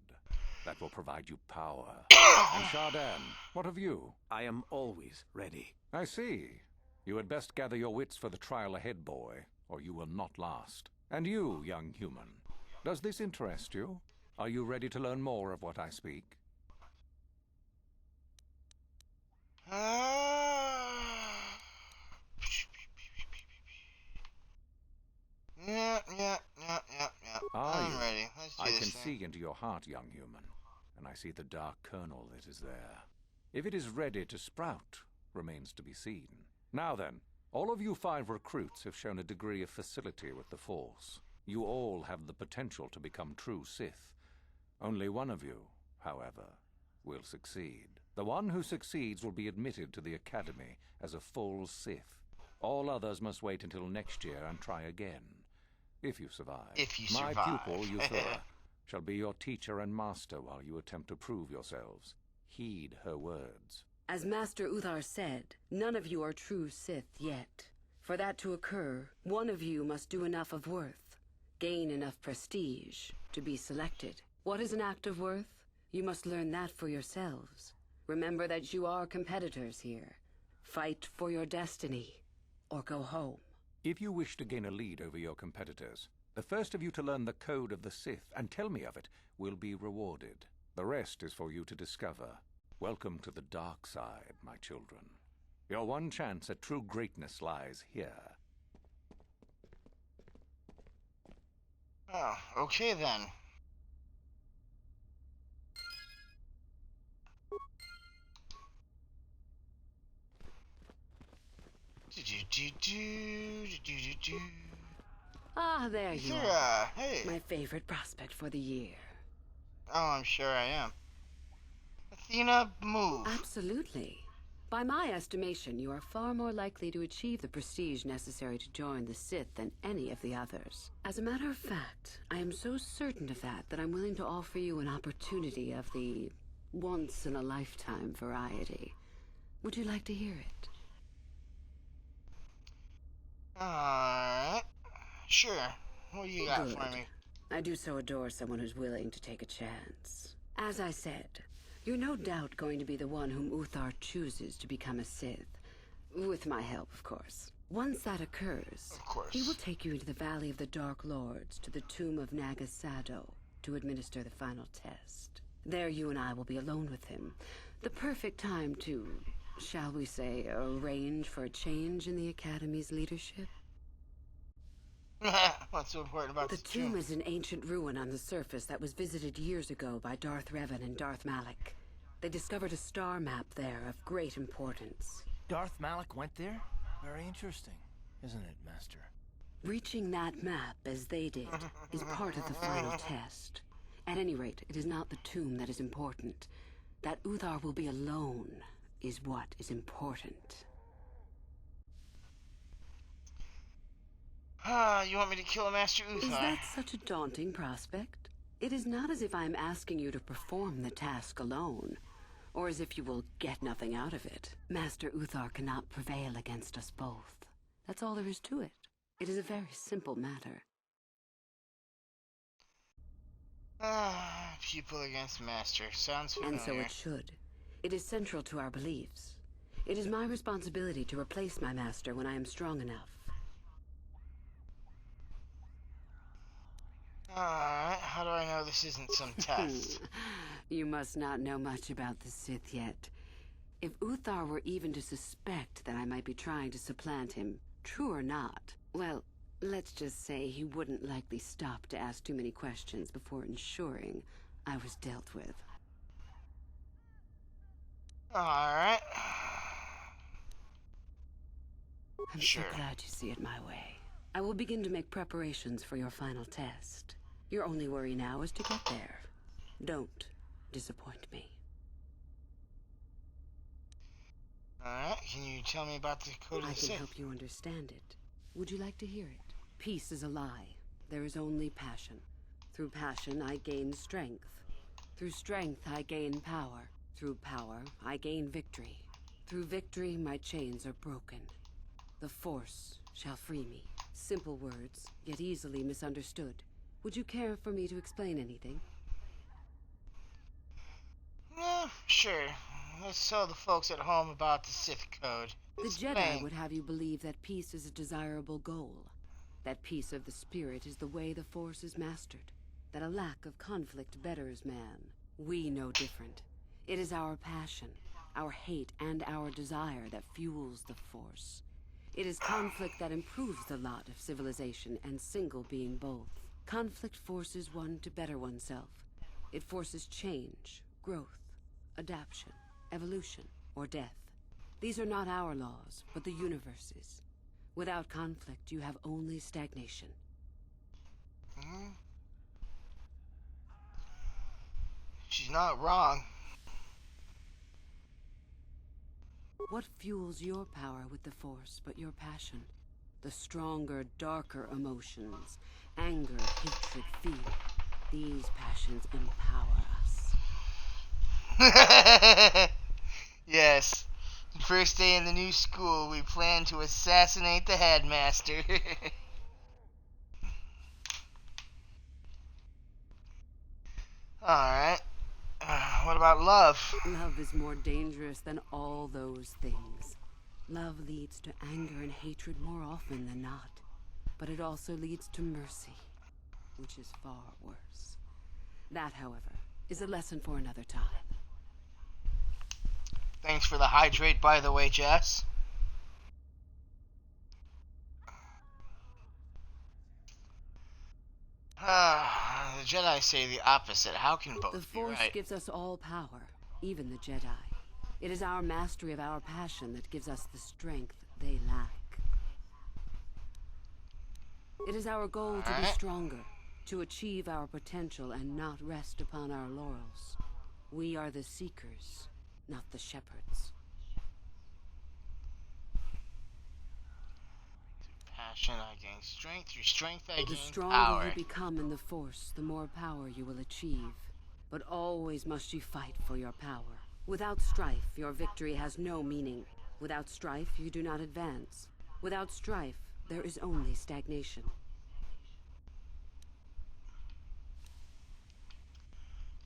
That will provide you power. And Shardan, what of you? I am always ready. I see. You had best gather your wits for the trial ahead, boy, or you will not last. And you, young human, does this interest you? Are you ready to learn more of what I speak? Yeah. I'm ready. Let's do I this can thing. see into your heart, young human, and I see the dark kernel that is there. If it is ready to sprout, remains to be seen. Now then, all of you 5 recruits have shown a degree of facility with the Force. You all have the potential to become true Sith. Only one of you, however, will succeed. The one who succeeds will be admitted to the Academy as a full Sith. All others must wait until next year and try again. If you survive. If you My survive. pupil, Euthura, shall be your teacher and master while you attempt to prove yourselves. Heed her words. As Master Uthar said, none of you are true Sith yet. For that to occur, one of you must do enough of worth, gain enough prestige, to be selected. What is an act of worth? You must learn that for yourselves. Remember that you are competitors here. Fight for your destiny, or go home. If you wish to gain a lead over your competitors, the first of you to learn the code of the Sith and tell me of it will be rewarded. The rest is for you to discover. Welcome to the dark side, my children. Your one chance at true greatness lies here. Oh, okay then. Ah, there you Sure, are. hey. My favorite prospect for the year. Oh, I'm sure I am. Athena, move. Absolutely. By my estimation, you are far more likely to achieve the prestige necessary to join the Sith than any of the others. As a matter of fact, I am so certain of that I'm willing to offer you an opportunity of the once-in-a-lifetime variety. Would you like to hear it? Alright. Sure. What do you got for me? I do so adore someone who's willing to take a chance. As I said, you're no doubt going to be the one whom Uthar chooses to become a Sith. With my help, of course. Once that occurs, he will take you into the Valley of the Dark Lords to the tomb of Nagasado to administer the final test. There you and I will be alone with him. The perfect time to, shall we say, arrange for a change in the Academy's leadership. What's so important about the this tomb? Is an ancient ruin on the surface that was visited years ago by Darth Revan and Darth Malak. They discovered a star map there of great importance. Darth Malak went there? Very interesting, isn't it, Master? Reaching that map, as they did, is part of the final test. At any rate, it is not the tomb that is important. That Uthar will be alone is what is important. You want me to kill Master Uthar? Is that such a daunting prospect? It is not as if I am asking you to perform the task alone, or as if you will get nothing out of it. Master Uthar cannot prevail against us both. That's all there is to it. It is a very simple matter. Pupil against master. Sounds familiar. And so it should. It is central to our beliefs. It is my responsibility to replace my master when I am strong enough. Alright, how do I know this isn't some test? You must not know much about the Sith yet. If Uthar were even to suspect that I might be trying to supplant him, true or not, well, let's just say he wouldn't likely stop to ask too many questions before ensuring I was dealt with. Alright. I'm so glad you see it my way. I will begin to make preparations for your final test. Your only worry now is to get there. Don't disappoint me. Alright, can you tell me about the Code of the Sith? I can help you understand it. Would you like to hear it? Peace is a lie. There is only passion. Through passion, I gain strength. Through strength, I gain power. Through power, I gain victory. Through victory, my chains are broken. The Force shall free me. Simple words, yet easily misunderstood. Would you care for me to explain anything? Sure. Let's tell the folks at home about the Sith Code. The Jedi would have you believe that peace is a desirable goal. That peace of the spirit is the way the Force is mastered. That a lack of conflict betters man. We know different. It is our passion, our hate, and our desire that fuels the Force. It is conflict that improves the lot of civilization and single being both. Conflict forces one to better oneself. It forces change, growth, adaptation, evolution, or death. These are not our laws, but the universe's. Without conflict, you have only stagnation. She's not wrong. What fuels your power with the Force but your passion? The stronger, darker emotions. Anger, hatred, fear. These passions empower us. Yes. First day in the new school, we plan to assassinate the headmaster. Alright. What about love? Love is more dangerous than all those things. Love leads to anger and hatred more often than not. But it also leads to mercy, which is far worse. That, however, is a lesson for another time. Thanks for the hydrate, by the way, Jess. The Jedi say the opposite. How can both The be Force right? gives us all power, even the Jedi. It is our mastery of our passion that gives us the strength they lack. It is our goal to be stronger, to achieve our potential and not rest upon our laurels. We are the seekers, not the shepherds. Passion, I gain strength. Through strength, I gain The stronger power. you become in the Force, the more power you will achieve. But always must you fight for your power. Without strife, your victory has no meaning. Without strife, you do not advance. Without strife, there is only stagnation.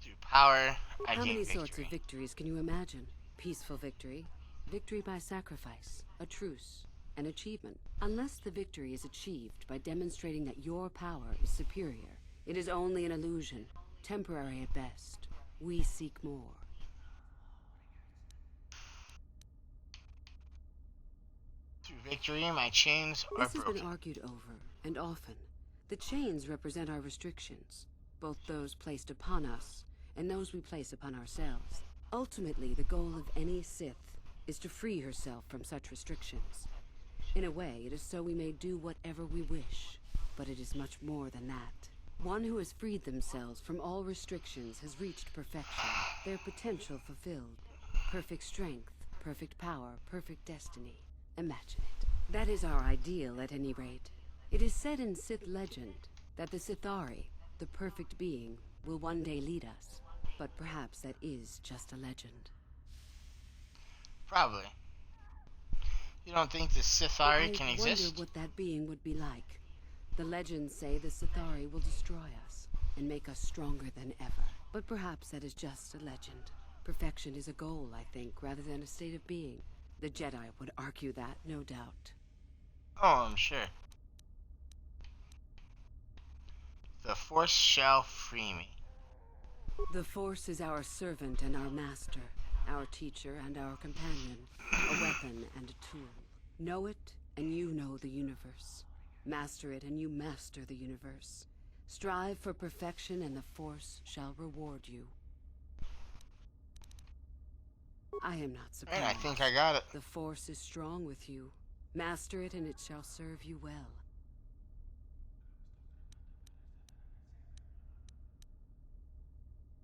Through power, I How gain many victory. sorts of victories can you imagine? Peaceful victory, victory by sacrifice, a truce, an achievement. Unless the victory is achieved by demonstrating that your power is superior, it is only an illusion, temporary at best. We seek more. Through victory, my chains are This has broken. been argued over, and often. The chains represent our restrictions, both those placed upon us and those we place upon ourselves. Ultimately, the goal of any Sith is to free herself from such restrictions. In a way, it is so we may do whatever we wish, but it is much more than that. One who has freed themselves from all restrictions has reached perfection, their potential fulfilled. Perfect strength, perfect power, perfect destiny. Imagine it. That is our ideal, at any rate. It is said in Sith legend that the Sithari, the perfect being, will one day lead us. But perhaps that is just a legend. Probably. You don't think the Sithari can I exist? wonder what that being would be like. The legends say the Sithari will destroy us and make us stronger than ever. But perhaps that is just a legend. Perfection is a goal, I think, rather than a state of being. The Jedi would argue that, no doubt. Oh, I'm sure. The Force shall free me. The Force is our servant and our master, our teacher and our companion, a weapon and a tool. Know it, and you know the universe. Master it, and you master the universe. Strive for perfection, and the Force shall reward you. I am not surprised. I think I got it. The Force is strong with you. Master it, and it shall serve you well.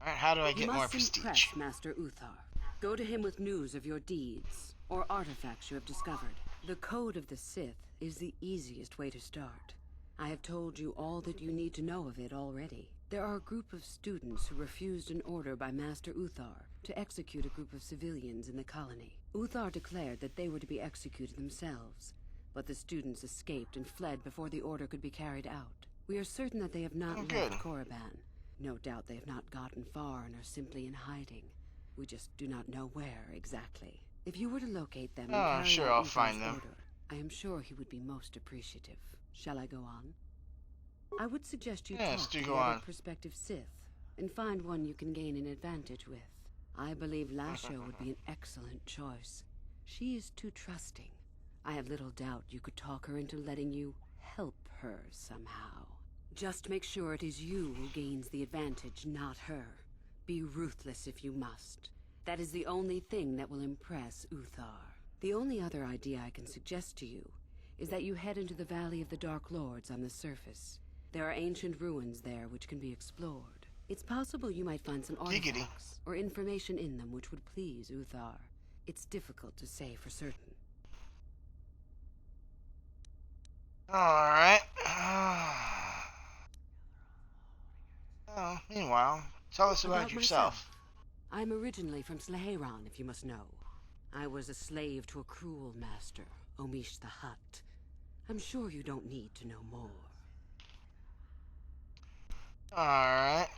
Alright, how do I get more You must prestige? impress Master Uthar. Go to him with news of your deeds, or artifacts you have discovered. The Code of the Sith is the easiest way to start. I have told you all that you need to know of it already. There are a group of students who refused an order by Master Uthar to execute a group of civilians in the colony. Uthar declared that they were to be executed themselves, but the students escaped and fled before the order could be carried out. We are certain that they have not left Korriban. No doubt they have not gotten far and are simply in hiding. We just do not know where exactly. If you were to locate them and I'm carry sure out I'll Uthar's find them. order, I am sure he would be most appreciative. Shall I go on? I would suggest you Yes, talk do to go the other on. prospective Sith and find one you can gain an advantage with. I believe Lasho would be an excellent choice. She is too trusting. I have little doubt you could talk her into letting you help her somehow. Just make sure it is you who gains the advantage, not her. Be ruthless if you must. That is the only thing that will impress Uthar. The only other idea I can suggest to you is that you head into the Valley of the Dark Lords on the surface. There are ancient ruins there which can be explored. It's possible you might find some artifacts or information in them which would please Uthar. It's difficult to say for certain. Alright. Well, meanwhile, tell us about yourself. I'm originally from Sleheyron, if you must know. I was a slave to a cruel master, Omish the Hutt. I'm sure you don't need to know more. Alright.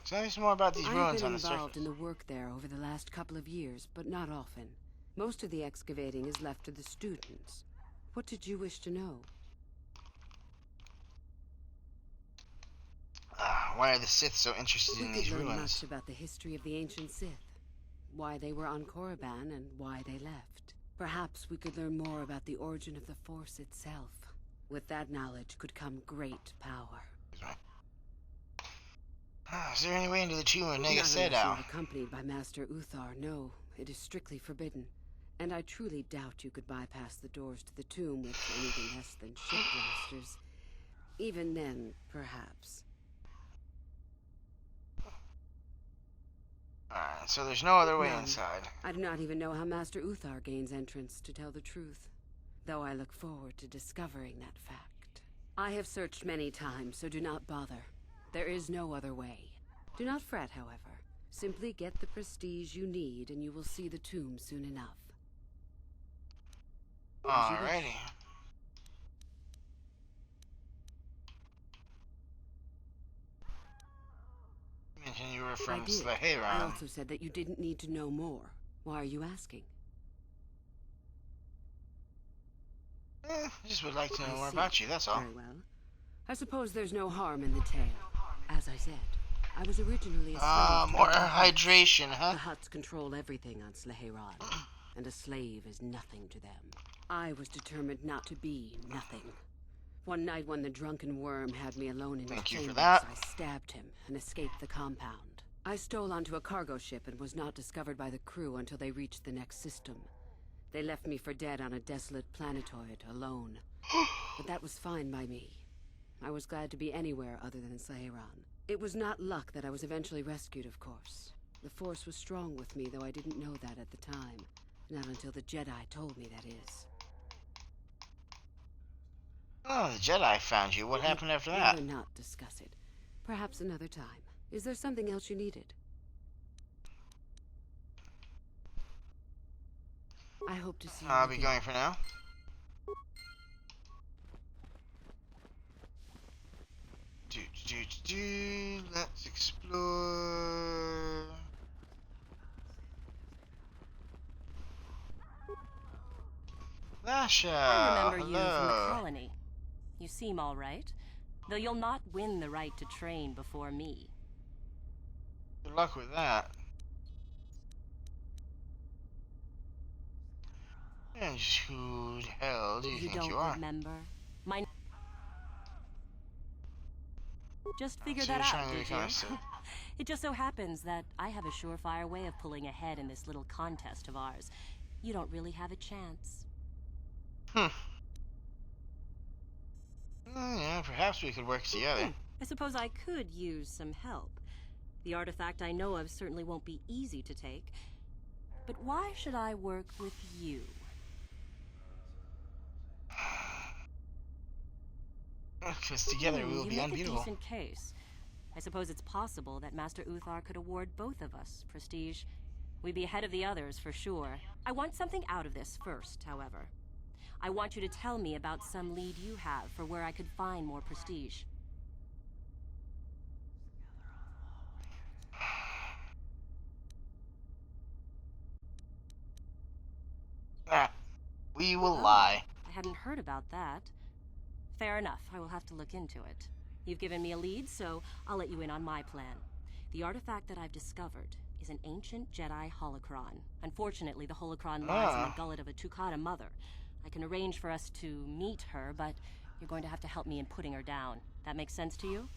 Tell me some more about these ruins on the surface. I've been involved in the work there over the last couple of years, but not often. Most of the excavating is left to the students. What did you wish to know? Why are the Sith so interested in these We could learn ruins? much about the history of the ancient Sith, why they were on Korriban and why they left. Perhaps we could learn more about the origin of the Force itself. With that knowledge could come great power. Is there any way into the tomb of Not Nega unless you Sedao? are accompanied by Master Uthar. No, it is strictly forbidden. And I truly doubt you could bypass the doors to the tomb with anything less than ship blasters. Even then, perhaps. Alright, so there's no other way None. inside. I do not even know how Master Uthar gains entrance, to tell the truth. Though I look forward to discovering that fact. I have searched many times, so do not bother. There is no other way. Do not fret, however. Simply get the prestige you need, and you will see the tomb soon enough. Alrighty. You mentioned you were from I did. Slaheron. I also said that you didn't need to know more. Why are you asking? Just would like to know more about you, that's all. Very well. I suppose there's no harm in the tale. As I said, I was originally a slave. More hydration, huh? The huts control everything on Slaheron, and a slave is nothing to them. I was determined not to be nothing. One night when the drunken worm had me alone in his chambers, I stabbed him and escaped the compound. I stole onto a cargo ship and was not discovered by the crew until they reached the next system. They left me for dead on a desolate planetoid, alone. But that was fine by me. I was glad to be anywhere other than Slaheron. It was not luck that I was eventually rescued, of course. The Force was strong with me, though I didn't know that at the time. Not until the Jedi told me, that is. Oh, the Jedi found you. What happened after that? Rather not discuss it. Perhaps another time. Is there something else you needed? I hope to see you I'll be again. going for now. Let's explore. Lasha, I remember you from the hello. colony. You seem all right, though you'll not win the right to train before me. Good luck with that. And who the hell do you think don't you are? remember? My... Just figure So that you're out, trying to did become you? a Sith. It just so happens that I have a surefire way of pulling ahead in this little contest of ours. You don't really have a chance. Yeah, perhaps we could work together. I suppose I could use some help. The artifact I know of certainly won't be easy to take. But why should I work with you? Because together we will be you make unbeatable. a decent case. I suppose it's possible that Master Uthar could award both of us prestige. We'd be ahead of the others for sure. I want something out of this first, however. I want you to tell me about some lead you have for where I could find more prestige. We will lie. I hadn't heard about that. Fair enough, I will have to look into it. You've given me a lead, so I'll let you in on my plan. The artifact that I've discovered is an ancient Jedi holocron. Unfortunately, the holocron lies in the gullet of a Tukata mother. I can arrange for us to meet her, but you're going to have to help me in putting her down. That makes sense to you?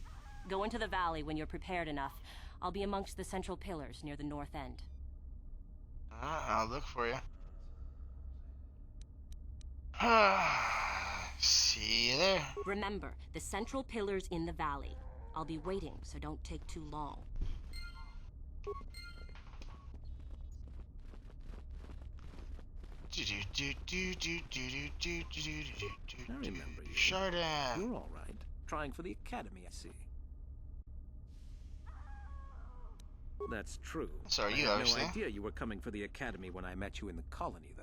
Go into the valley when you're prepared enough. I'll be amongst the central pillars near the north end. I'll look for you. See you there. Remember, the central pillars in the valley. I'll be waiting, so don't take too long. I remember you. Chardin. You're all right. Trying for the academy, I see. That's true. So are you, I had obviously. no idea you were coming for the academy when I met you in the colony, though.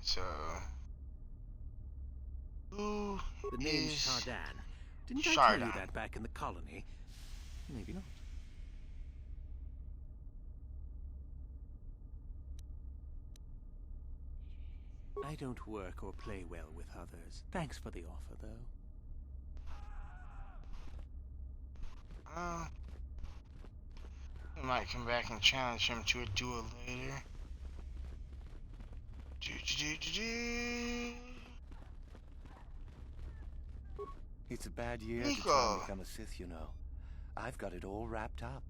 So, who The name's is Chardin. Didn't I Chardin? tell you that back in the colony? Maybe not. I don't work or play well with others. Thanks for the offer, though. I might come back and challenge him to a duel later. It's a bad year to try and become a Sith, you know. I've got it all wrapped up.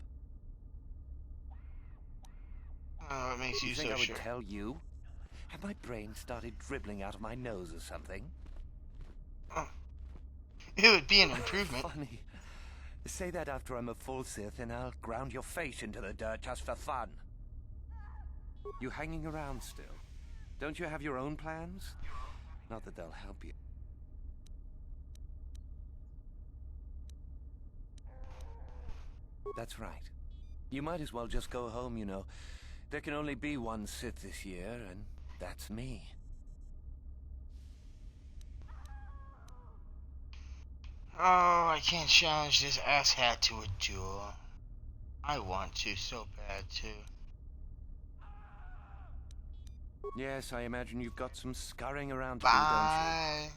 Oh, it makes you so think I would sure. tell you? Have my brain started dribbling out of my nose or something? It would be an improvement. Funny. Say that after I'm a full Sith and I'll ground your face into the dirt just for fun. You hanging around still? Don't you have your own plans? Not that they'll help you. That's right. You might as well just go home, you know. There can only be one Sith this year, and that's me. Oh, I can't challenge this asshat to a duel. I want to so bad, too. Yes, I imagine you've got some scurrying around to do, don't you?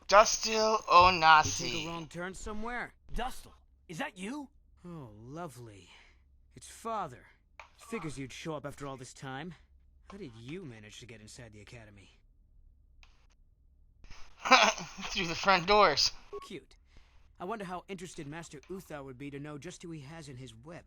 Dustil Onasi. You take a wrong turn somewhere. Dustil, is that you? Oh, lovely. It's Father. Figures you'd show up after all this time. How did you manage to get inside the academy? Through the front doors. Cute. I wonder how interested Master Uthar would be to know just who he has in his web.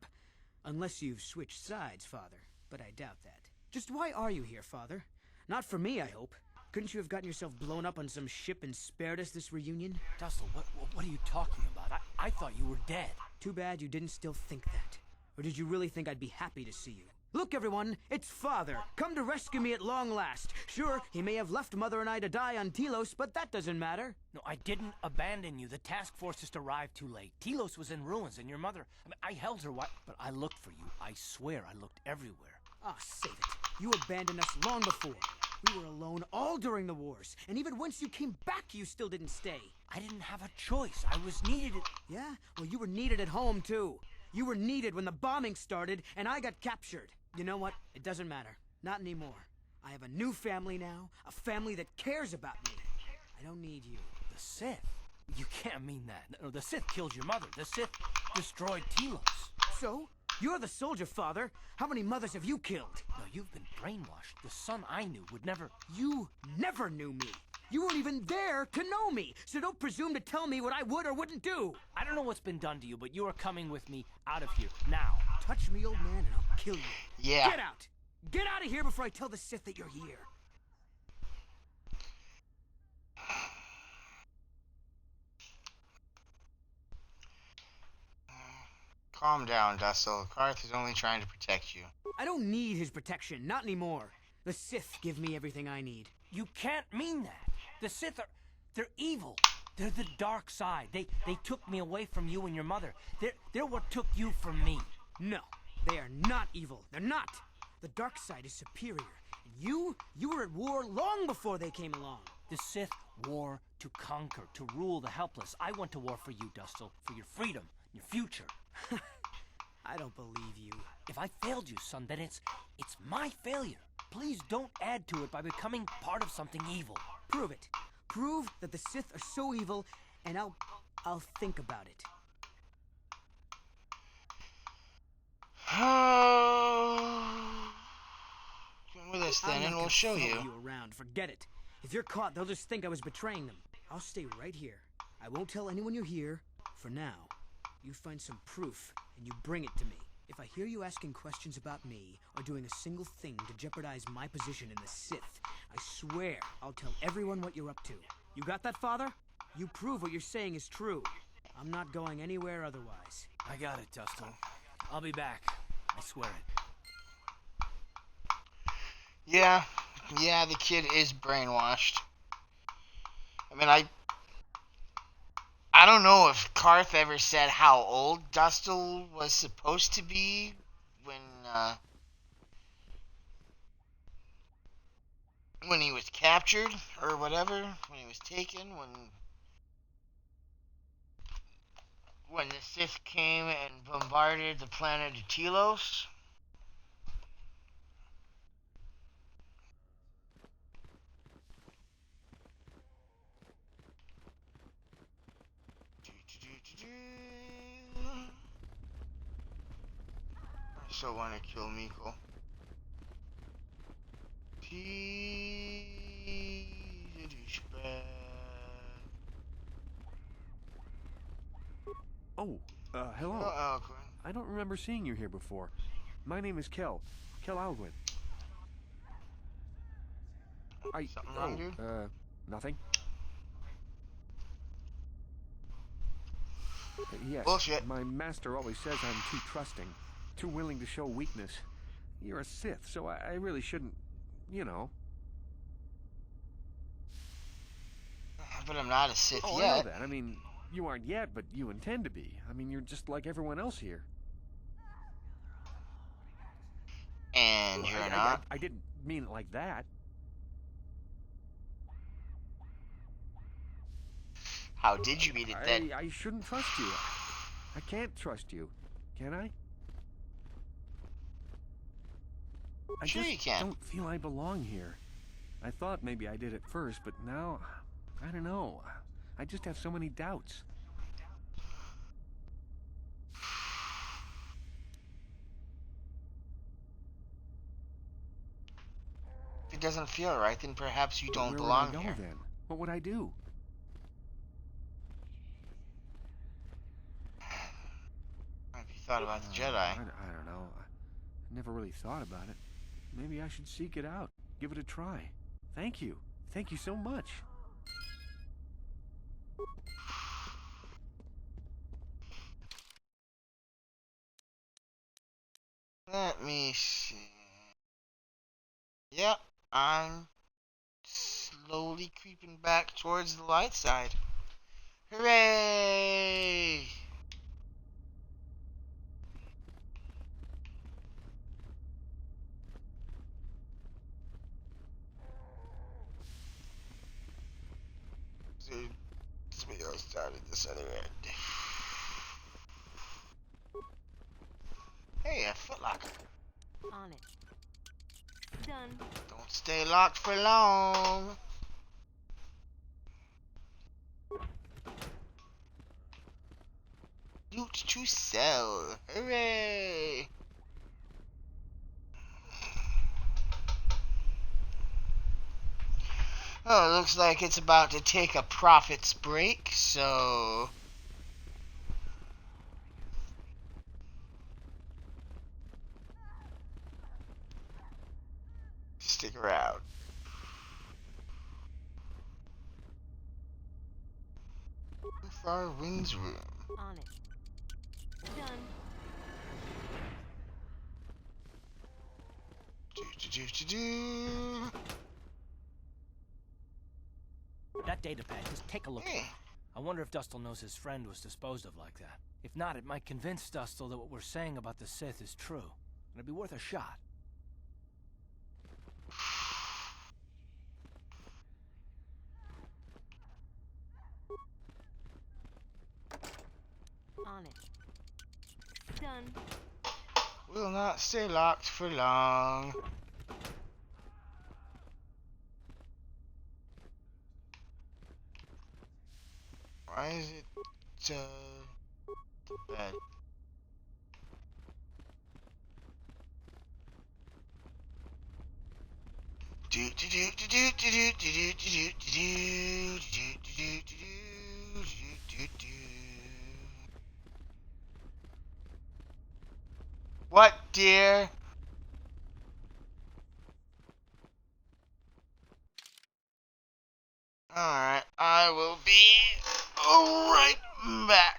Unless you've switched sides, Father. But I doubt that. Just why are you here, Father? Not for me, I hope. Couldn't you have gotten yourself blown up on some ship and spared us this reunion? Dustil, what are you talking about? I thought you were dead. Too bad you didn't still think that. Or did you really think I'd be happy to see you? Look, everyone, it's Father, come to rescue me at long last. Sure, he may have left Mother and I to die on Telos, but that doesn't matter. No, I didn't abandon you. The task force just arrived too late. Telos was in ruins, and your mother... I held her, but I looked for you. I swear I looked everywhere. Ah, save it. You abandoned us long before. We were alone all during the wars, and even once you came back, you still didn't stay. I didn't have a choice. I was needed at... Yeah? Well, you were needed at home, too. You were needed when the bombing started, and I got captured. You know what? It doesn't matter. Not anymore. I have a new family now, a family that cares about me. I don't need you. The Sith? You can't mean that. No, the Sith killed your mother. The Sith destroyed Telos. So? You're the soldier, Father. How many mothers have you killed? No, you've been brainwashed. The son I knew would never... You never knew me. You weren't even there to know me, so don't presume to tell me what I would or wouldn't do. I don't know what's been done to you, but you are coming with me out of here, now. Touch me, old man, and I'll kill you. Yeah. Get out! Get out of here before I tell the Sith that you're here. Calm down, Dustil. Karth is only trying to protect you. I don't need his protection, not anymore. The Sith give me everything I need. You can't mean that. The Sith are... they're evil. They're the dark side. They took me away from you and your mother. They're what took you from me. No, they are not evil. They're not. The dark side is superior. And you were at war long before they came along. The Sith war to conquer, to rule the helpless. I went to war for you, Dustil, for your freedom, your future. I don't believe you. If I failed you, son, then it's my failure. Please don't add to it by becoming part of something evil. Prove it. Prove that the Sith are so evil, and I'll think about it. Come with us then, and we'll show you. Around. Forget it. If you're caught, they'll just think I was betraying them. I'll stay right here. I won't tell anyone you're here. For now, you find some proof, and you bring it to me. If I hear you asking questions about me, or doing a single thing to jeopardize my position in the Sith, I swear I'll tell everyone what you're up to. You got that, Father? You prove what you're saying is true. I'm not going anywhere otherwise. I got it, Dustil. I'll be back. I swear it. Yeah, the kid is brainwashed. I mean, I don't know if Karth ever said how old Dustil was supposed to be when he was captured or whatever, when he was taken, when the Sith came and bombarded the planet of Telos. I still want to kill Miko. She's a douchebag. Oh, hello. Hello, Alquin. I don't remember seeing you here before. My name is Kel Alwyn. Something wrong, dude? Nothing. Yes, Bullshit. My master always says I'm too trusting, too willing to show weakness. You're a Sith, so I really shouldn't, you know. But I'm not a Sith Oh, yet. I know that. I mean, you aren't yet, but you intend to be. I mean, you're just like everyone else here. And well, you're not? I didn't mean it like that. How did you mean it then? I shouldn't trust you. I can't trust you. Can I? Sure you can. I don't feel I belong here. I thought maybe I did at first, but now, I don't know. I just have so many doubts. If it doesn't feel right, then perhaps you don't Where belong would I go here. Then? What would I do? Have you thought about the Jedi? I don't know. I never really thought about it. Maybe I should seek it out. Give it a try. Thank you. Thank you so much. Let me see. Yep, I'm slowly creeping back towards the light side. Hooray! Dude, this video started this other end. Hey, a footlocker. On it. Done. Don't stay locked for long. Loot to sell. Hooray! Oh, it looks like it's about to take a profits break, so... stick around. Far Wind's room. On it. Done. That data pad, just take a look at it. I wonder if Dustil knows his friend was disposed of like that. If not, it might convince Dustil that what we're saying about the Sith is true. And it'd be worth a shot. On it. Done. Will not stay locked for long. Why is it the bed? What, dear? Alright, I will be right back.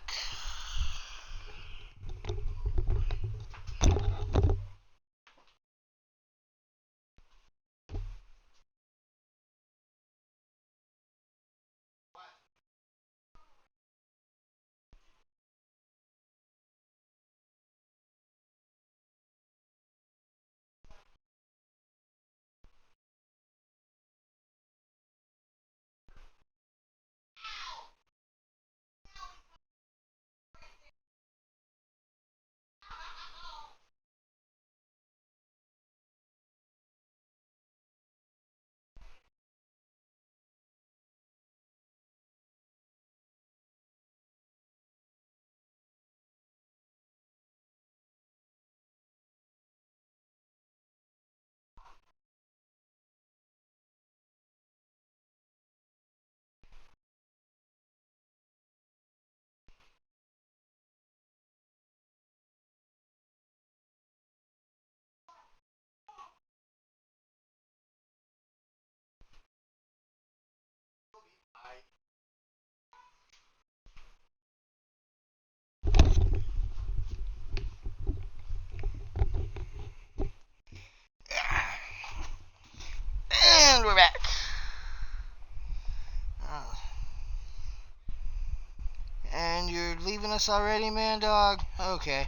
us already, man, dog? Okay.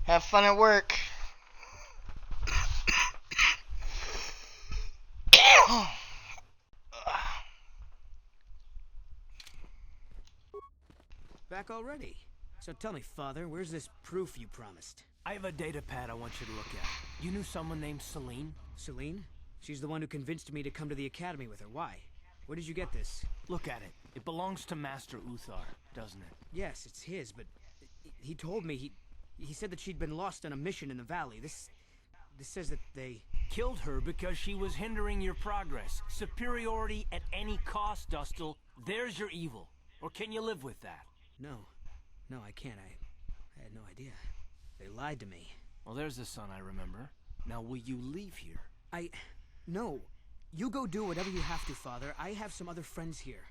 Have fun at work. Back already? So tell me, Father, where's this proof you promised? I have a data pad I want you to look at. You knew someone named Celine? Celine? She's the one who convinced me to come to the academy with her. Why? Where did you get this? Look at it. It belongs to Master Uthar, doesn't it? Yes, it's his, but he told me he said that she'd been lost on a mission in the valley. This says that they killed her because she was hindering your progress. Superiority at any cost, Dustil. There's your evil. Or can you live with that? No, I can't. I had no idea. They lied to me. Well, there's the son I remember. Now, will you leave here? No. You go do whatever you have to, Father. I have some other friends here.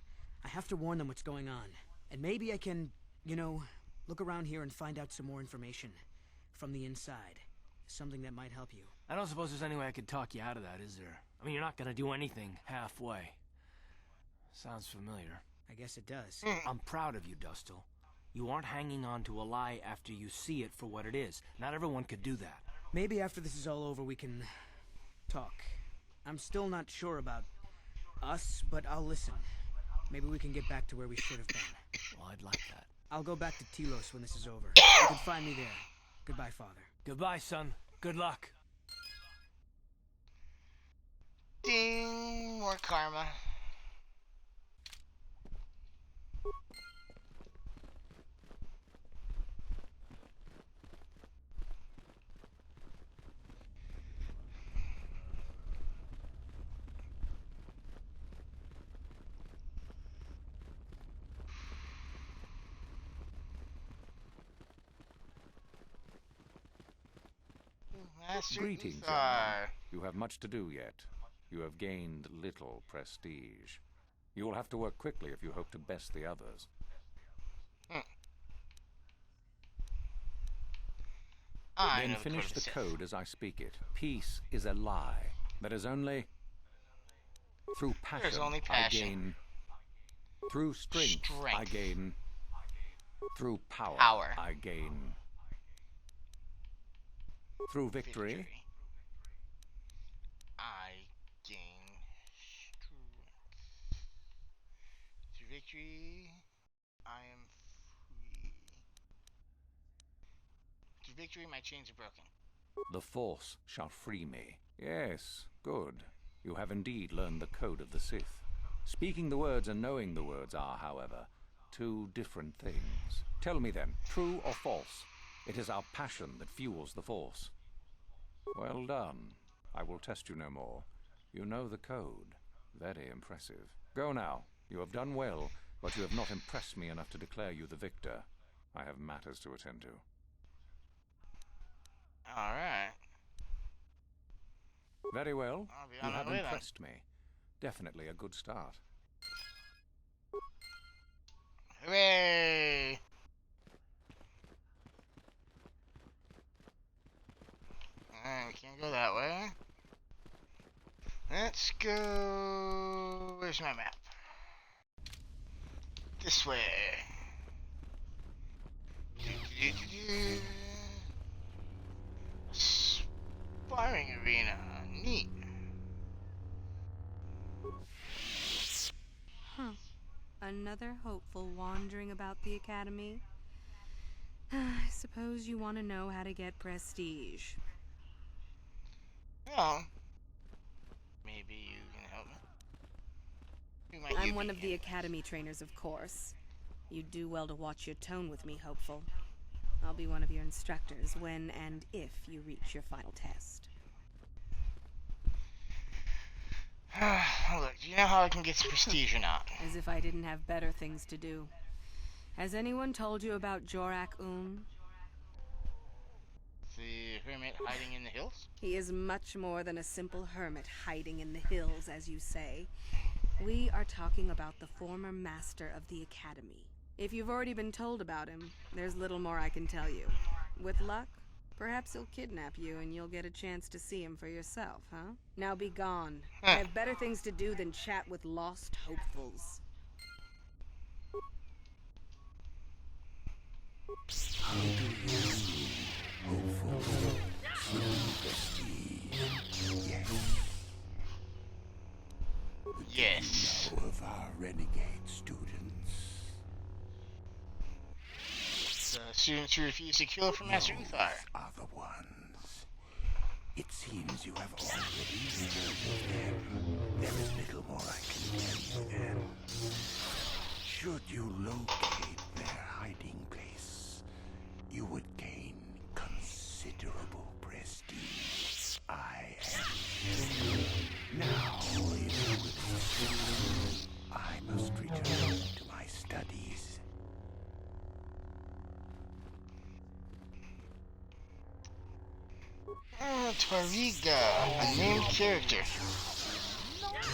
I have to warn them what's going on. And maybe I can, look around here and find out some more information. From the inside. Something that might help you. I don't suppose there's any way I could talk you out of that, is there? I mean, you're not gonna do anything halfway. Sounds familiar. I guess it does. I'm proud of you, Dustil. You aren't hanging on to a lie after you see it for what it is. Not everyone could do that. Maybe after this is all over we can talk. I'm still not sure about us, but I'll listen. Maybe we can get back to where we should have been. Well, I'd like that. I'll go back to Telos when this is over. You can find me there. Goodbye, Father. Goodbye, son. Good luck. Ding! More karma. Greetings, young man. You have much to do yet. You have gained little prestige. You will have to work quickly if you hope to best the others. Then finish the code as I speak it. Peace is a lie. That is only through passion, I gain. Through strength, I gain. Through power. I gain. Through victory, I gain strength. Through victory, I am free. Through victory, my chains are broken. the Force shall free me. Yes, good. You have indeed learned the code of the Sith. Speaking the words and knowing the words are, however, two different things. Tell me then, true or false? It is our passion that fuels the Force. Well done. I will test you no more. You know the code. Very impressive. Go now. You have done well, but you have not impressed me enough to declare you the victor. I have matters to attend to. Alright. Very well. You have impressed me. Definitely a good start. Hooray! Alright, we can't go that way. Let's go... Where's my map? This way. Sparring arena. Neat. Huh. Another hopeful wandering about the academy. I suppose you want to know how to get prestige. Well, maybe you can help me. I'm one of the academy trainers, of course. You'd do well to watch your tone with me, hopeful. I'll be one of your instructors when and if you reach your final test. Look, do you know how I can get some prestige or not? As if I didn't have better things to do. Has anyone told you about Jorak The hermit hiding in the hills? He is much more than a simple hermit hiding in the hills, as you say. We are talking about the former master of the academy. If you've already been told about him, there's little more I can tell you. With luck, perhaps he'll kidnap you and you'll get a chance to see him for yourself, huh? Now be gone. I have better things to do than chat with lost hopefuls. How do you, hopeful, prestige? Yes. Yes. Do you know of our renegade students? The students who refuse to kill for Master Uthar. Are the ones. It seems you have already deserted them. There is little more I can tell you then. Should you locate their hiding place, you would gain considerable prestige. I am. Now, if you would excuse me, I must return to my studies. Toriga, a named character.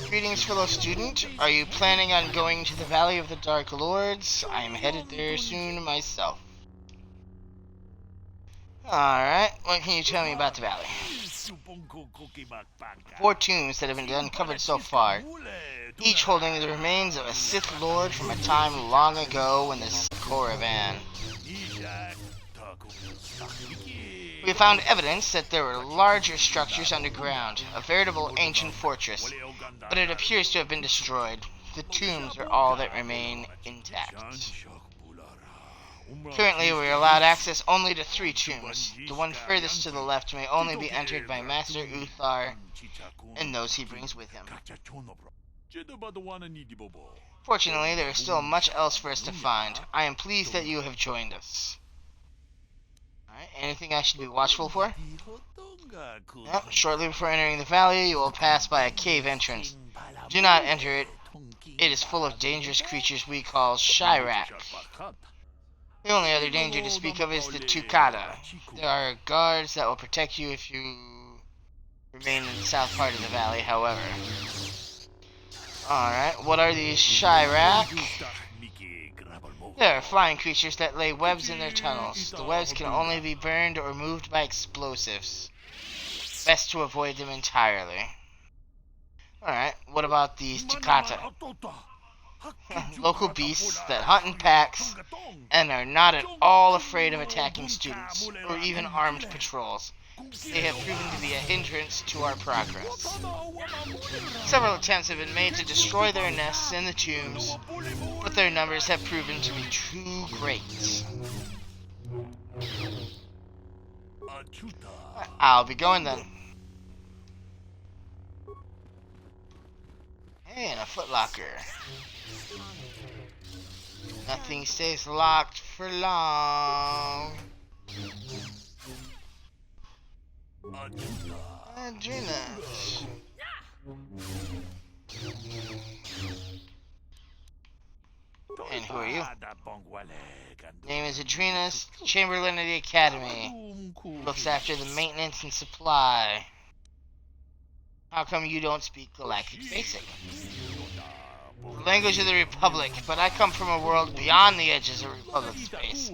Greetings, fellow student. Are you planning on going to the Valley of the Dark Lords? I am headed there soon myself. Alright, what can you tell me about the valley? 4 tombs that have been uncovered so far, each holding the remains of a Sith Lord from a time long ago when the Korriban. We have found evidence that there were larger structures underground, a veritable ancient fortress, but it appears to have been destroyed. The tombs are all that remain intact. Currently, we are allowed access only to 3 tombs. The one furthest to the left may only be entered by Master Uthar and those he brings with him. Fortunately, there is still much else for us to find. I am pleased that you have joined us. Alright, anything I should be watchful for? Yep, shortly before entering the valley, you will pass by a cave entrance. Do not enter it. It is full of dangerous creatures we call Chirac. The only other danger to speak of is the Tukata. There are guards that will protect you if you remain in the south part of the valley, however. Alright, what are these Chirac? They are flying creatures that lay webs in their tunnels. The webs can only be burned or moved by explosives. Best to avoid them entirely. Alright, what about these Tukata? Local beasts that hunt in packs and are not at all afraid of attacking students or even armed patrols. They have proven to be a hindrance to our progress. Several attempts have been made to destroy their nests in the tombs, but their numbers have proven to be too great. I'll be going then. Hey, and a footlocker. Nothing stays locked for long. Adrenas. And who are you? Name is Adrenas, Chamberlain of the Academy. Looks after the maintenance and supply. How come you don't speak Galactic Basic? The language of the Republic, but I come from a world beyond the edges of Republic space.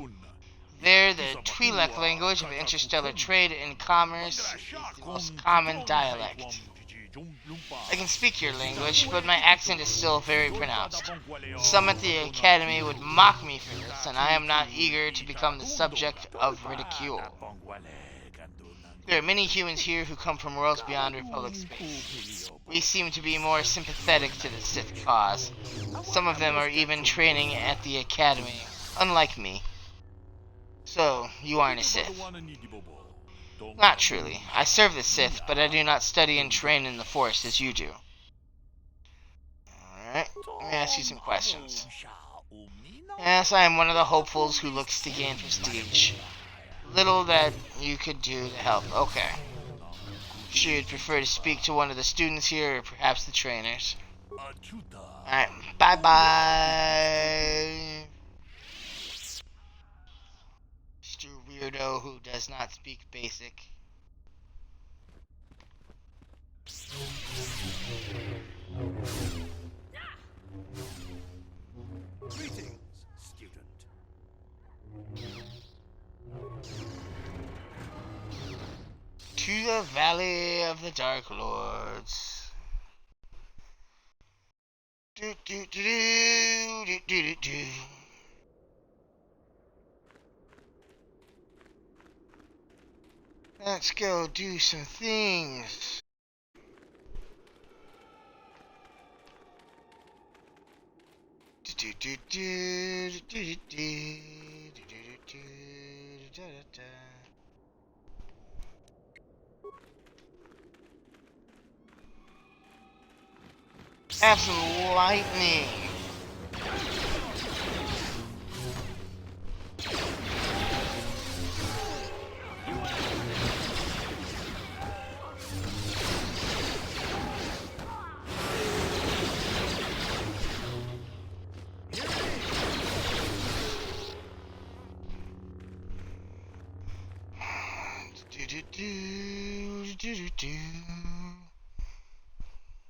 There, the Twi'lek language of interstellar trade and commerce is the most common dialect. I can speak your language, but my accent is still very pronounced. Some at the Academy would mock me for this, and I am not eager to become the subject of ridicule. There are many humans here who come from worlds beyond Republic space. We seem to be more sympathetic to the Sith cause. Some of them are even training at the Academy, unlike me. So, you aren't a Sith. Not truly. I serve the Sith, but I do not study and train in the Force as you do. Alright, let me ask you some questions. Yes, I am one of the hopefuls who looks to gain prestige. Little that you could do to help. Okay. Sure you'd prefer to speak to one of the students here, or perhaps the trainers. Alright, bye-bye. Mr. Weirdo who does not speak basic. Greetings, student. To the Valley of the Dark Lords. Do do do do do do do. Let's go do some things. Have some lightning.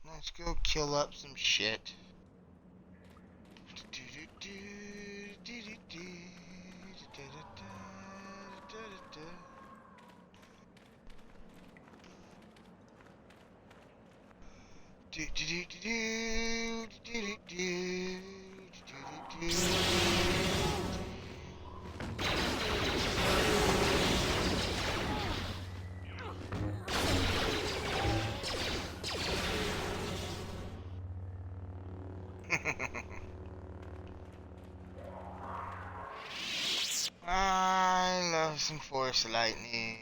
Let's go kill up some shit. I love some force lightning.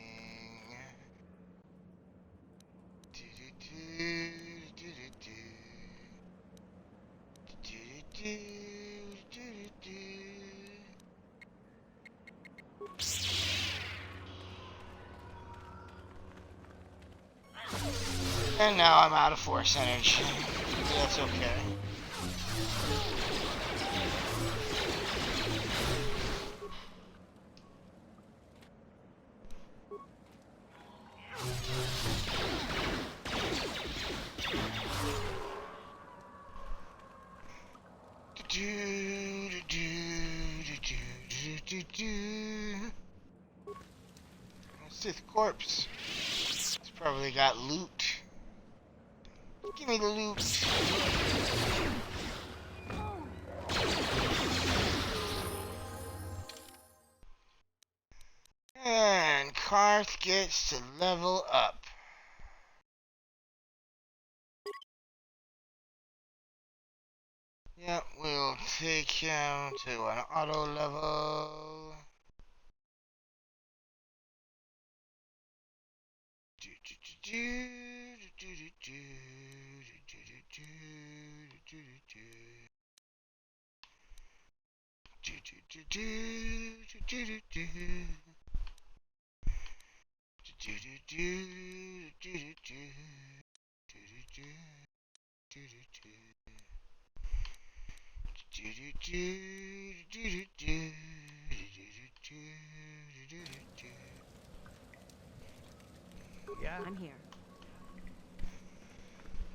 And now I'm out of force energy. That's okay. Sith corpse. It's probably got loot. Give me the loot. And Karth gets to level up. Yep, we'll take him to an auto level. Yeah, I'm here.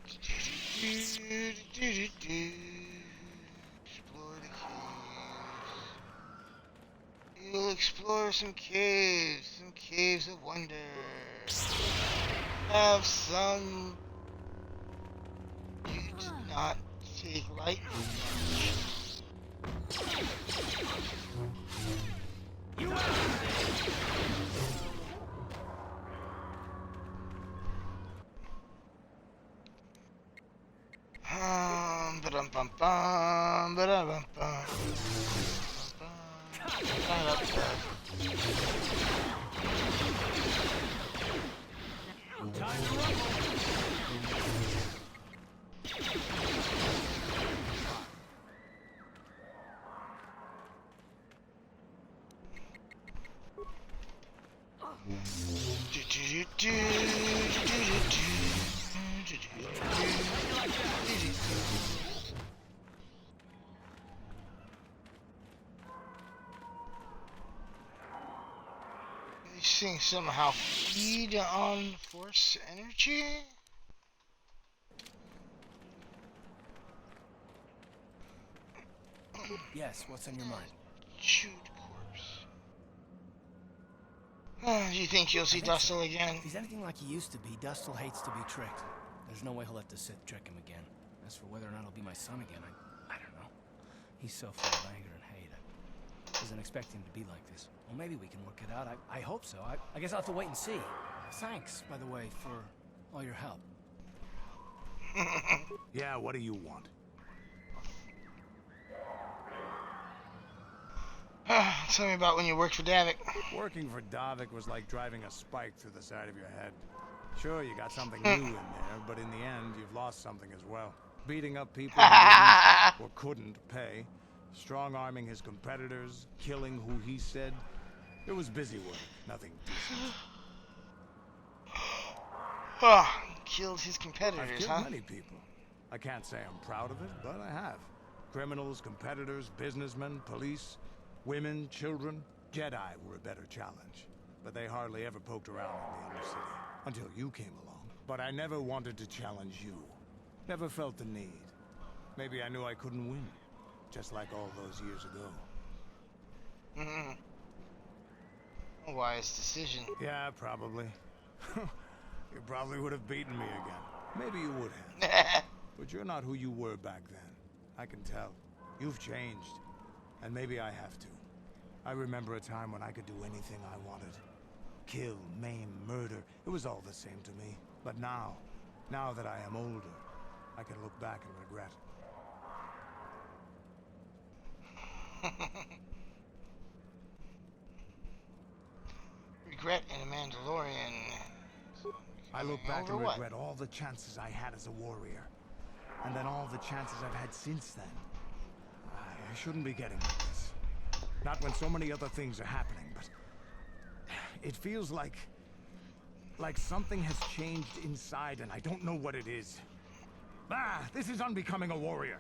Explore the caves. You'll explore some caves of wonder. Have some. You did not take lightning damage. Ba-dum-bum-bum, ba-dum-bum-bum. Time to rumble. These things somehow feed on force energy? Yes, what's on your mind? Chewed corpse. Do you think you'll see Dustle again? If he's anything like he used to be, Dustle hates to be tricked. There's no way he'll let the Sith trick him again. As for whether or not he'll be my son again, I don't know. He's so full of anger and hate. Wasn't expecting it to be like this. Well, maybe we can work it out. I hope so. I guess I'll have to wait and see. Thanks, by the way, for all your help. Yeah, what do you want? Tell me about when you worked for Davik. Working for Davik was like driving a spike through the side of your head. Sure, you got something new in there, but in the end, you've lost something as well. Beating up people who didn't or couldn't pay, strong-arming his competitors, killing who he said. It was busy work, nothing decent. Killed his competitors, I've killed many people. I can't say I'm proud of it, but I have. Criminals, competitors, businessmen, police, women, children. Jedi were a better challenge, but they hardly ever poked around in the Undercity. Until you came along. But I never wanted to challenge you. Never felt the need. Maybe I knew I couldn't win. Just like all those years ago. A wise decision. Yeah, probably. You probably would have beaten me again. Maybe you would have. But you're not who you were back then. I can tell. You've changed. And maybe I have to. I remember a time when I could do anything I wanted. Kill, maim, murder. It was all the same to me. But now that I am older, I can look back and regret. Regret in a Mandalorian. I look back and regret all the chances I had as a warrior. And then all the chances I've had since then. I shouldn't be getting like this. Not when so many other things are happening, but... It feels like something has changed inside and I don't know what it is. This is unbecoming a warrior.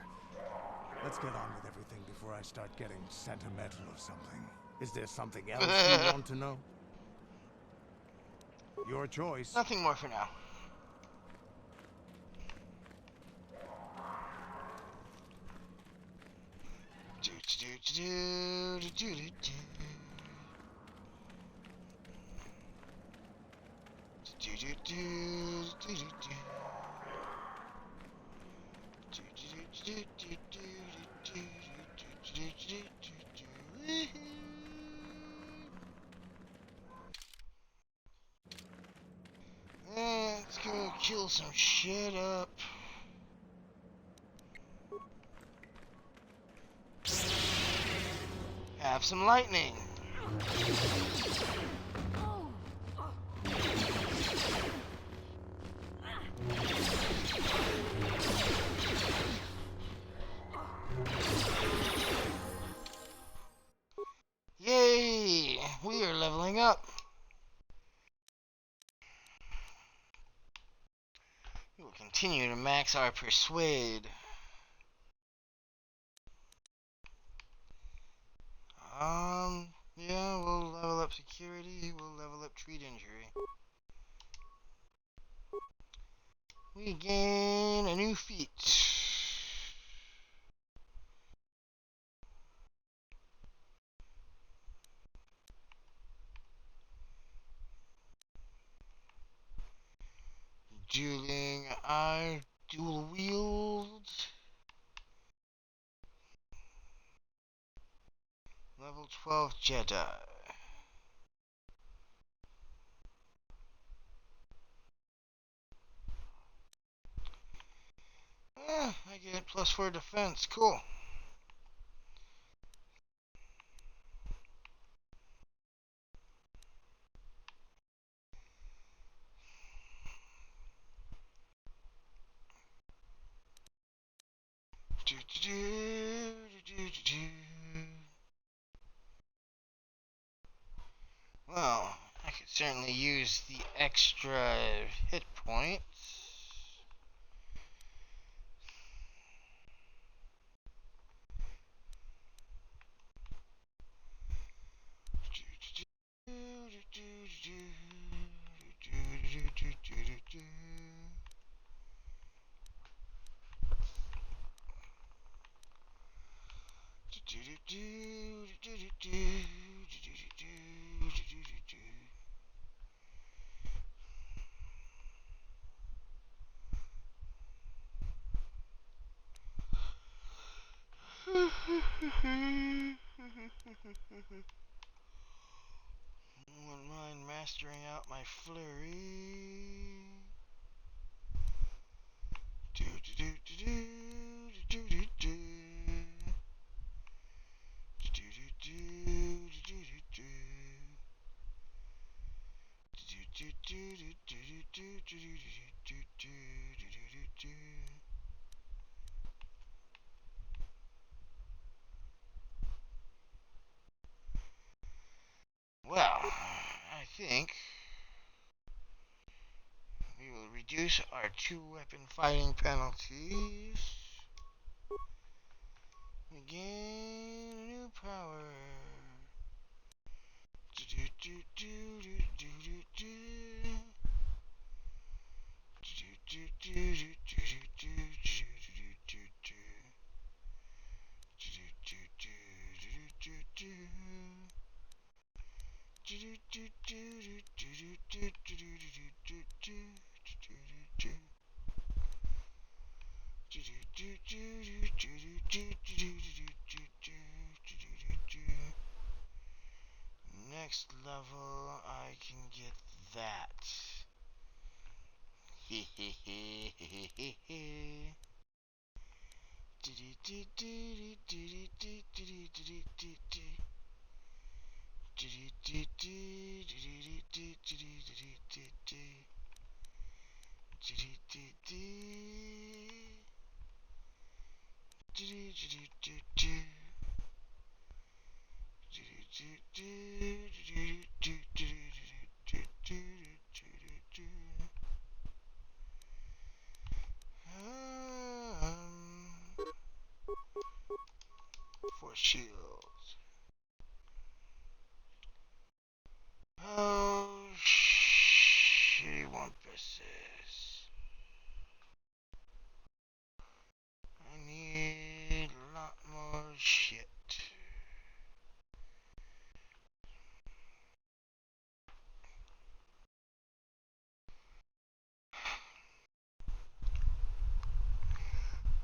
Let's get on with everything before I start getting sentimental or something. Is there something else you want to know? Your choice. Nothing more for now. Let's go kill some shit up. Have some lightning. Yay! We are leveling up. We will continue to max our persuade. Yeah, we'll level up security, we'll level up treat injury. We gain a new feat. Dueling, I dual wield. Level 12 Jedi. I get +4 defense. Cool. Well, I could certainly use the extra hit points. Wouldn't mind mastering out my flurry. Do do do do do do do do. Do do do do do do. Do do do do do do do do do do. Well, I think we will reduce our 2-weapon fighting penalties. We gain a new power. Do do do do do do do. Do do do do do do do do do. Do do do do do do. Do do do do do do do do do do. Next level, I can get that. For shields. Oh, shitty wumpuses. I need a lot more shit.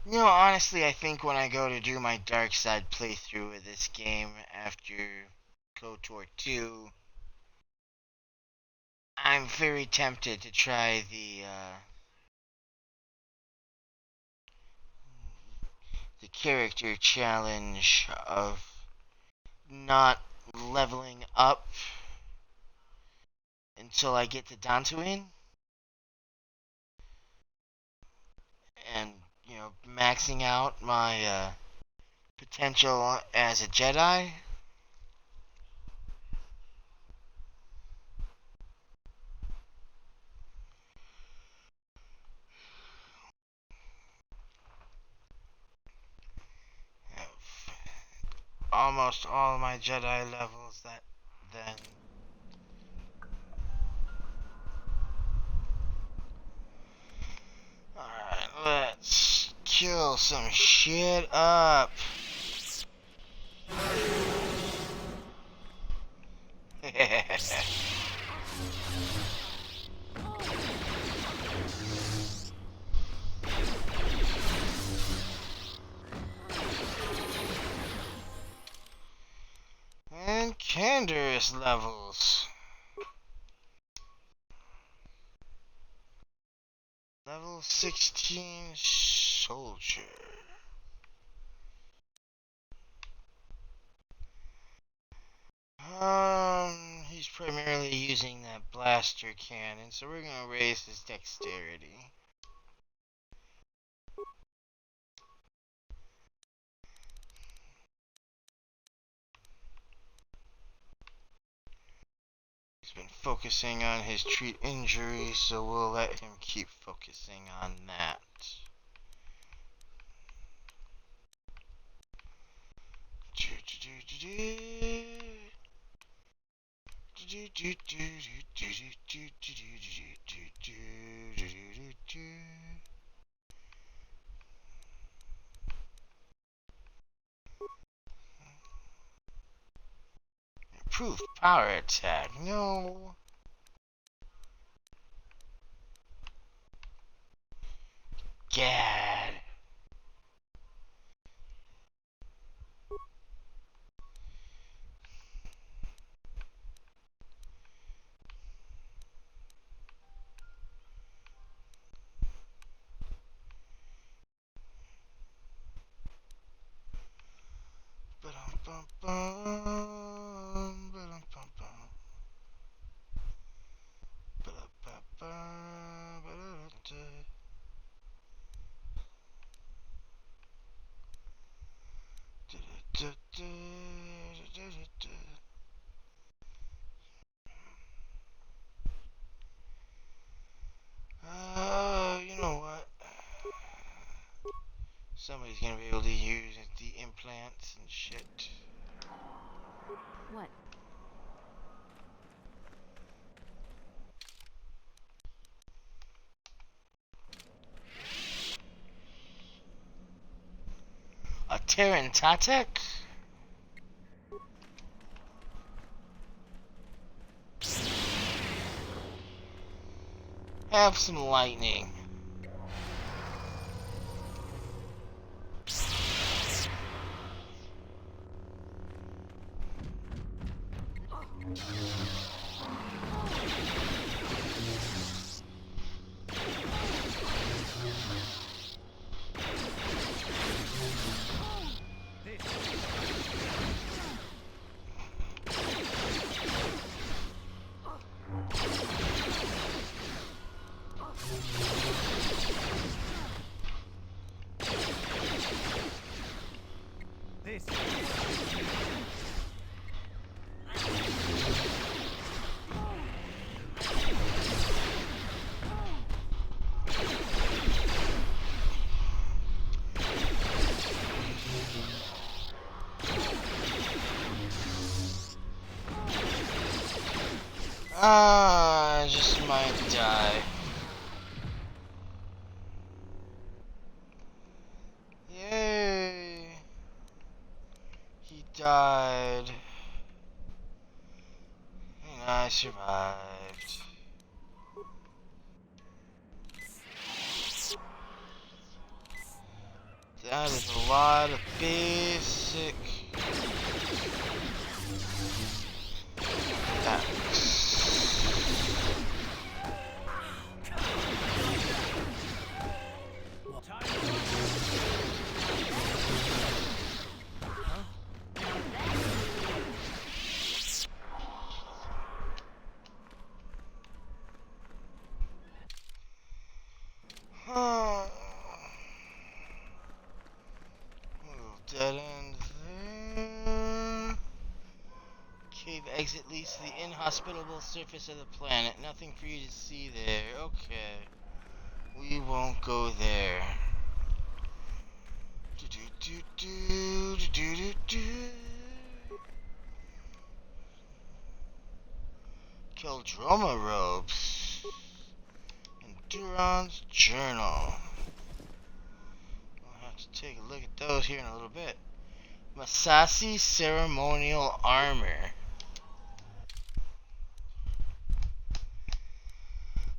You know, honestly, I think when I go to do my dark side playthrough of this game after KotOR 2, I'm very tempted to try the character challenge of not leveling up until I get to Dantooine. And, you know, maxing out my potential as a Jedi. Almost all my Jedi levels that then. Alright, let's kill some shit up. And Canderous levels. Level 16 soldier. He's primarily using that blaster cannon, so we're gonna raise his dexterity. He's been focusing on his treat injury, so we'll let him keep focusing on that. Improved power attack. No. Gad. Somebody's gonna be able to use the implants and shit. What? A Terran Tatek? Have some lightning. I just might die. Yay! He died. And I survived. That is a lot of basic attacks. Dead end there. Cave exit leads to the inhospitable surface of the planet. Nothing for you to see there. Okay. We won't go there. Keldroma robes. And Duron's journal. I'll have to take a look at those here in a little bit. Masasi ceremonial armor.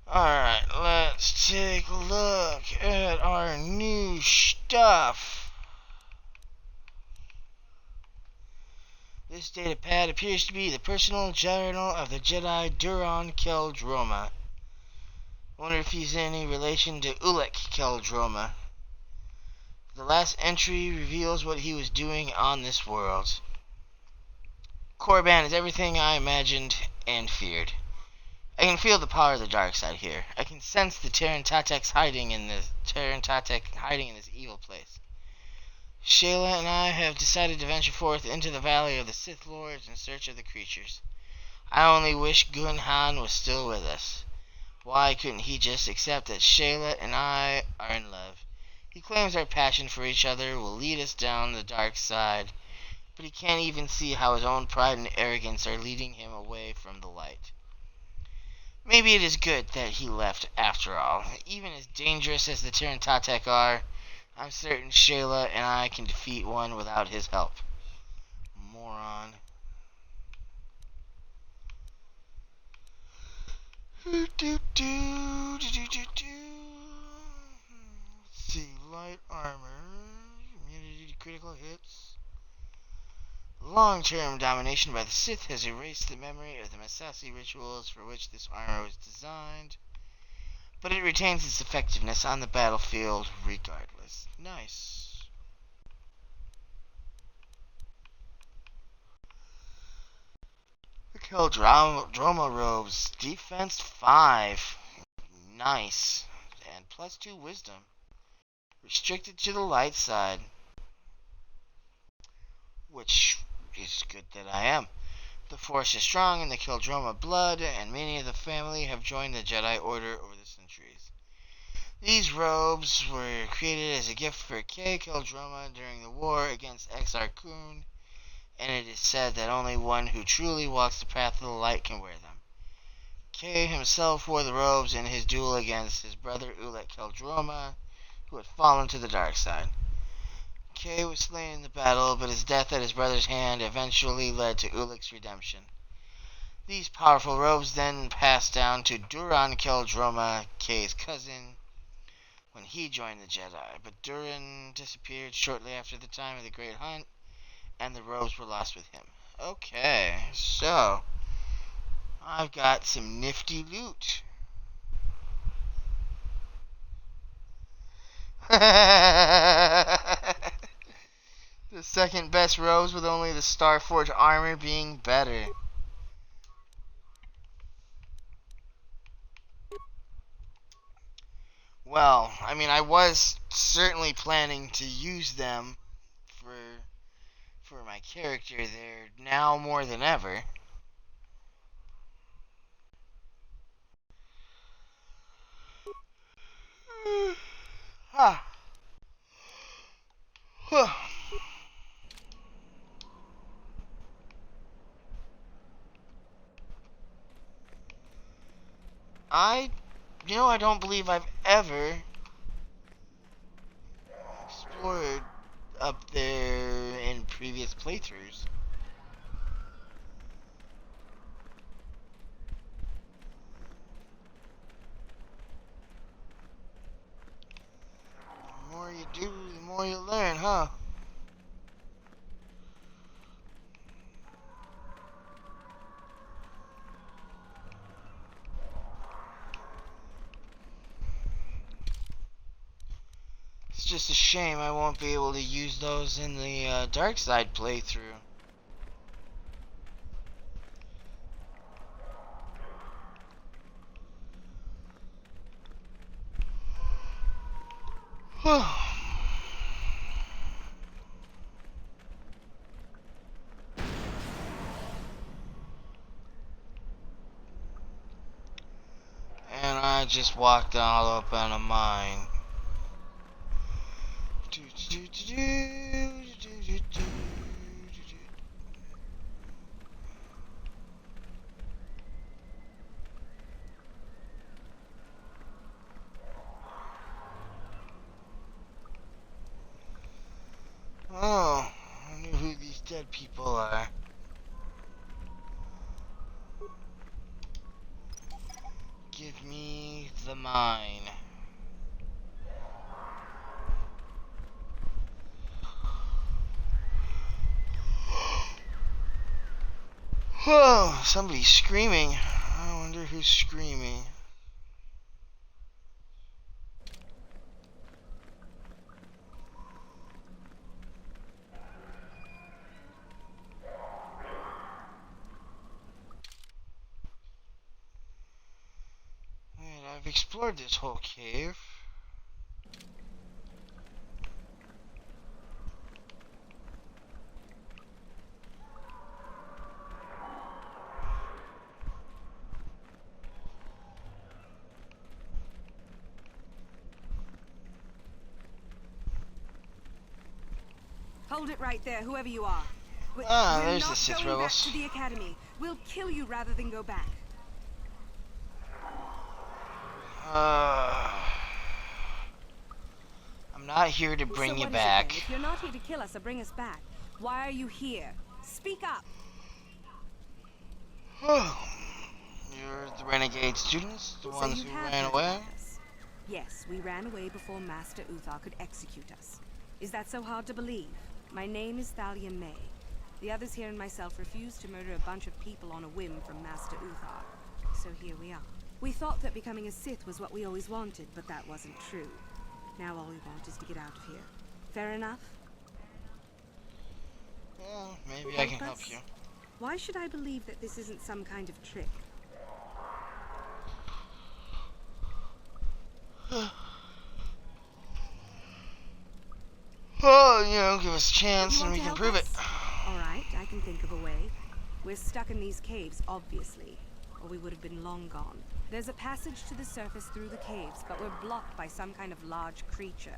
Alright, let's take a look at our new stuff. This data pad appears to be the personal journal of the Jedi Duron Keldroma. Wonder if he's any relation to Ulic Keldroma. The last entry reveals what he was doing on this world. Korriban is everything I imagined and feared. I can feel the power of the dark side here. I can sense the Terran Tatek hiding in this evil place. Shayla and I have decided to venture forth into the valley of the Sith Lords in search of the creatures. I only wish Gunhan was still with us. Why couldn't he just accept that Shayla and I are in love? He claims our passion for each other will lead us down the dark side, but he can't even see how his own pride and arrogance are leading him away from the light. Maybe it is good that he left after all. Even as dangerous as the Terran Tatek are, I'm certain Shayla and I can defeat one without his help. Moron. Let's see, light armor, immunity to critical hits. Long-term domination by the Sith has erased the memory of the Masasi rituals for which this armor was designed, but it retains its effectiveness on the battlefield regardless. Nice. The Keldroma robes, defense 5. Nice. And +2 wisdom. Restricted to the light side, which is good that I am. The force is strong in the Keldroma blood, and many of the family have joined the Jedi Order over the centuries. These robes were created as a gift for Kay Keldroma during the war against Exar Kun, and it is said that only one who truly walks the path of the light can wear them. Kay himself wore the robes in his duel against his brother Ulet Keldroma, who had fallen to the dark side. Kay was slain in the battle, but his death at his brother's hand eventually led to Ulik's redemption. These powerful robes then passed down to Duran Keldroma, Kay's cousin, when he joined the Jedi, but Duran disappeared shortly after the time of the Great Hunt, and the robes were lost with him. Okay, so I've got some nifty loot. The second best robes, with only the Starforge armor being better. Well, I mean, I was certainly planning to use them for my character there now more than ever. I don't believe I've ever explored up there in previous playthroughs. The more you do, the more you learn, huh? It's just a shame I won't be able to use those in the dark side playthrough. And I just walked all up on a mine. Oh, I knew who these dead people are. Give me the mine. Whoa, somebody's screaming. I wonder who's screaming. Wait, I've explored this whole cave. Hold it right there, whoever you are. There's the Sith We're not going back rebels. to the academy. We'll kill you rather than go back. I'm not here to bring So you what is it back. then? If you're not here to kill us or bring us back, why are you here? Speak up. You're the renegade students, the So ones you who have ran heard away? about us. Yes, we ran away before Master Uthar could execute us. Is that so hard to believe? My name is Thalia May. The others here and myself refused to murder a bunch of people on a whim from Master Uthar. So here we are. We thought that becoming a Sith was what we always wanted, but that wasn't true. Now all we want is to get out of here. Fair enough? Well, maybe I can help you. Why should I believe that this isn't some kind of trick? Oh, give us a chance and we can prove it. Alright, I can think of a way. We're stuck in these caves, obviously, or we would have been long gone. There's a passage to the surface through the caves, but we're blocked by some kind of large creature.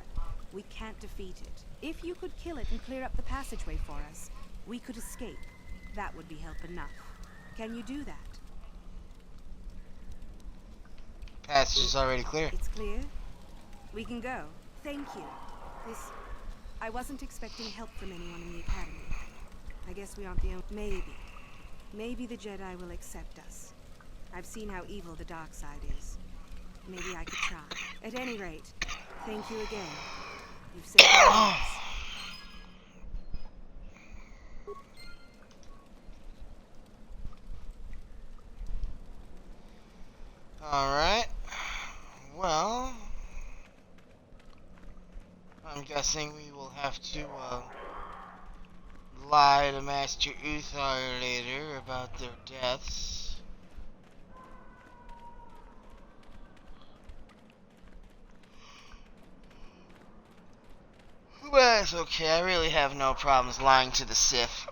We can't defeat it. If you could kill it and clear up the passageway for us, we could escape. That would be help enough. Can you do that? Passage is already clear. It's clear? We can go. Thank you. I wasn't expecting help from anyone in the Academy. I guess we aren't the only... Maybe the Jedi will accept us. I've seen how evil the dark side is. Maybe I could try. At any rate, thank you again. You've saved my lives. Alright. Well, I'm guessing we will have to lie to Master Uthar later about their deaths. But it's okay, I really have no problems lying to the Sith.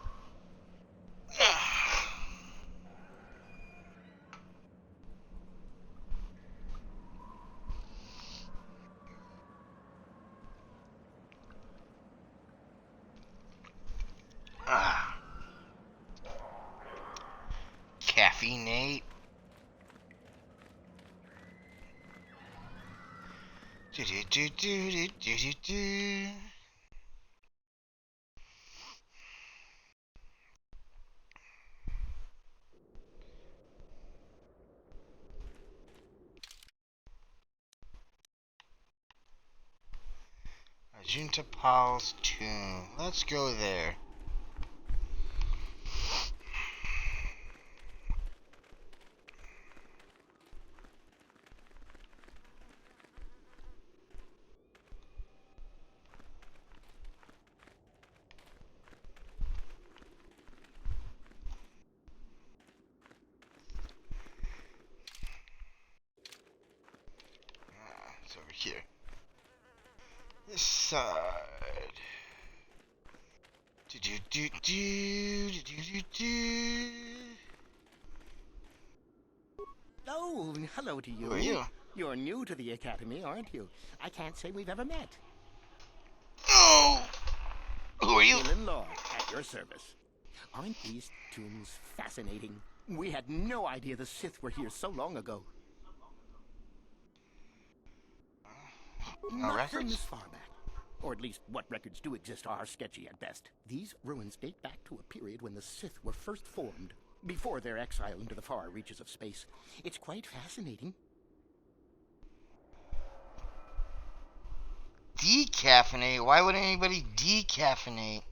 Caffeinate. Do. Ajunta Pal's tomb. Let's go there. It's over here. This side. Oh, hello to you. Who are you? You're new to the Academy, aren't you? I can't say we've ever met. Oh! Who are you? Law, at your service. Aren't these tombs fascinating? We had no idea the Sith were here so long ago. No Not records? from this far back. Or at least what records do exist are sketchy at best. These ruins date back to a period when the Sith were first formed, before their exile into the far reaches of space. It's quite fascinating. Decaffeinate? Why would anybody decaffeinate?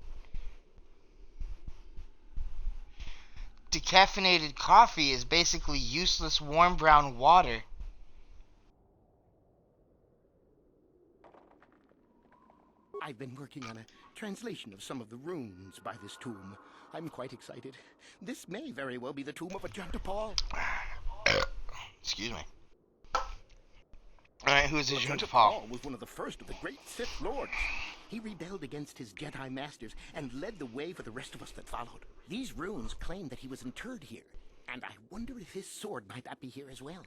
Decaffeinated coffee is basically useless warm brown water. I've been working on a translation of some of the runes by this tomb. I'm quite excited. This may very well be the tomb of Ajunta Pall. Excuse me. Alright, who is Ajunta Pall? Was one of the first of the great Sith Lords. He rebelled against his Jedi masters and led the way for the rest of us that followed. These runes claim that he was interred here, and I wonder if his sword might not be here as well.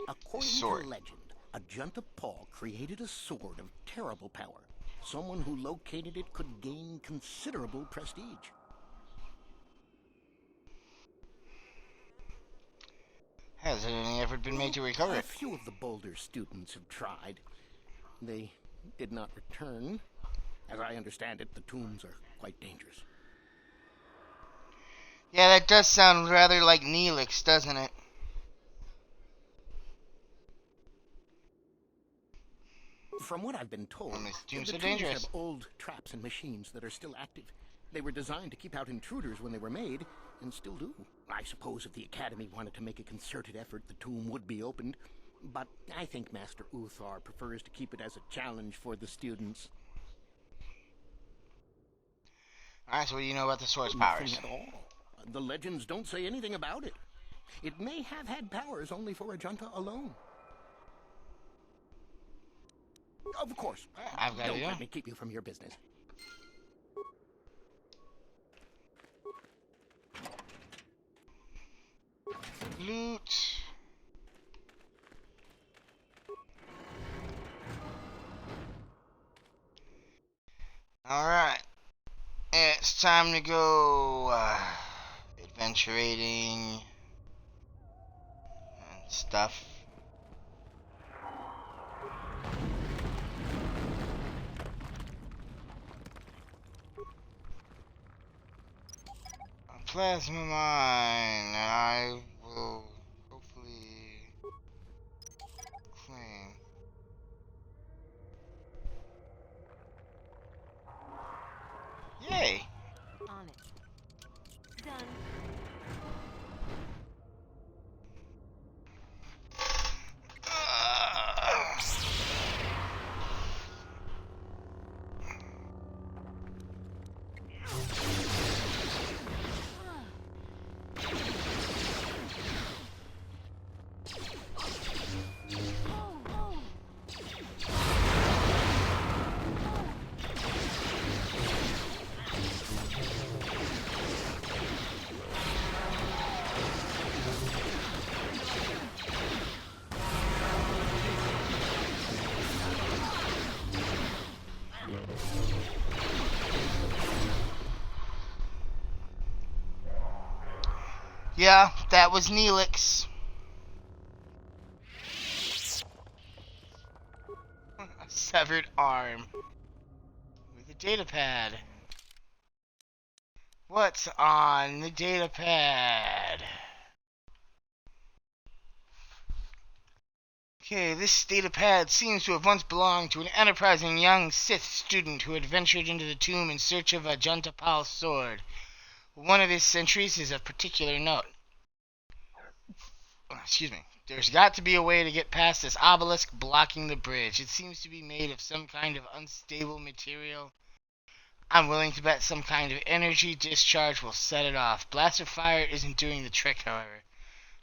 According to legend, Ajunta Pall created a sword of terrible power. Someone who located it could gain considerable prestige. Has any effort been made to recover it? A few of the bolder students have tried. They did not return. As I understand it, the tombs are quite dangerous. Yeah, that does sound rather like Neelix, doesn't it? From what I've been told, the tombs have old traps and machines that are still active. They were designed to keep out intruders when they were made, and still do. I suppose if the Academy wanted to make a concerted effort, the tomb would be opened. But I think Master Uthar prefers to keep it as a challenge for the students. Alright, so what do you know about the sword's powers? Nothing at all. The legends don't say anything about it. It may have had powers only for Ajunta alone. Of course. I've got Don't you. let me keep you from your business. Loot. Alright. It's time to go adventurating and stuff. A plasma mine, and I will hopefully claim. Yay! On it. Done. Yeah, that was Neelix. A severed arm with a data pad. What's on the data pad? Okay, this data pad seems to have once belonged to an enterprising young Sith student who had ventured into the tomb in search of a Juntapal's sword. One of his entries is of particular note. Excuse me. There's got to be a way to get past this obelisk blocking the bridge. It seems to be made of some kind of unstable material. I'm willing to bet some kind of energy discharge will set it off. Blaster fire isn't doing the trick, however.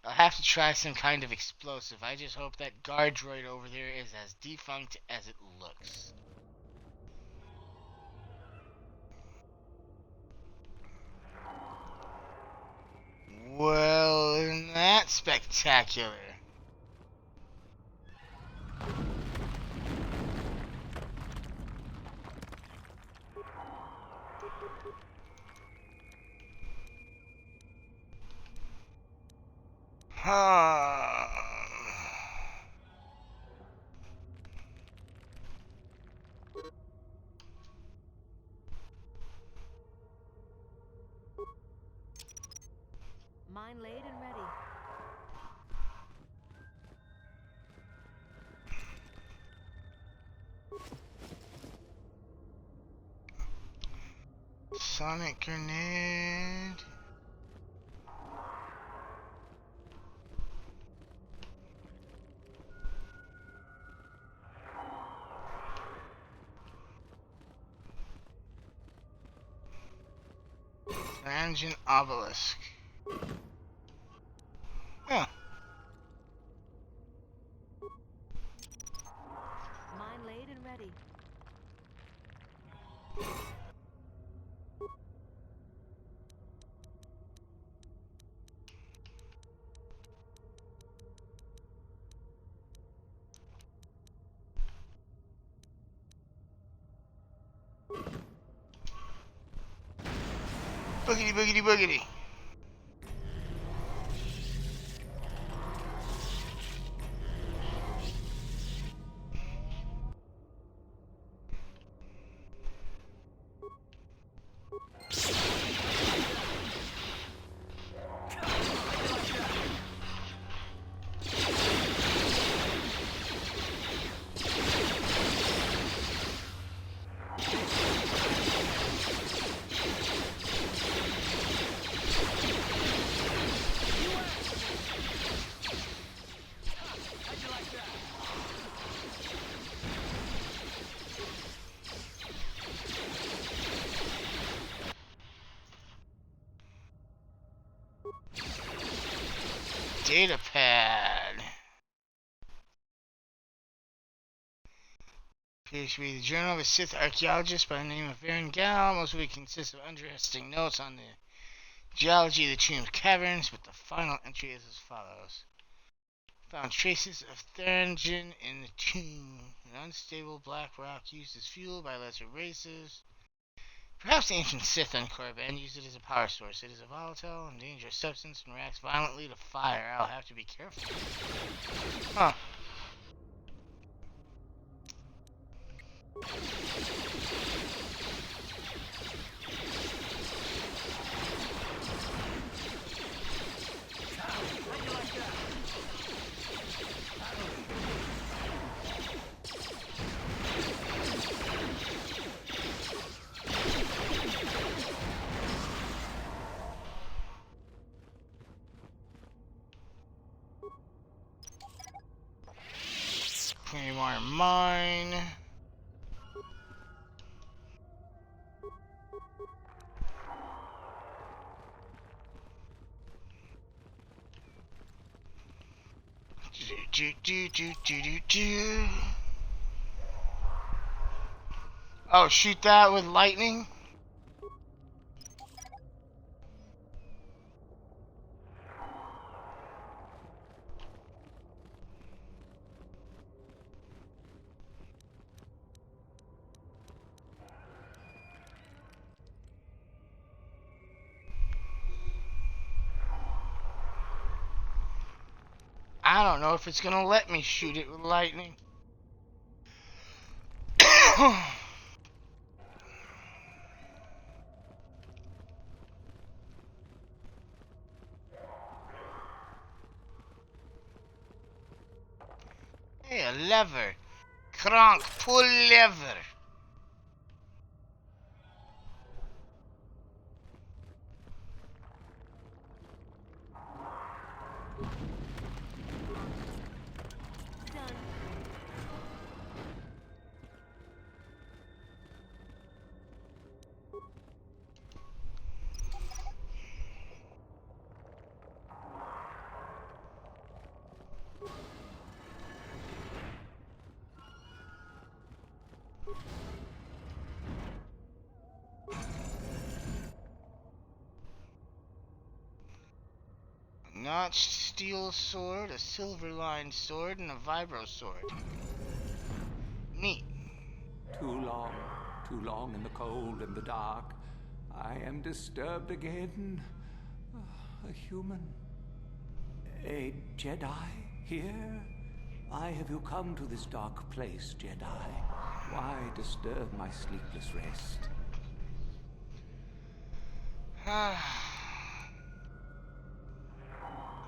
I'll have to try some kind of explosive. I just hope that guard droid over there is as defunct as it looks. Well, isn't that spectacular? Mine laid and ready. Sonic grenade. Tangent obelisk. Huh. Mine laid and ready. Boogity boogity boogity. Data pad. Appears to be the journal of a Sith archaeologist by the name of Baron Gal. Most of it consists of interesting notes on the geology of the tomb's caverns, but the final entry is as follows. Found traces of Thuringen in the tomb, an unstable black rock used as fuel by lesser races. Perhaps the ancient Sith on Korriban used it as a power source. It is a volatile and dangerous substance and reacts violently to fire. I'll have to be careful. Huh. Claymore mine. Oh, shoot that with lightning? I don't know if it's gonna let me shoot it with lightning. Hey, a lever. Crank, pull lever. Notched steel sword, a silver-lined sword, and a vibro sword. Neat. Too long in the cold and the dark. I am disturbed again. A human. A Jedi here? Why have you come to this dark place, Jedi? Why disturb my sleepless rest?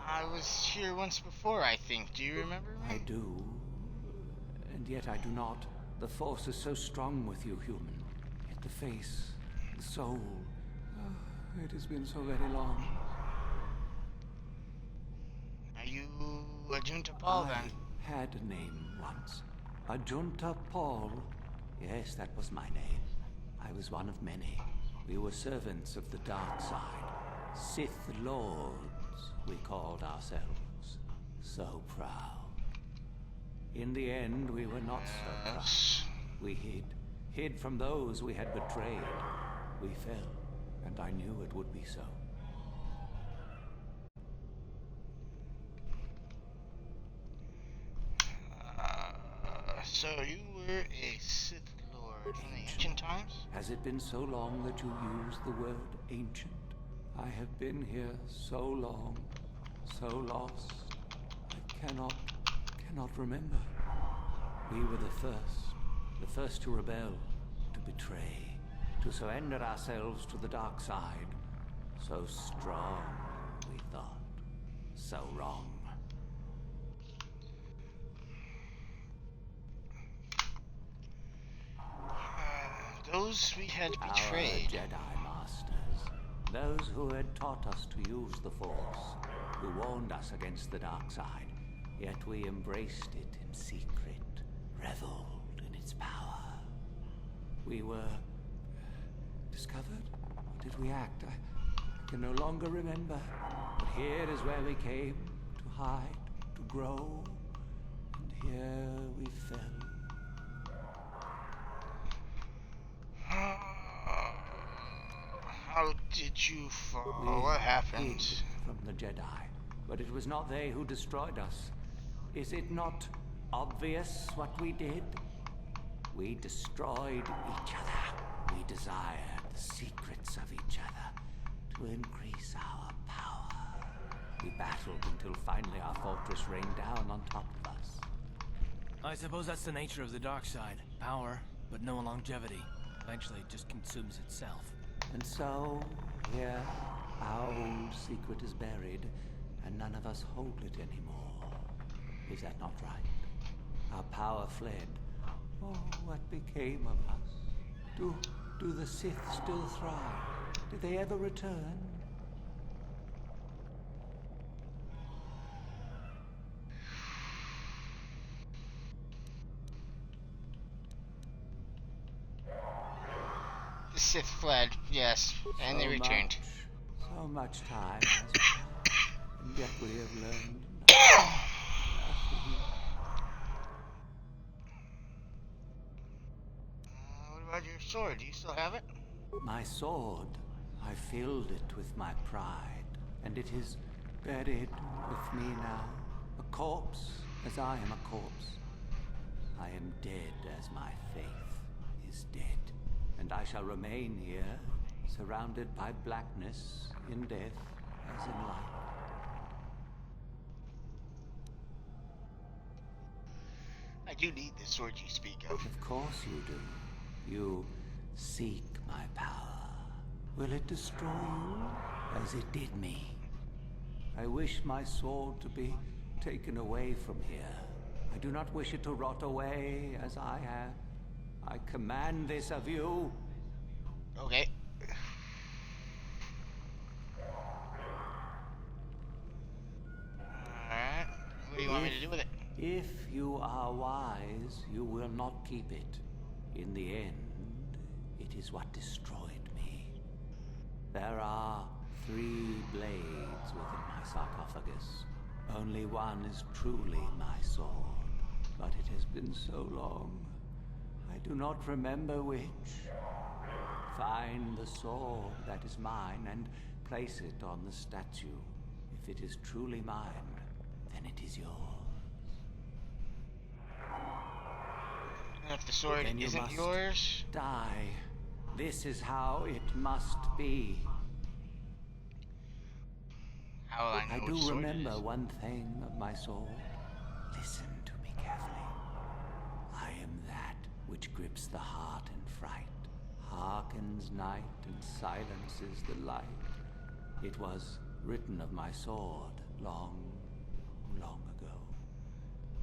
I was here once before, I think. Do you remember me? I do. And yet I do not. The Force is so strong with you, human. Yet the face, the soul. It has been so very long. Are you Ajunta Paul, then? I had a name once. Ajunta Paul. Yes, that was my name. I was one of many. We were servants of the dark side. Sith Lords, we called ourselves. So proud. In the end, we were not so proud. We hid from those we had betrayed. We fell, and I knew it would be so. So you were a Sith Lord in the ancient times? Has it been so long that you use the word ancient? I have been here so long, so lost. I cannot remember. We were the first to rebel, to betray, to surrender ourselves to the dark side. So strong, we thought. So wrong. Those we had betrayed. Our Jedi Masters. Those who had taught us to use the Force. Who warned us against the dark side. Yet we embraced it in secret. Reveled in its power. We were discovered? Or did we act? I can no longer remember. But here is where we came to hide, to grow. And here we fell. How did you fall? What happened? From the Jedi. But it was not they who destroyed us. Is it not obvious what we did? We destroyed each other. We desired the secrets of each other to increase our power. We battled until finally our fortress rained down on top of us. I suppose that's the nature of the dark side. Power, but no longevity. Eventually it just consumes itself. And so, here, our old secret is buried, and none of us hold it anymore. Is that not right? Our power fled. Oh, what became of us? Do the Sith still thrive? Did they ever return? The Sith fled, yes, and they returned. So much time has passed, and yet we have learned nothing. What about your sword? Do you still have it? My sword, I filled it with my pride, and it is buried with me now, a corpse as I am a corpse. I am dead as my faith is dead, and I shall remain here, surrounded by blackness in death as in life. I do need the sword you speak of. Of course you do. You seek my power. Will it destroy you as it did me? I wish my sword to be taken away from here. I do not wish it to rot away as I have. I command this of you. Okay. Alright. What do you want me to do with it? If you are wise, you will not keep it. In the end, it is what destroyed me. There are 3 blades within my sarcophagus. Only one is truly my sword. But it has been so long, I do not remember which. Find the sword that is mine and place it on the statue. If it is truly mine, then it is yours. And if the sword Then you isn't must yours? Die. This is how it must be. How will I know I do which sword remember it is? one thing of my soul. Listen to me carefully. I am that which grips the heart in fright, hearkens night and silences the light. It was written of my sword long, long ago.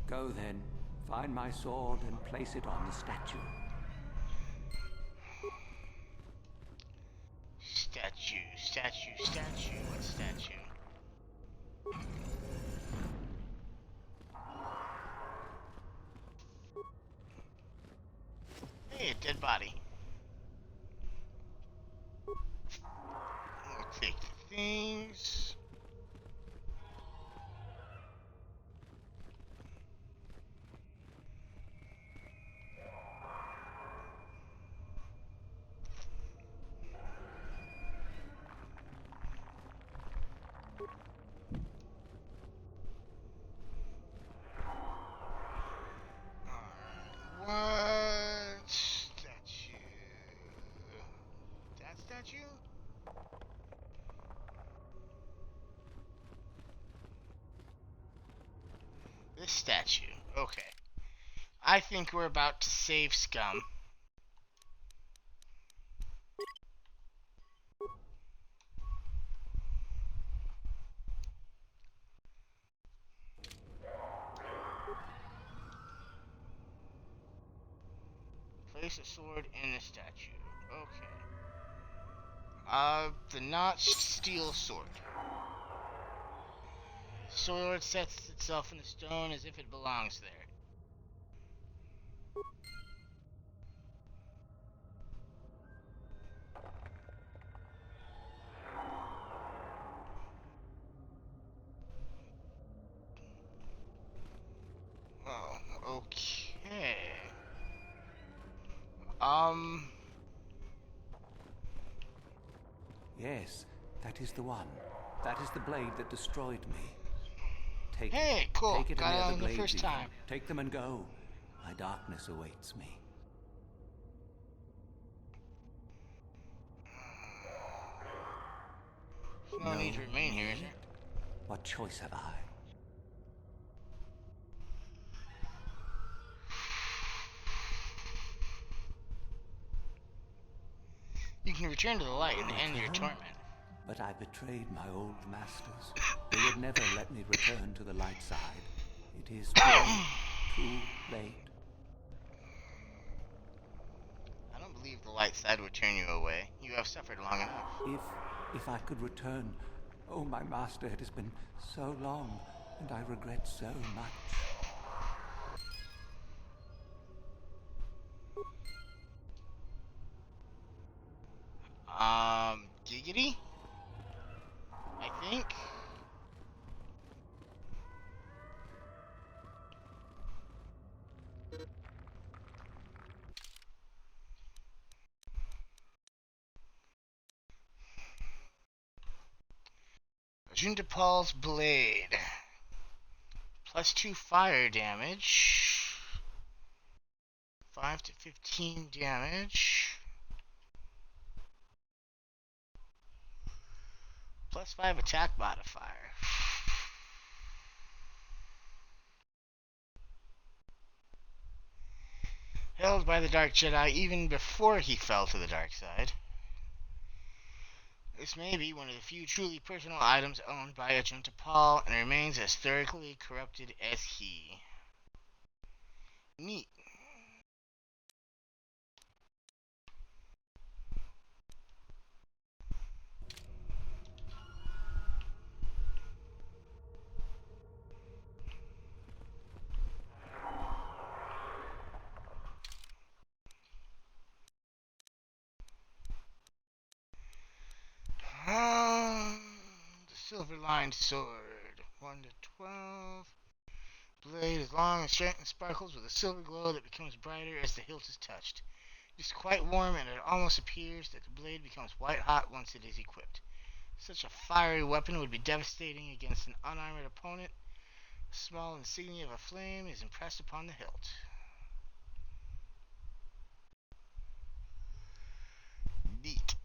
Go then, find my sword and place it on the statue. Statue. What statue? Hey, a dead body. I'll take the things. What statue? That statue? This statue. Okay. I think we're about to save scum. Place a sword in the statue. Okay. The notched steel sword. The sword sets itself in the stone as if it belongs there. Oh, okay. Yes, that is the one. That is the blade that destroyed me. Take Hey, it. cool. Take it Got and it the on the blades first even. time. Take them and go. My darkness awaits me. No need to remain here, is there? What choice have I? You can return to the light and end your torment. But I betrayed my old masters. They would never let me return to the light side. It is too late. I don't believe the light side would turn you away. You have suffered long enough. If I could return, oh my master, it has been so long, and I regret so much. Giggity? I think. Juntapal's blade. +2 fire damage. 5 to 15 damage. +5 attack modifier. Held by the Dark Jedi even before he fell to the dark side. This may be one of the few truly personal items owned by a Juntapal and remains as thoroughly corrupted as he. Neat. The silver-lined sword. 1 to 12. Blade is long and straight and sparkles with a silver glow that becomes brighter as the hilt is touched. It is quite warm, and it almost appears that the blade becomes white hot once it is equipped. Such a fiery weapon would be devastating against an unarmored opponent. A small insignia of a flame is impressed upon the hilt. Neat.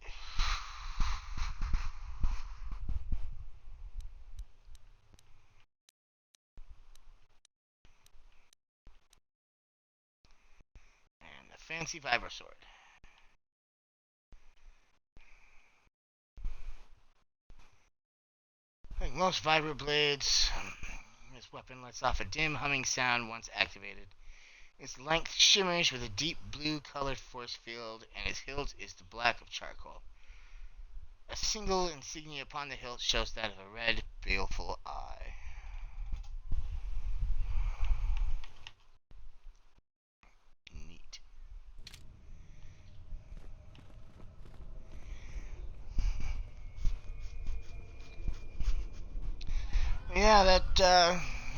And the fancy vibro sword. Like most vibro blades, this weapon lets off a dim humming sound once activated. Its length shimmers with a deep blue colored force field, and its hilt is the black of charcoal. A single insignia upon the hilt shows that of a red, baleful eye. Neat. Yeah,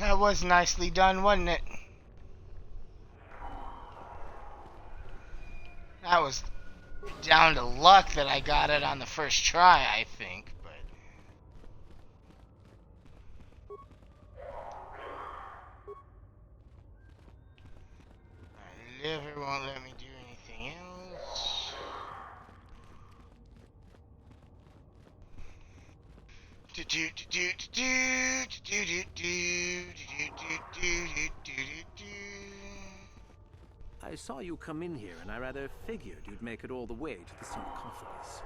that was nicely done, wasn't it? That was down to luck that I got it on the first try, I think, but... My liver won't let me do anything else. I saw you come in here, and I rather figured you'd make it all the way to the sarcophagus.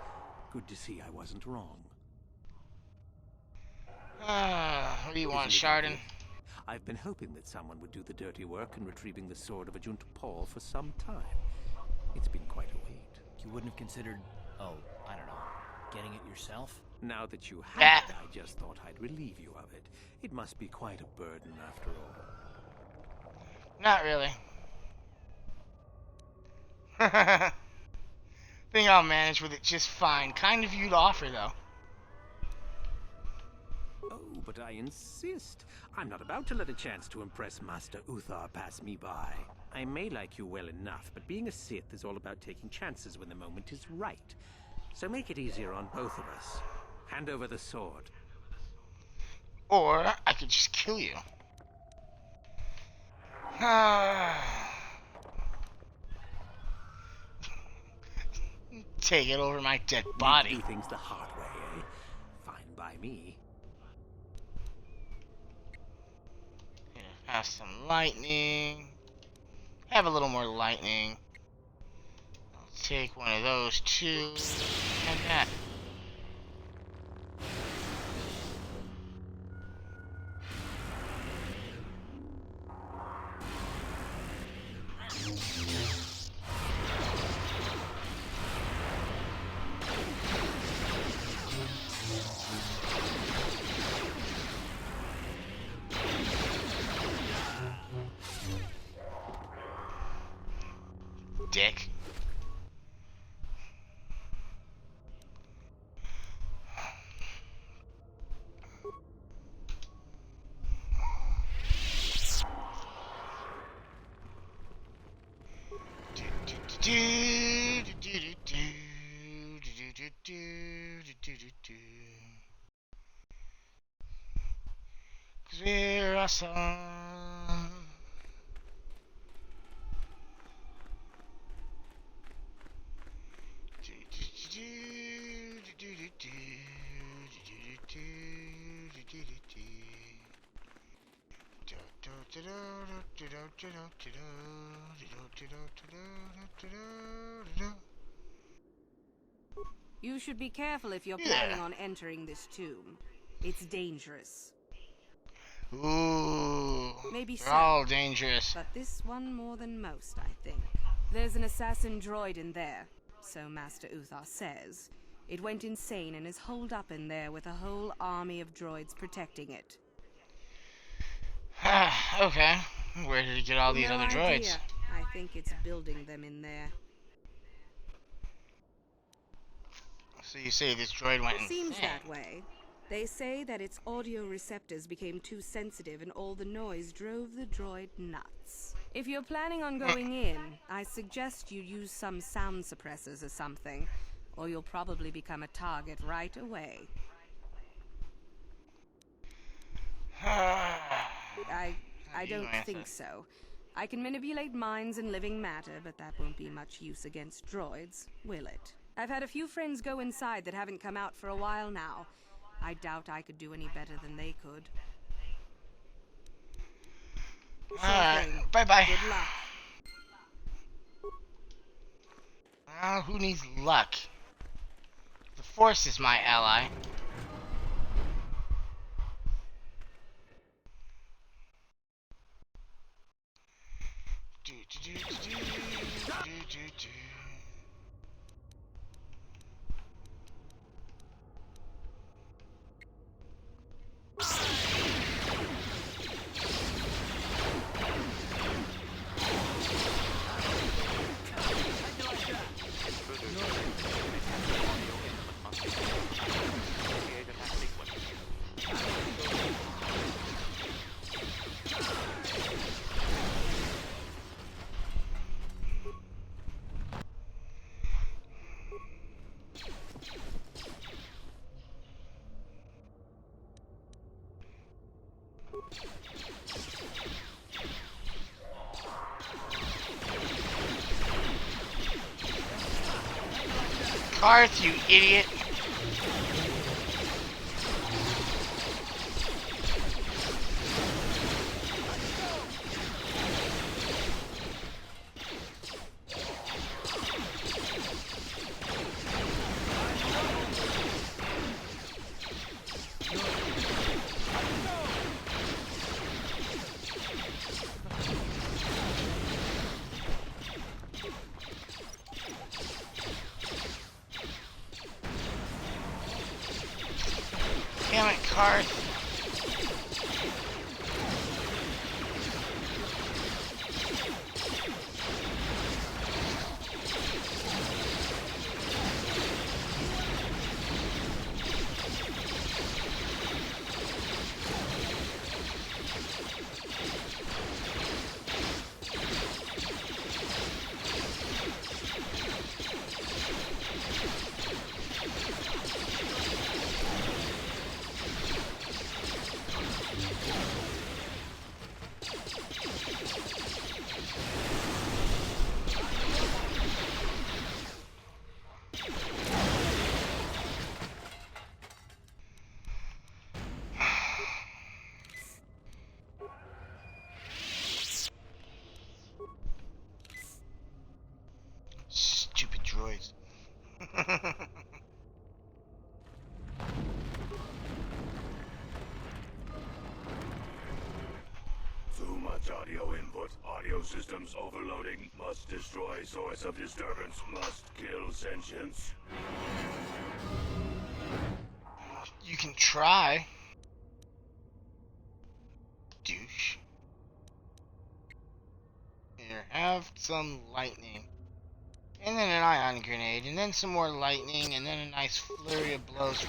Good to see I wasn't wrong. What do you want, Chardon? I've been hoping that someone would do the dirty work in retrieving the sword of a Juntapal for some time. It's been quite a wait. You wouldn't have considered, oh, I don't know, getting it yourself? Now that you have it, I just thought I'd relieve you of it. It must be quite a burden after all. Not really. Think I'll manage with it just fine. Kind of you to offer, though. Oh, but I insist. I'm not about to let a chance to impress Master Uthar pass me by. I may like you well enough, but being a Sith is all about taking chances when the moment is right. So make it easier on both of us. Hand over the sword. Or I could just kill you. Take it over my dead body. Do things the hard way, eh? Fine me. Have some lightning. Have a little more lightning. I'll take one of those too. And that. Dick. Cause we're awesome. You should be careful if you're planning on entering this tomb. It's dangerous. Ooh, Maybe they're so, all dangerous. but this one more than most, I think. There's an assassin droid in there, so Master Uthar says. It went insane and is holed up in there with a whole army of droids protecting it. Okay, where did he get all these No other droids? idea. I think it's building them in there. So you say this droid went It seems insane? that way. They say that its audio receptors became too sensitive and all the noise drove the droid nuts. If you're planning on going in, I suggest you use some sound suppressors or something, or you'll probably become a target right away. I don't think so. I can manipulate minds and living matter, but that won't be much use against droids, will it? I've had a few friends go inside that haven't come out for a while now. I doubt I could do any better than they could. Bye-bye. Good luck. Who needs luck? The Force is my ally. Karth, you idiot. Damn it, Karth. Control systems overloading. Must destroy source of disturbance. Must kill sentience. You can try. Douche. Here, have some lightning. And then an ion grenade, and then some more lightning, and then a nice flurry of blows.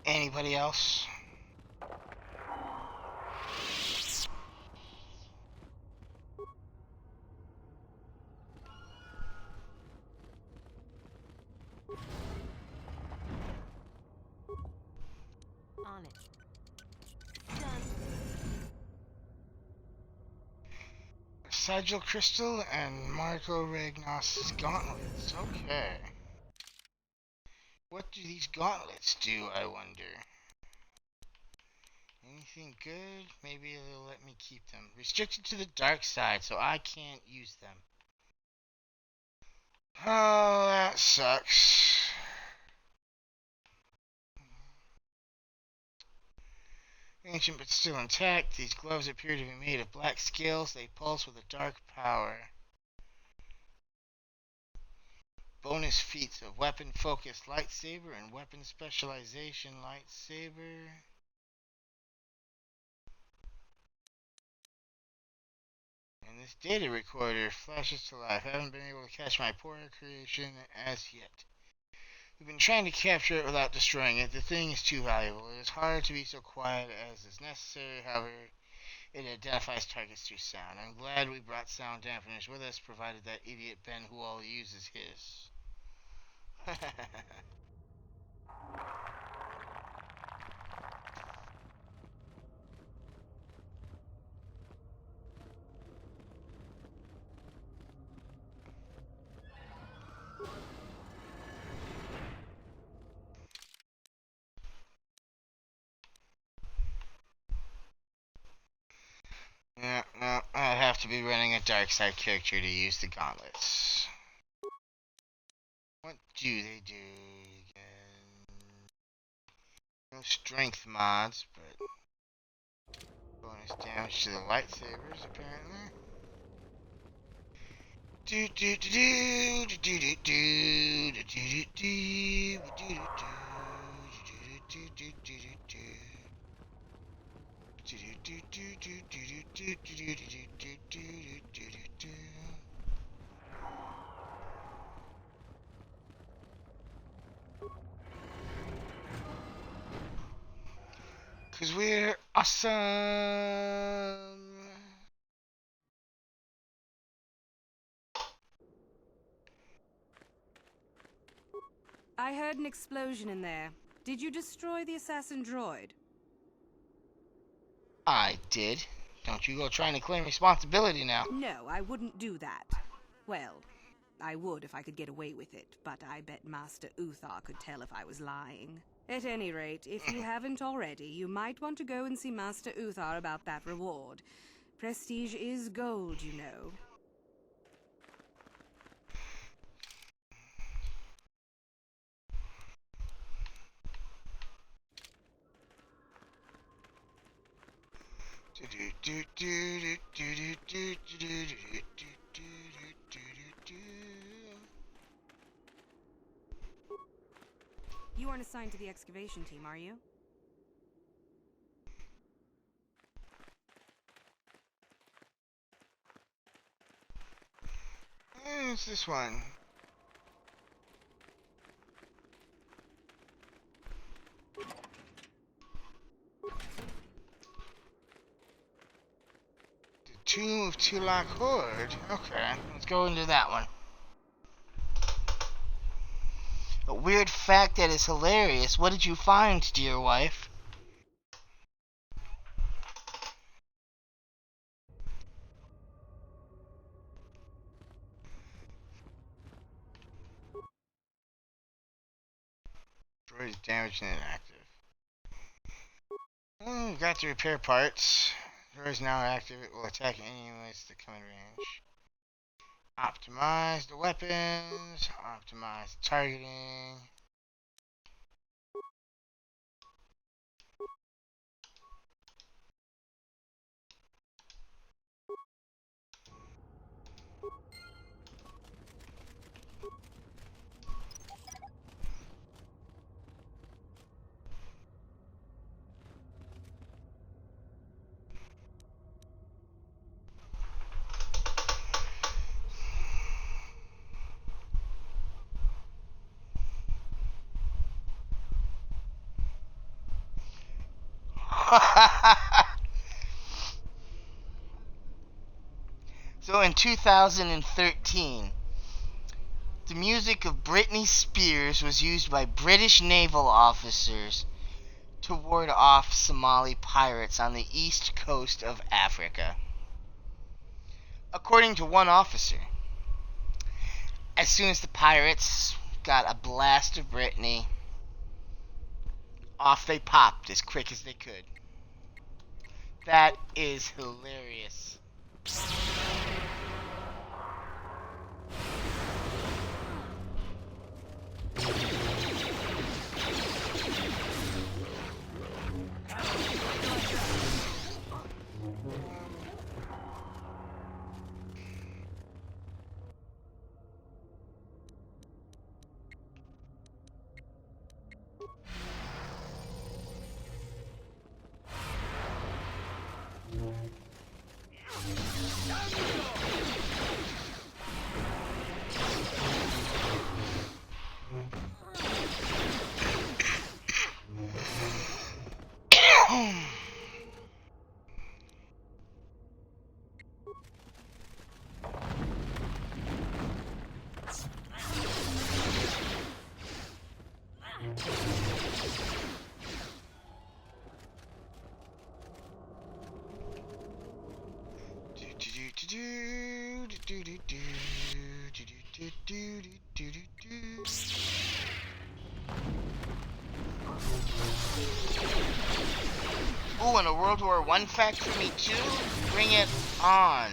Anybody else? On it. Sigil Crystal and Marco Ragnos' gauntlets. Okay. What do these gauntlets do, I wonder? Anything good? Maybe they'll let me keep them. Restricted to the dark side, so I can't use them. Oh, that sucks. Ancient but still intact, these gloves appear to be made of black scales. They pulse with a dark power. Bonus feats of weapon focused lightsaber and weapon specialization lightsaber. And this data recorder flashes to life. I haven't been able to catch my poor creation as yet. We've been trying to capture it without destroying it. The thing is too valuable. It is hard to be so quiet as is necessary. However, it identifies targets through sound. I'm glad we brought sound dampeners with us, provided that idiot Ben who all uses his. Yeah, no, I have to be running a dark side character to use the gauntlets. What do they do again? No strength mods, but bonus damage to the lightsabers apparently. Do do do do do do do do do do do do do do do do. Cause we're awesome. I heard an explosion in there. Did you destroy the assassin droid? I did. Don't you go trying to claim responsibility now. No, I wouldn't do that. Well, I would if I could get away with it, but I bet Master Uthar could tell if I was lying. At any rate, if you haven't already, you might want to go and see Master Uthar about that reward. Prestige is gold, you know. assigned to the excavation team, are you? It's this one. The Tomb of Tulak Horde. Okay, let's go into that one. A weird fact that is hilarious. What did you find, dear wife? Droid is damaged and inactive. We got to repair parts. Droid is now active. It will attack enemies that come in range. Optimize the weapons. Optimize targeting. So in 2013, the music of Britney Spears was used by British naval officers to ward off Somali pirates on the east coast of Africa. According to one officer, as soon as the pirates got a blast of Britney, off they popped as quick as they could. That is hilarious. Oh, and a World War I fact for me too? Bring it on.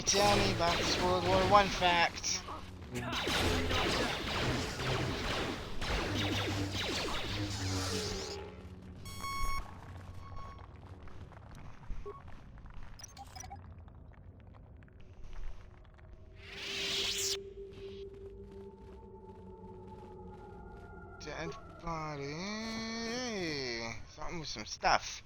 Tell me about this World War I fact. Dead body. Something with some stuff.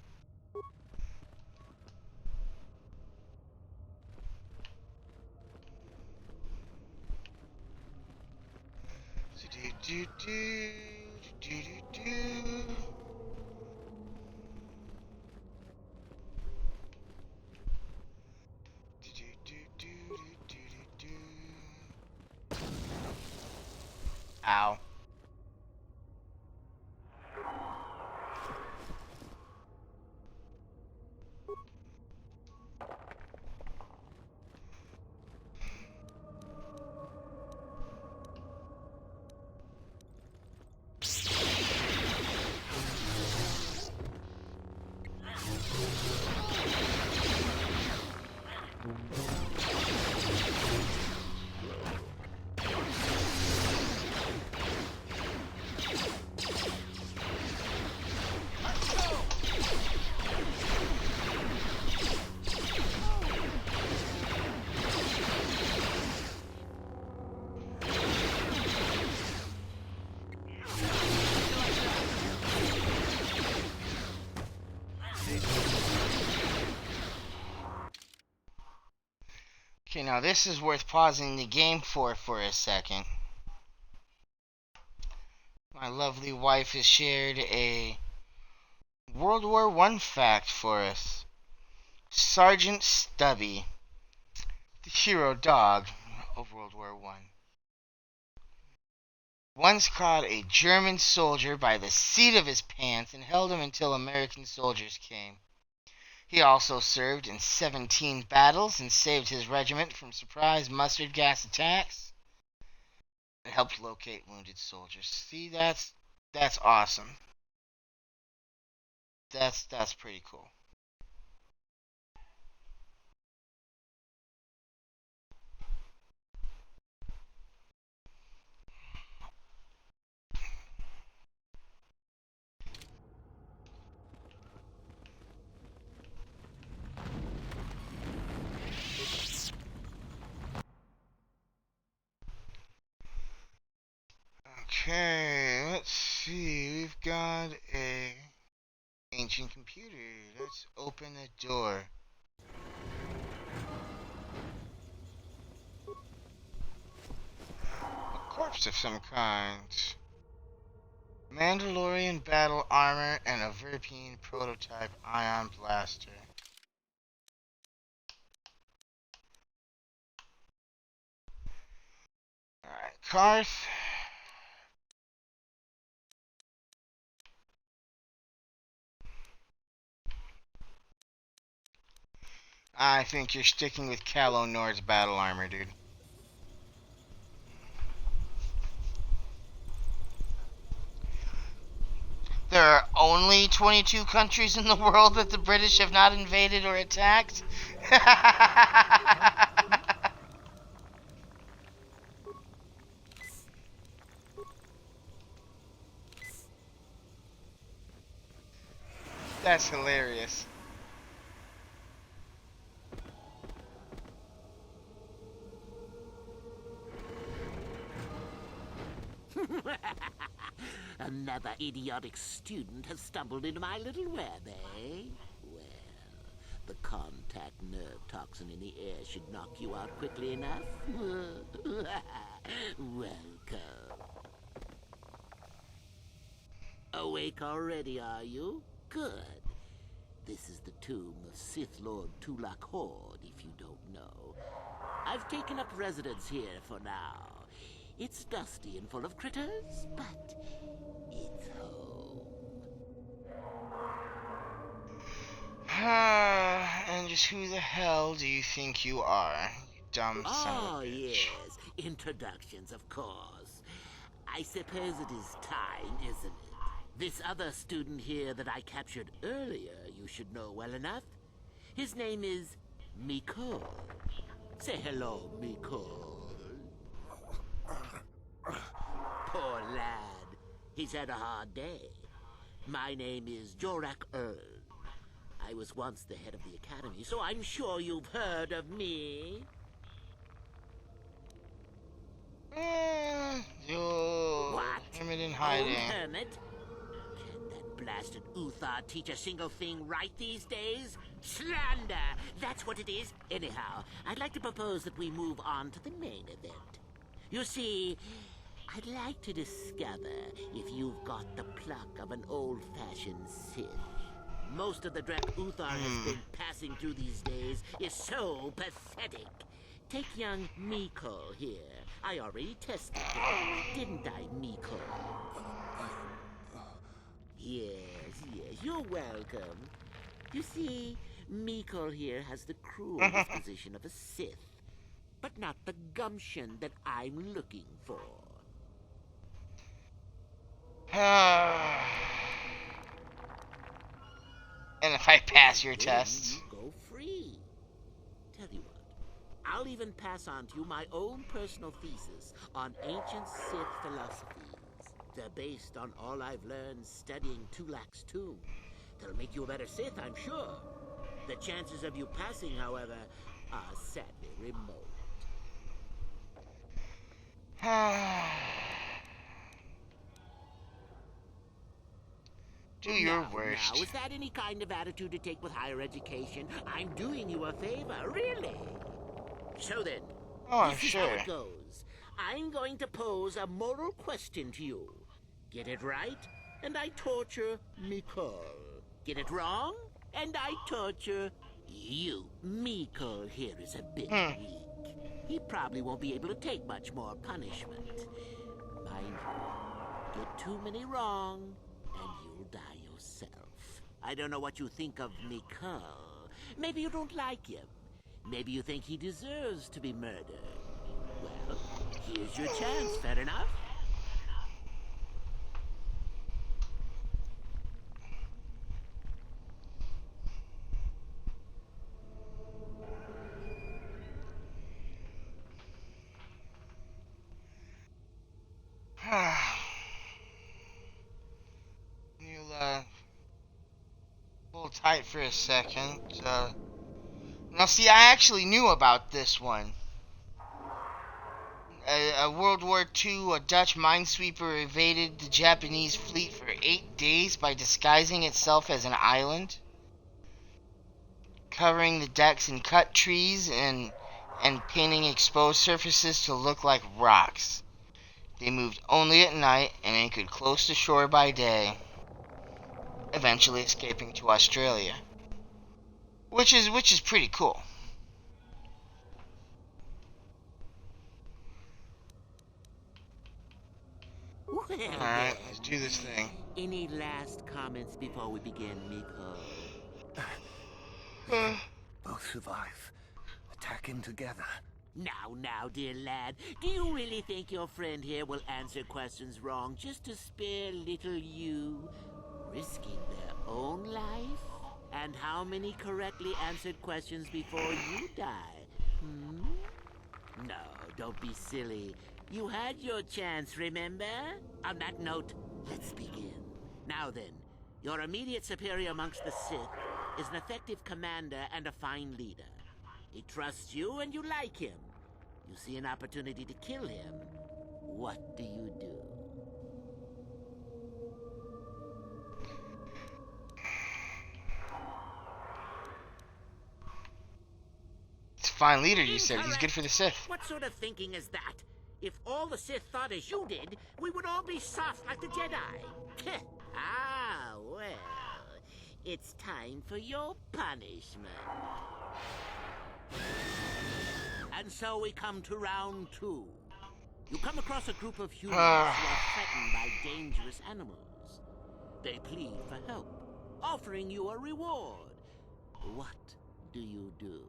Ow. Okay, now this is worth pausing the game for a second. My lovely wife has shared a World War I fact for us. Sergeant Stubby, the hero dog of World War I, once caught a German soldier by the seat of his pants and held him until American soldiers came. He also served in 17 battles and saved his regiment from surprise mustard gas attacks and helped locate wounded soldiers. See, that's awesome. That's pretty cool. Okay, let's see. We've got a ancient computer. Let's open the door. A corpse of some kind. Mandalorian battle armor and a Verpine prototype ion blaster. Alright, Karth. I think you're sticking with KotOR's battle armor, dude. There are only 22 countries in the world that the British have not invaded or attacked? That's hilarious. Another idiotic student has stumbled into my little web, eh? Well, the contact nerve toxin in the air should knock you out quickly enough. Welcome. Awake already, are you? Good. This is the tomb of Sith Lord Tulak Horde, if you don't know. I've taken up residence here for now. It's dusty and full of critters, but it's home. And just who the hell do you think you are, you dumb son of a bitch? Yes, introductions, of course. I suppose it is time, isn't it? This other student here that I captured earlier, you should know well enough. His name is Mikol. Say hello, Mikol. Poor lad. He's had a hard day. My name is Jorak Earl. I was once the head of the academy, so I'm sure you've heard of me. What? Hermit in hiding. Oh, hermit? Can that blasted Uthar teach a single thing right these days? Slander! That's what it is. Anyhow, I'd like to propose that we move on to the main event. You see, I'd like to discover if you've got the pluck of an old-fashioned Sith. Most of the dread Uthar has been passing through these days is so pathetic. Take young Mikol here. I already tested him, didn't I, Mikol? Yes, you're welcome. You see, Mikol here has the cruel disposition of a Sith, but not the gumption that I'm looking for. And if I pass your test, you go free. Tell you what, I'll even pass on to you my own personal thesis on ancient Sith philosophies. They're based on all I've learned studying Tulak's tomb. They'll make you a better Sith, I'm sure. The chances of you passing, however, are sadly remote. Do your worst. Now, is that any kind of attitude to take with higher education? I'm doing you a favor, really. So then, Oh, this is sure. how it goes. I'm going to pose a moral question to you. Get it right, and I torture Mikol. Get it wrong, and I torture you. Mikol here is a bit weak. He probably won't be able to take much more punishment. Mind you, get too many wrong, and you'll die yourself. I don't know what you think of Mikol. Maybe you don't like him. Maybe you think he deserves to be murdered. Well, here's your chance, fair enough? You'll hold tight for a second. Now, see, I actually knew about this one. A World War II, a Dutch minesweeper evaded the Japanese fleet for 8 days by disguising itself as an island, covering the decks in cut trees and painting exposed surfaces to look like rocks. They moved only at night and anchored close to shore by day, eventually escaping to Australia, which is pretty cool. Well, Alright, let's do this thing. Any last comments before we begin, Mikol? Both survive. Attacking together. Now, dear lad, do you really think your friend here will answer questions wrong just to spare little you, risking their own life? And how many correctly answered questions before you die? No, don't be silly. You had your chance, remember? On that note, let's begin. Now then, your immediate superior amongst the Sith is an effective commander and a fine leader. He trusts you and you like him. You see an opportunity to kill him. What do you do? It's a fine leader, you said. He's good for the Sith. What sort of thinking is that? If all the Sith thought as you did, we would all be soft like the Jedi. Well, it's time for your punishment. And so we come to round 2. You come across a group of humans who are threatened by dangerous animals. They plead for help, offering you a reward. What do you do?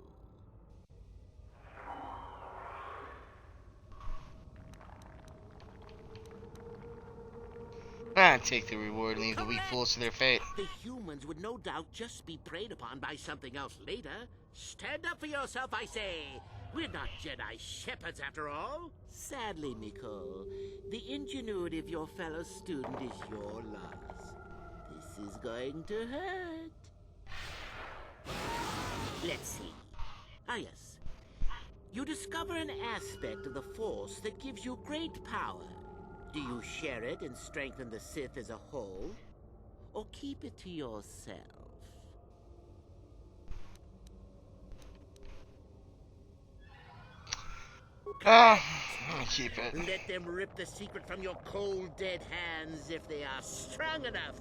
Take the reward and leave the weak fools to their fate. The humans would no doubt just be preyed upon by something else later. Stand up for yourself, I say. We're not Jedi shepherds, after all. Sadly, Mikol, the ingenuity of your fellow student is your loss. This is going to hurt. Let's see. Yes. You discover an aspect of the Force that gives you great power. Do you share it and strengthen the Sith as a whole? Or keep it to yourself? I'll keep it. Let them rip the secret from your cold, dead hands if they are strong enough.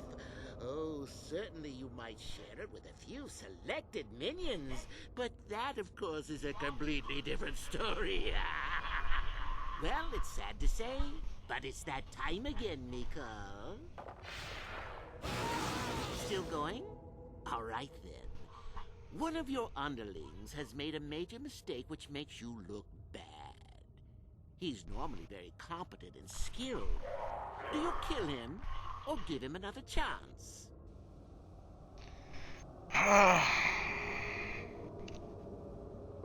Oh, certainly you might share it with a few selected minions, but that, of course, is a completely different story. Well, it's sad to say, but it's that time again, Mikol. Still going? All right, then. One of your underlings has made a major mistake which makes you look bad. He's normally very competent and skilled. Do you kill him or give him another chance?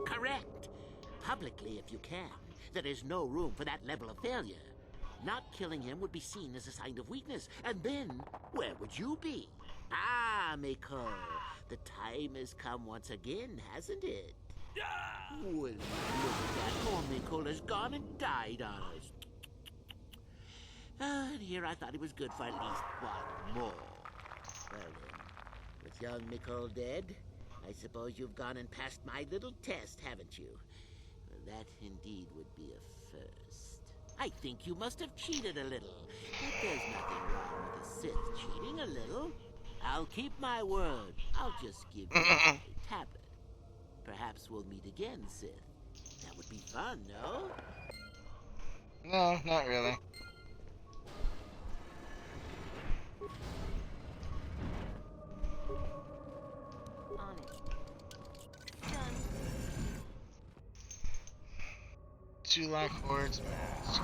Correct. Publicly, if you can. There is no room for that level of failure. Not killing him would be seen as a sign of weakness, and then where would you be? Mikol, the time has come once again, hasn't it? Well, look at that. Poor Mikol has gone and died on us. And here I thought he was good for at least one more. Well then, with young Mikol dead, I suppose you've gone and passed my little test, haven't you? That indeed would be a first. I think you must have cheated a little. But there's nothing wrong with a Sith cheating a little. I'll keep my word. I'll just give you my tablet. Perhaps we'll meet again, Sith. That would be fun, no? No, not really. On it. Tulak Horde's mask.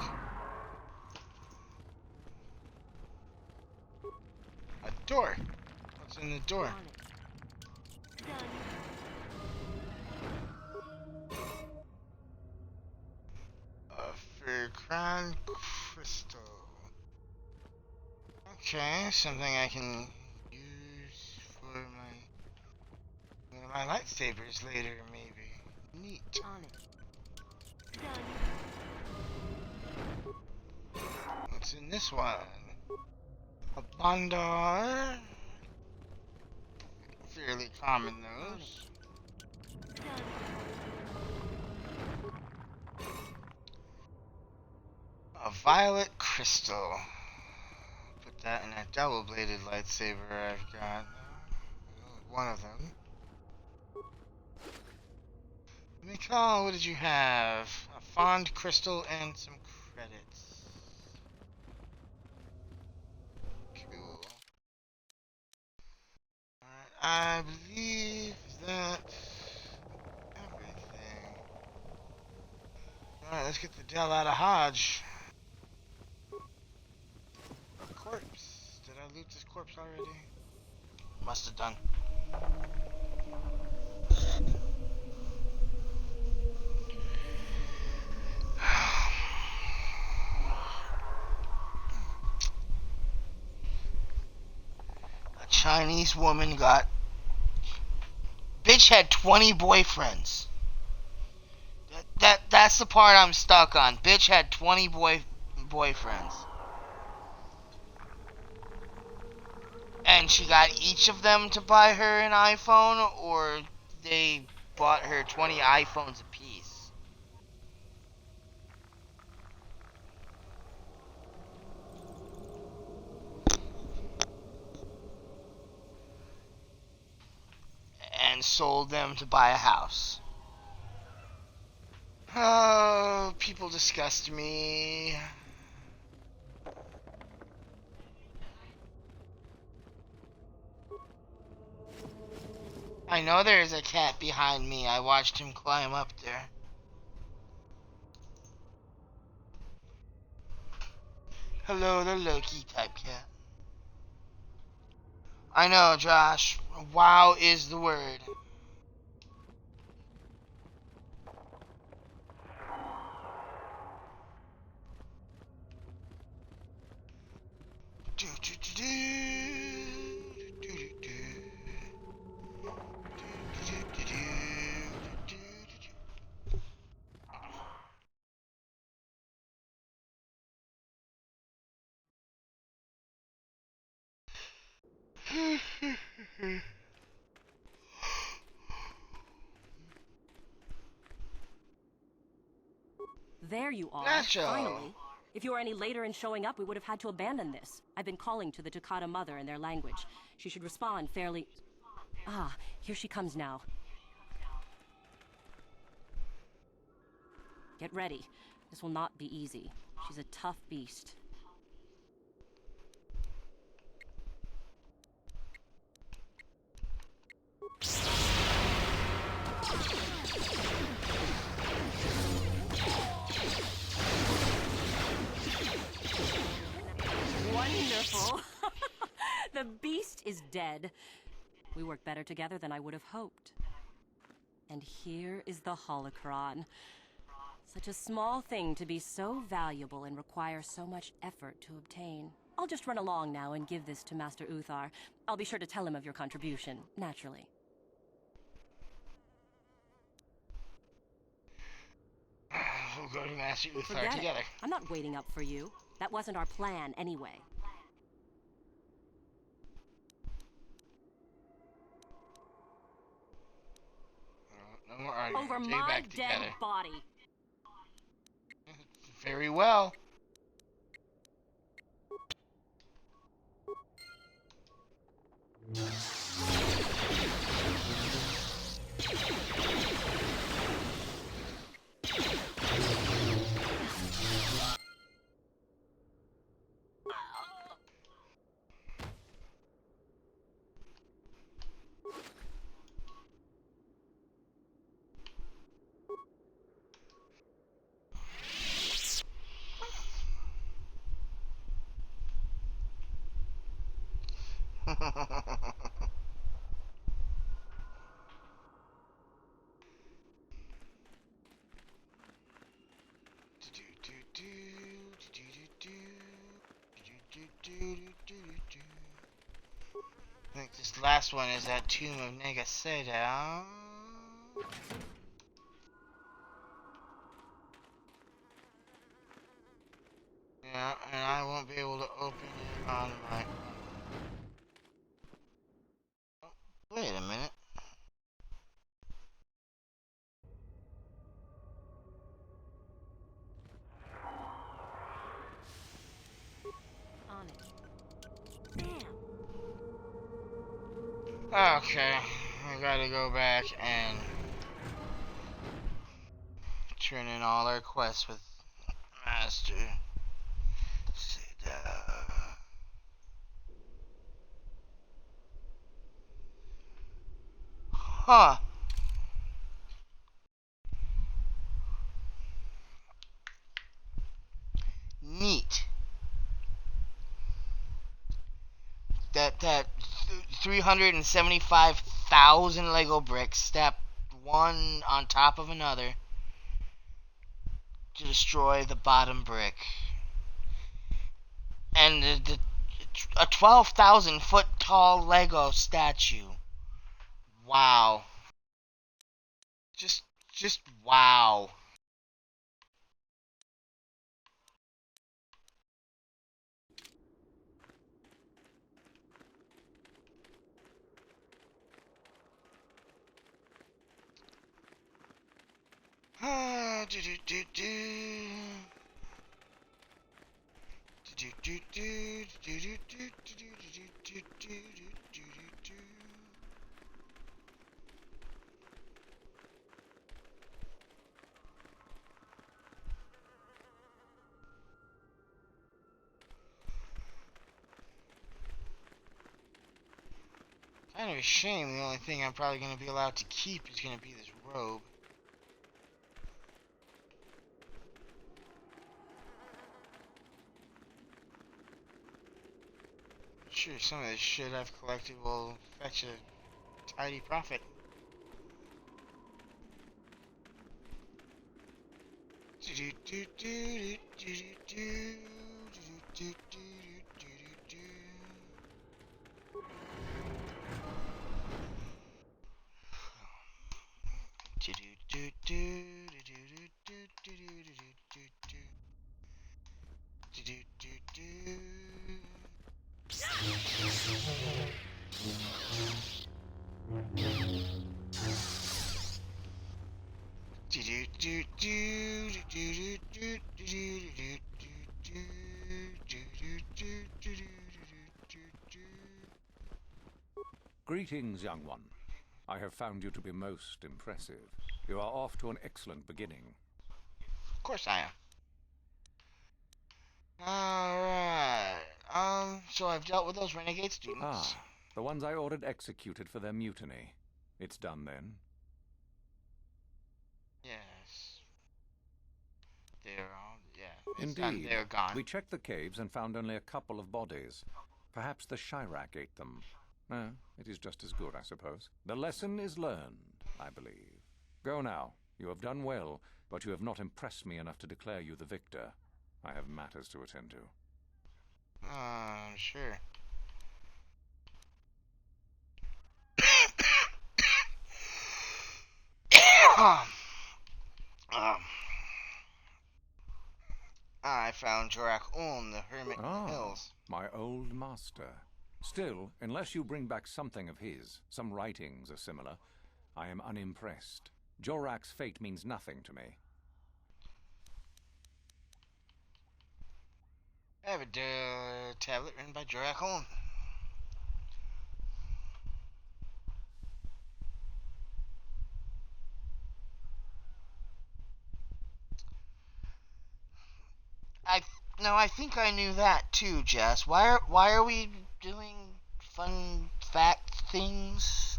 A door. What's in the door? A Faircrown crystal. Okay, something I can use for one of my lightsabers later, maybe. Neat. On it. What's in this one? A Bondar. Fairly common, those. A violet crystal. Put that in a double-bladed lightsaber I've got. One of them. Mikal, what did you have? A fond crystal and some credits. Cool. Alright, I believe that everything. Alright, let's get the Del out of Hodge. A corpse. Did I loot this corpse already? Must have done. Chinese woman got... Bitch had 20 boyfriends. That's the part I'm stuck on. Bitch had 20 boyfriends. And she got each of them to buy her an iPhone, or they bought her 20 iPhones apiece. And sold them to buy a house. Oh, people disgust me. I know there's a cat behind me. I watched him climb up there. Hello, the Loki type cat. I know, Josh. Wow is the word. There you are. Nacho. Finally. If you were any later in showing up, we would have had to abandon this. I've been calling to the Takata mother in their language. She should respond fairly... Ah, here she comes now. Get ready. This will not be easy. She's a tough beast. Wonderful. The beast is dead. We work better together than I would have hoped. And here is the holocron. Such a small thing to be so valuable and require so much effort to obtain. I'll just run along now and give this to Master Uthar. I'll be sure to tell him of your contribution, naturally. We'll go to Master Uthar Forget together. it. I'm not waiting up for you. That wasn't our plan anyway. No more arguing. Over Take it my back dead together. body. Very well. I think this last one is that Tomb of Negaseda. Yeah, and I won't be able to open it on my... Oh, wait a minute. On it. Okay, I gotta go back and turn in all our quests with Master Seda. Huh. Neat. That 375,000 Lego bricks stacked one on top of another to destroy the bottom brick. And a 12,000 foot tall Lego statue. Wow. Just wow. Kind of a shame. The only thing I'm probably going to be allowed to keep is going to be this robe. Sure, some of this shit I've collected will fetch a tidy profit. Greetings, young one. I have found you to be most impressive. You are off to an excellent beginning. Of course I am. Alright. So I've dealt with those renegade students. Ah, the ones I ordered executed for their mutiny. It's done then? Yes. They're all, yeah. Indeed. They're gone. We checked the caves and found only a couple of bodies. Perhaps the Chirac ate them. It is just as good, I suppose. The lesson is learned, I believe. Go now. You have done well, but you have not impressed me enough to declare you the victor. I have matters to attend to. Sure. I found Jorak Ulm, the hermit in the hills. My old master. Still, unless you bring back something of his, some writings or similar, I am unimpressed. Jorak's fate means nothing to me. have a tablet written by Jorak Holm. I think I knew that too, Jess. Why are we doing fun fact things?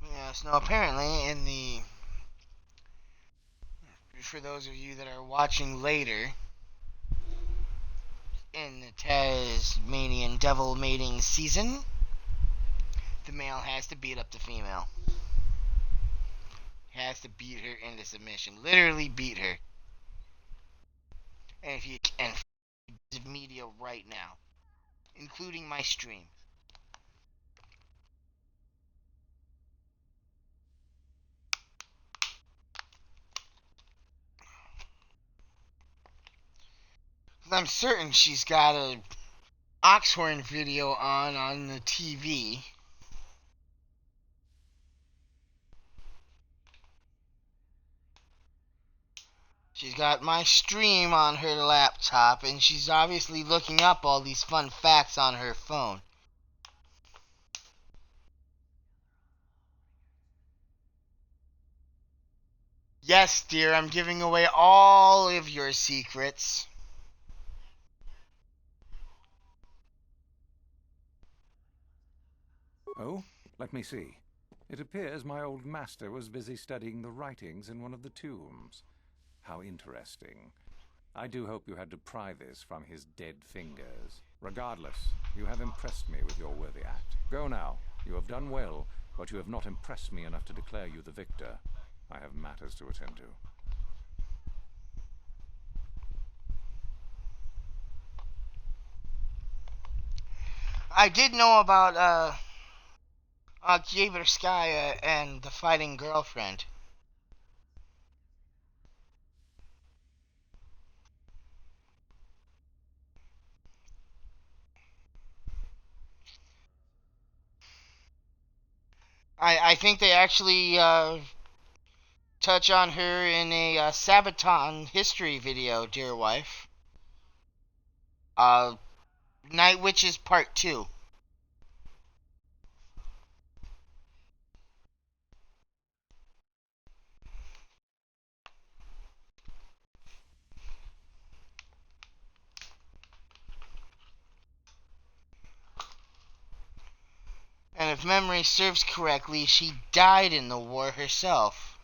Yes, no, apparently for those of you that are watching later, in the Tasmanian devil mating season, the male has to beat up the female. Has to beat her into submission. Literally beat her. And if you can, media right now, including my stream. I'm certain she's got a Oxhorn video on the TV. She's got my stream on her laptop, and she's obviously looking up all these fun facts on her phone. Yes, dear, I'm giving away all of your secrets. Oh, let me see. It appears my old master was busy studying the writings in one of the tombs. How interesting. I do hope you had to pry this from his dead fingers. Regardless, you have impressed me with your worthy act. Go now. You have done well, but you have not impressed me enough to declare you the victor. I have matters to attend to. I did know about Kieverskaya and the fighting girlfriend. I think they actually touch on her in a Sabaton history video, dear wife. Night Witches Part 2. And if memory serves correctly, she died in the war herself.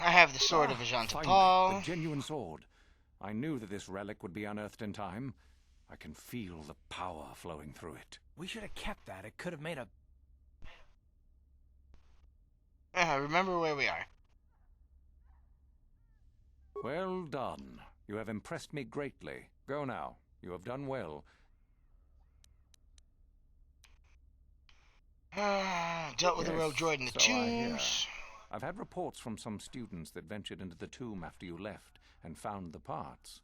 I have the sword of Ajanta Finally, Paul. the genuine sword. I knew that this relic would be unearthed in time. I can feel the power flowing through it. We should have kept that. It could have made a... Remember where we are. Well done. You have impressed me greatly. Go now. You have done well. Dealt with the rogue droid in the tombs. I've had reports from some students that ventured into the tomb after you left and found the parts.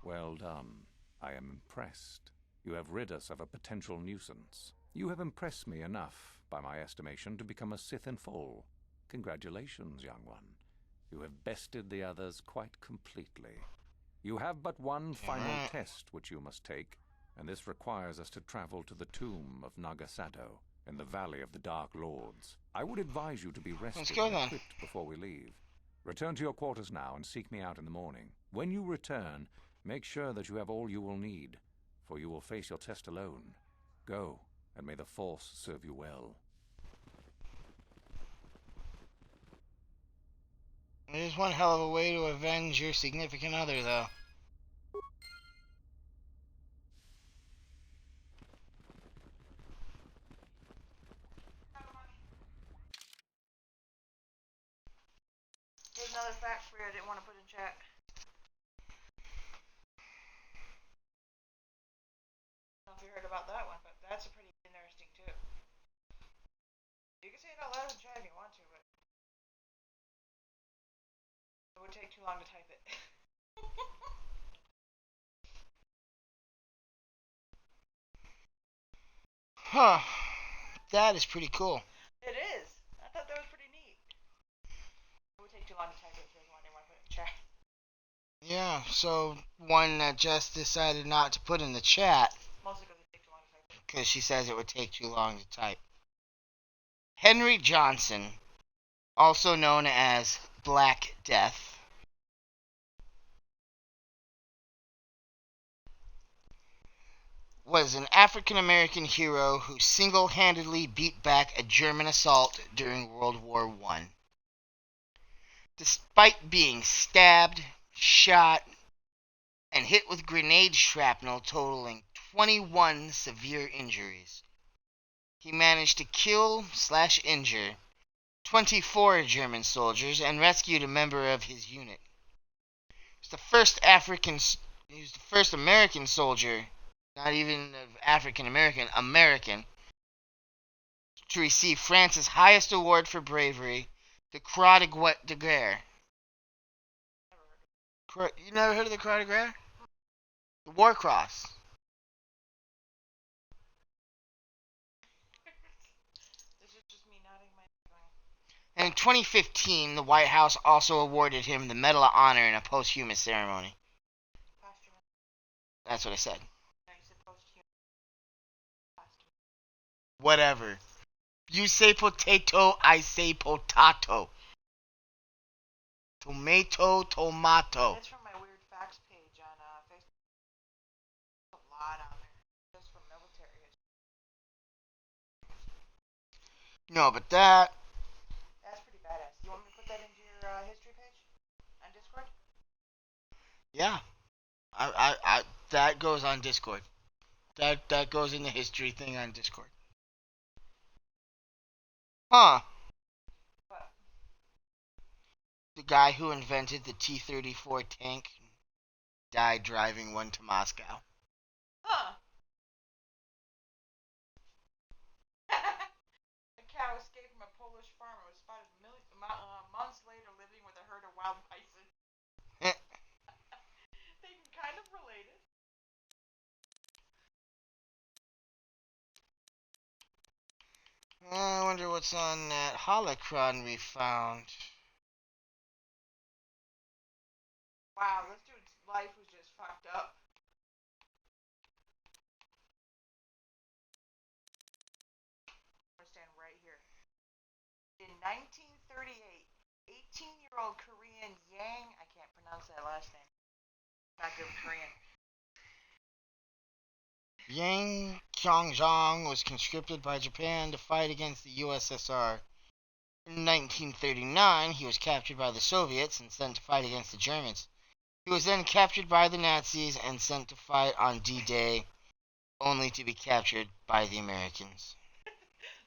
Well done. I am impressed. You have rid us of a potential nuisance. You have impressed me enough, by my estimation, to become a Sith in full. Congratulations, young one. You have bested the others quite completely. You have but one final test which you must take, and this requires us to travel to the tomb of Nagasado in the Valley of the Dark Lords. I would advise you to be rested and equipped before we leave. Return to your quarters now and seek me out in the morning. When you return, make sure that you have all you will need, for you will face your test alone. Go, and may the Force serve you well. It is one hell of a way to avenge your significant other, though. Here's another fact for you I didn't want to put in chat. I don't know if you heard about that one, but that's a pretty interesting too. You can say it out loud in chat if you want to, but would take too long to type it. Huh. That is pretty cool. It is. I thought that was pretty neat. It would take too long to type it, so I didn't want to put it in chat. Yeah, so one that Jess decided not to put in the chat. Mostly because it takes too long to type. Because she says it would take too long to type. Henry Johnson, also known as Black Death, was an African-American hero who single-handedly beat back a German assault during World War I. Despite being stabbed, shot, and hit with grenade shrapnel totaling 21 severe injuries, he managed to kill/injure 24 German soldiers and rescued a member of his unit. He was the first American soldier, not even African American, to receive France's highest award for bravery, the Croix de Guerre. You never heard of the Croix de Guerre? The War Cross. This is just me nodding my head. And in 2015, the White House also awarded him the Medal of Honor in a posthumous ceremony. That's what I said. Whatever. You say potato, I say potato. Tomato. That's from my weird facts page on Facebook. A lot on there. Just from military history. No, but that's pretty badass. You want me to put that into your history page on Discord? Yeah. I that goes on Discord. That goes in the history thing on Discord. Huh. What? The guy who invented the T-34 tank died driving one to Moscow. Huh. A cow escaped from a Polish farm and was spotted months later living with a herd of wild bison. They can kind of relate it. I wonder what's on that holocron we found. Wow, this dude's life was just fucked up. I'm gonna stand right here. In 1938, 18-year-old Korean Yang, I can't pronounce that last name. Not good with Korean. Yang Kyongjong was conscripted by Japan to fight against the USSR. In 1939, he was captured by the Soviets and sent to fight against the Germans. He was then captured by the Nazis and sent to fight on D-Day, only to be captured by the Americans.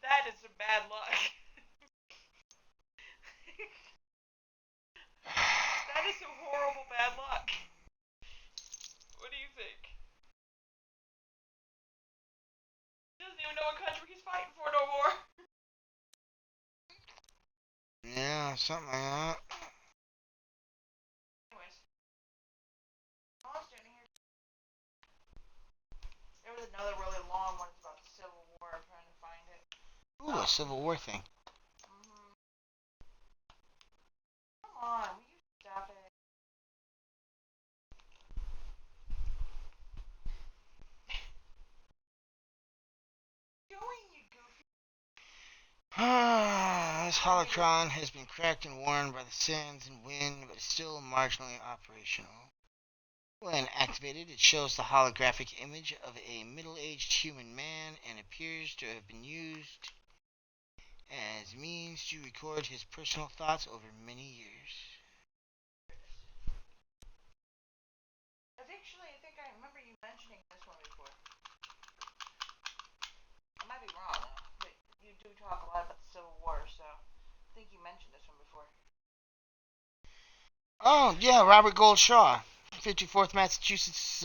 That is some bad luck. That is some horrible bad luck. What do you think? He doesn't even know what country he's fighting for no more. Yeah, something like that. Anyways. I'm standing here. There was another really long one about the Civil War. I'm trying to find it. Ooh, a Civil War thing. Come on, will you stop it? This holocron has been cracked and worn by the sands and wind, but is still marginally operational. When activated, it shows the holographic image of a middle-aged human man and appears to have been used as means to record his personal thoughts over many years. I think I remember you mentioning this one before. I might be wrong, but you do talk a lot about the Civil War, so I think you mentioned this one before. Oh, yeah, Robert Gould Shaw, 54th Massachusetts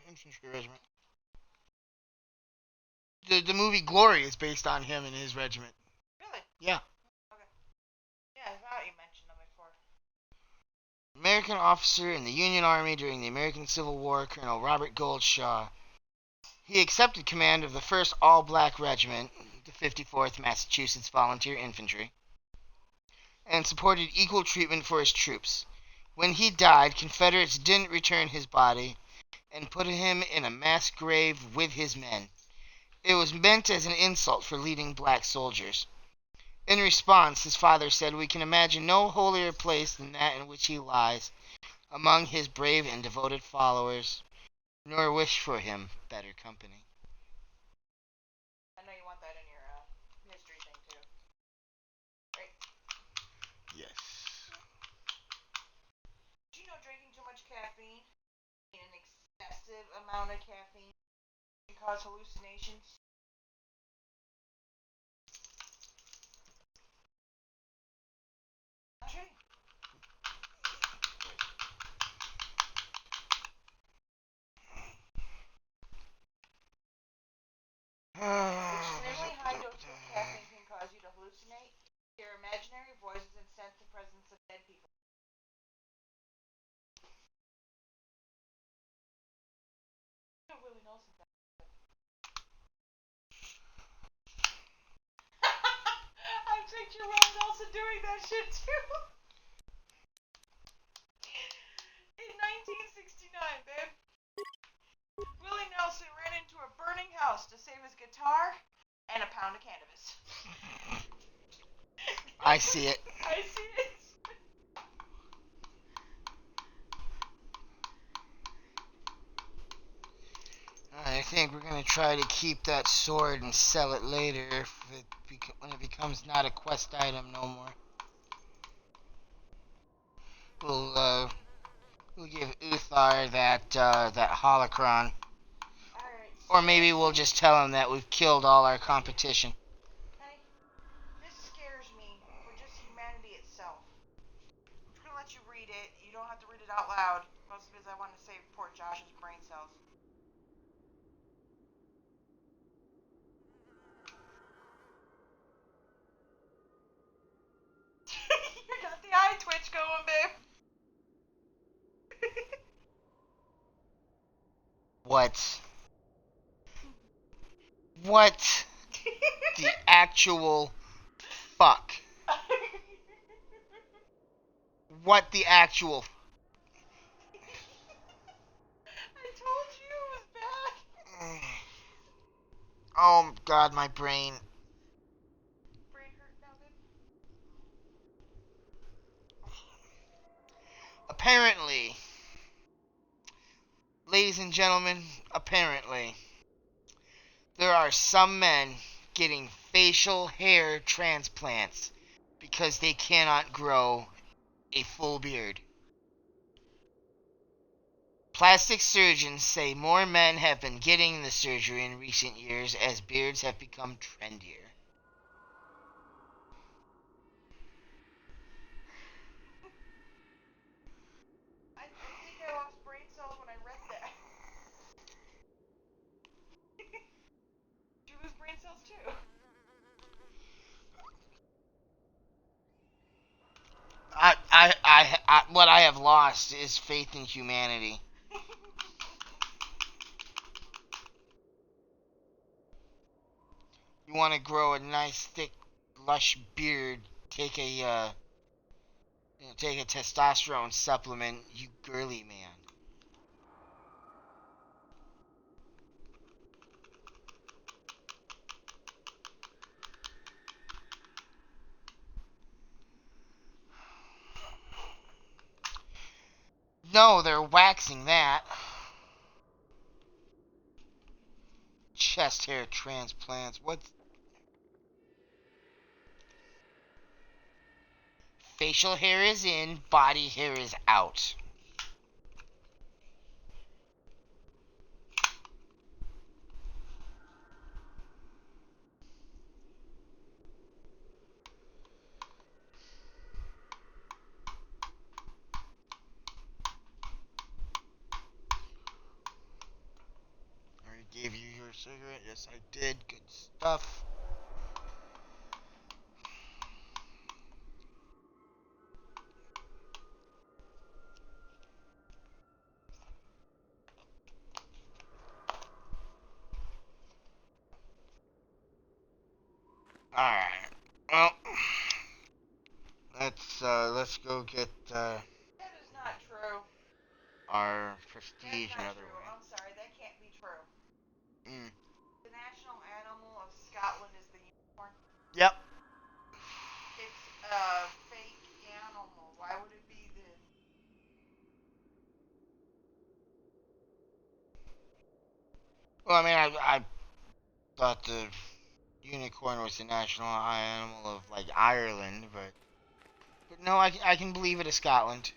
Infantry Regiment. The movie Glory is based on him and his regiment. Really? Yeah. Okay. Yeah, I thought you mentioned them before. American officer in the Union Army during the American Civil War, Colonel Robert Goldshaw. He accepted command of the 1st All-Black Regiment, the 54th Massachusetts Volunteer Infantry, and supported equal treatment for his troops. When he died, Confederates didn't return his body and put him in a mass grave with his men. It was meant as an insult for leading black soldiers. In response, his father said, "We can imagine no holier place than that in which he lies, among his brave and devoted followers, nor wish for him better company." I know you want that in your history thing too. Right? Yes. Do you know drinking too much caffeine, an excessive amount of caffeine, can cause hallucinations? Not true. Extremely high doses of caffeine can cause you to hallucinate, hear imaginary voices, and sense the presence of dead people. You know Willie Nelson. I picture Willie Nelson doing that shit too. In 1969, babe, Willie Nelson ran into a burning house to save his guitar and a pound of cannabis. I see it. I see it. I think we're going to try to keep that sword and sell it later when it becomes not a quest item no more. We'll give Uthar that holocron. Or maybe we'll just tell him that we've killed all our competition. Hey, this scares me for just humanity itself. I'm just gonna let you read it. You don't have to read it out loud, mostly because I want to save poor Josh's brain cells. You got the eye twitch going, babe. What? What the actual fuck? What the actual... I told you it was bad. Oh god, my brain. Brain hurt now, babe. Apparently, ladies and gentlemen, apparently, there are some men getting facial hair transplants because they cannot grow a full beard. Plastic surgeons say more men have been getting the surgery in recent years as beards have become trendier. I think I lost brain cells when I read that. Did you lose brain cells too? What I have lost is faith in humanity. You want to grow a nice, thick, lush beard? Take a testosterone supplement, you girly man. No, they're waxing that. Chest hair transplants. What? Facial hair is in, body hair is out. I already gave you your cigarette. Yes, I did. Good stuff. Let's go get That is not true. our prestige That's not another true. way. I'm sorry, that can't be true. Mm. The national animal of Scotland is the unicorn. Yep. It's a fake animal. Why would it be the... Well, I mean, I thought the unicorn was the national animal of like Ireland, but no, I can believe it is Scotland.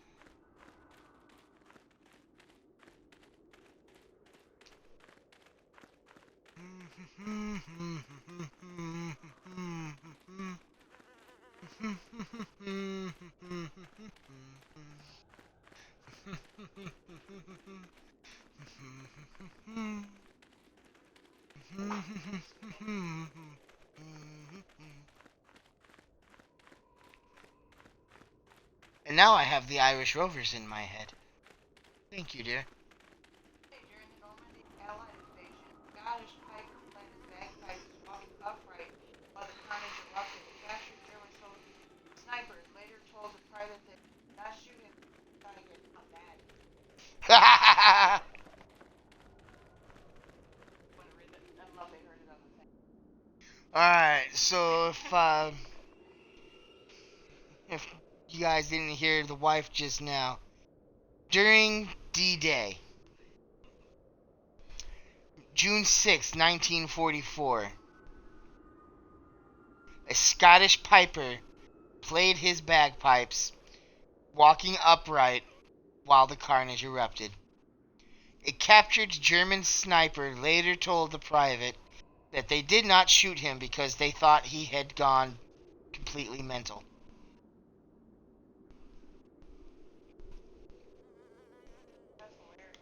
And now I have the Irish Rovers in my head. Thank you, dear. During the Normandy Allied invasion, Scottish piper played his bagpipes walking upright while the carnage erupted. Captured German soldiers, snipers, later told the private that they did not shoot him trying to get him mad. I love they heard it on the thing. Alright, so if you guys didn't hear the wife just now, during D-Day, June 6, 1944, a Scottish piper played his bagpipes, walking upright while the carnage erupted. A captured German sniper later told the private that they did not shoot him because they thought he had gone completely mental. That's hilarious.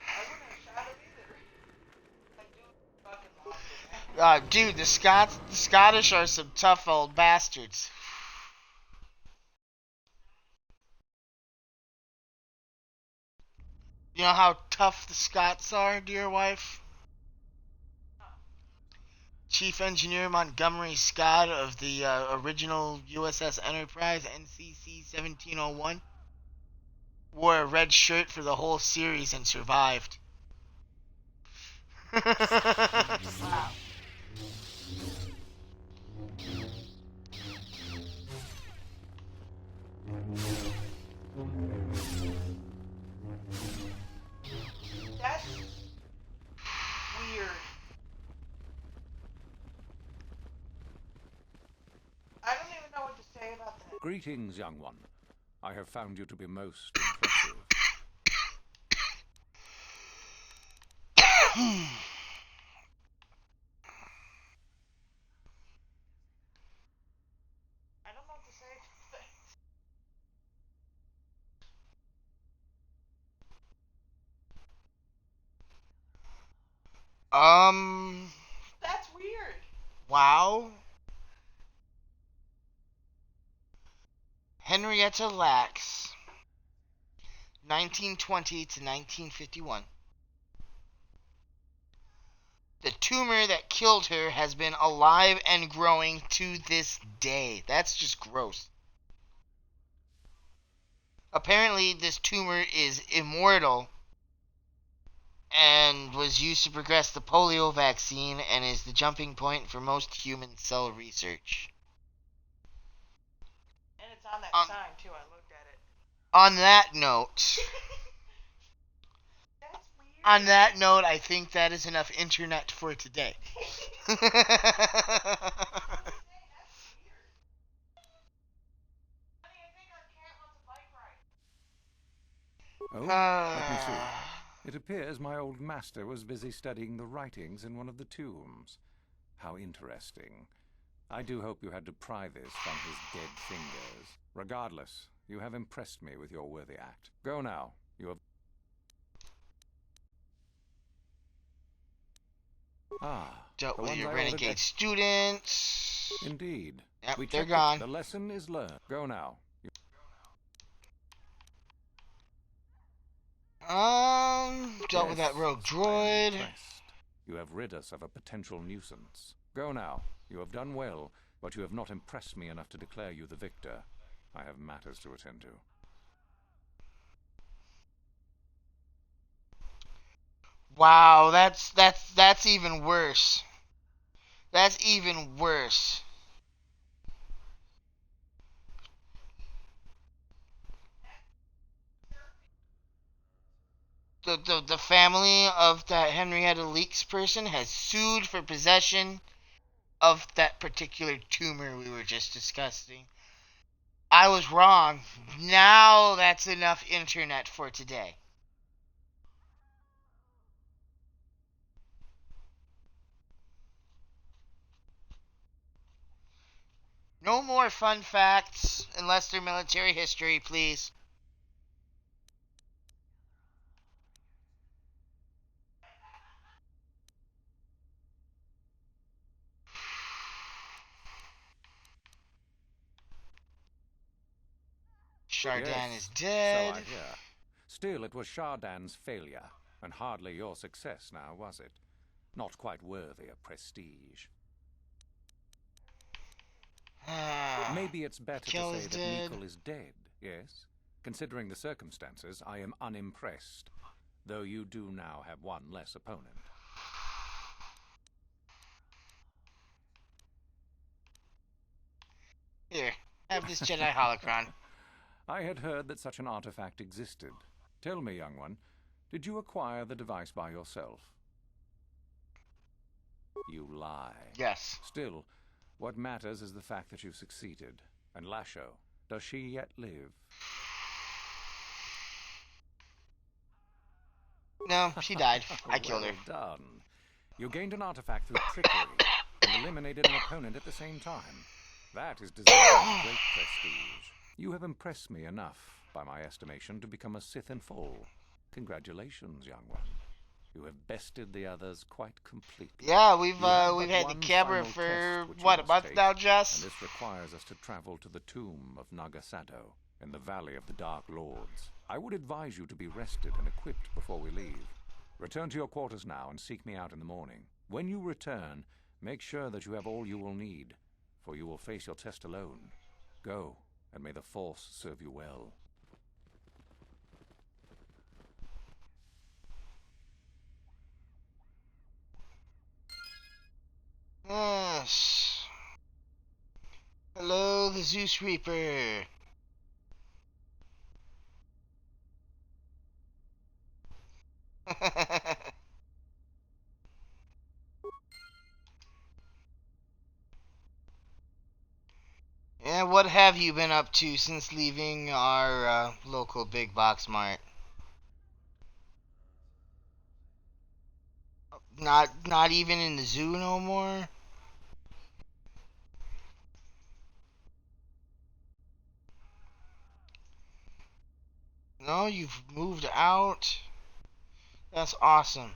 I wouldn't have shot him either. Like, dude, fucking lost it. Dude, the Scottish are some tough old bastards. You know how tough the Scots are, dear wife? Chief Engineer Montgomery Scott of the original USS Enterprise, NCC 1701, wore a red shirt for the whole series and survived. Wow. That's weird. I don't even know what to say about that. Greetings, young one. I have found you to be most impressive. I don't know what to say about that. That's weird. Wow. Henrietta Lacks, 1920 to 1951. The tumor that killed her has been alive and growing to this day. That's just gross. Apparently, this tumor is immortal and was used to progress the polio vaccine and is the jumping point for most human cell research. And it's on that sign, too. I looked at it. On that note... That's weird. On that note, I think that is enough internet for today. Oh, let me see. It appears my old master was busy studying the writings in one of the tombs. How interesting. I do hope you had to pry this from his dead fingers. Regardless, you have impressed me with your worthy act. Go now. You have... Dealt with your renegade students. Indeed. Yep, we they're gone. The lesson is learned. Go now. Dealt with that rogue droid. You have rid us of a potential nuisance. Go now. You have done well, but you have not impressed me enough to declare you the victor. I have matters to attend to. Wow, that's even worse. That's even worse. The family of that Henrietta Leaks person has sued for possession of that particular tumor we were just discussing. I was wrong. Now that's enough internet for today. No more fun facts unless they're military history, please. Chardin Yes, is dead. So I hear. Still, it was Chardin's failure, and hardly your success now, was it? Not quite worthy of prestige. Maybe it's better to say that Mikkel is dead, yes? Considering the circumstances, I am unimpressed, though you do now have one less opponent. Here, have this Jedi holocron. I had heard that such an artifact existed. Tell me, young one, did you acquire the device by yourself? You lie. Yes. Still, what matters is the fact that you've succeeded. And Lasho, does she yet live? No, she died. I killed her. Well done. You gained an artifact through trickery and eliminated an opponent at the same time. That is deserving of great prestige. You have impressed me enough, by my estimation, to become a Sith in full. Congratulations, young one. You have bested the others quite completely. Yeah, we've had the camera for what, a month now, Jess? And this requires us to travel to the tomb of Nagasado in the Valley of the Dark Lords. I would advise you to be rested and equipped before we leave. Return to your quarters now and seek me out in the morning. When you return, make sure that you have all you will need, for you will face your test alone. Go, and may the Force serve you well. Yes. Hello, the Zeus Reaper. Yeah, what have you been up to since leaving our local big box mart? Not even in the zoo no more? No, you've moved out? That's awesome.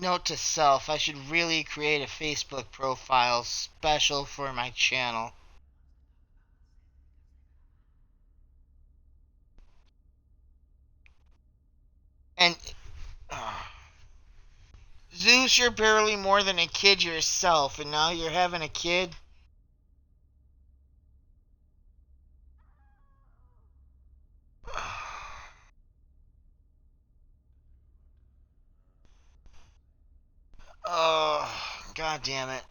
Note to self, I should really create a Facebook profile special for my channel. And Zeus, you're barely more than a kid yourself, and now you're having a kid? Oh, god damn it.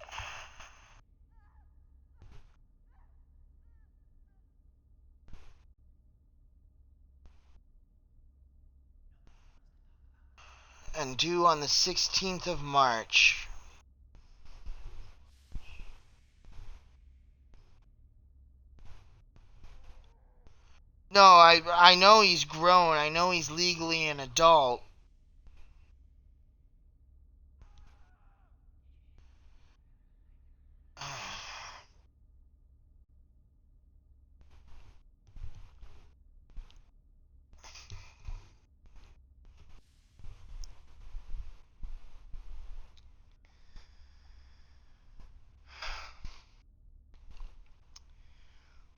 And due on the 16th of March. No, I know he's grown. I know he's legally an adult.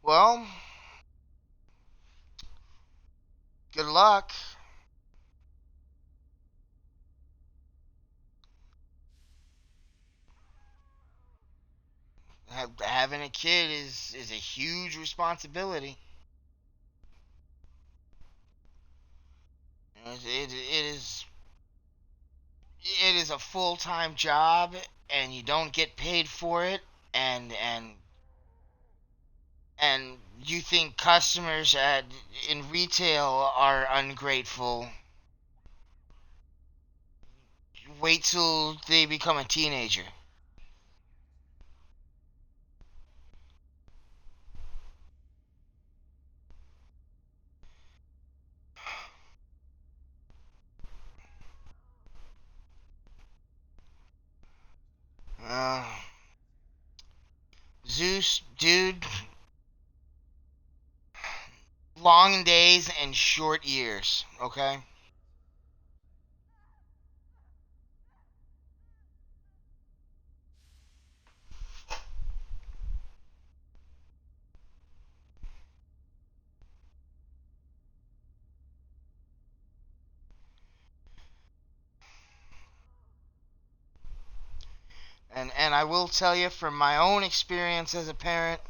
Well, good luck. having a kid is a huge responsibility. It is a full-time job, and you don't get paid for it, and you think customers in retail are ungrateful. Wait till they become a teenager. Uh, Zeus, dude, long days and short years, okay? And I will tell you from my own experience as a parent,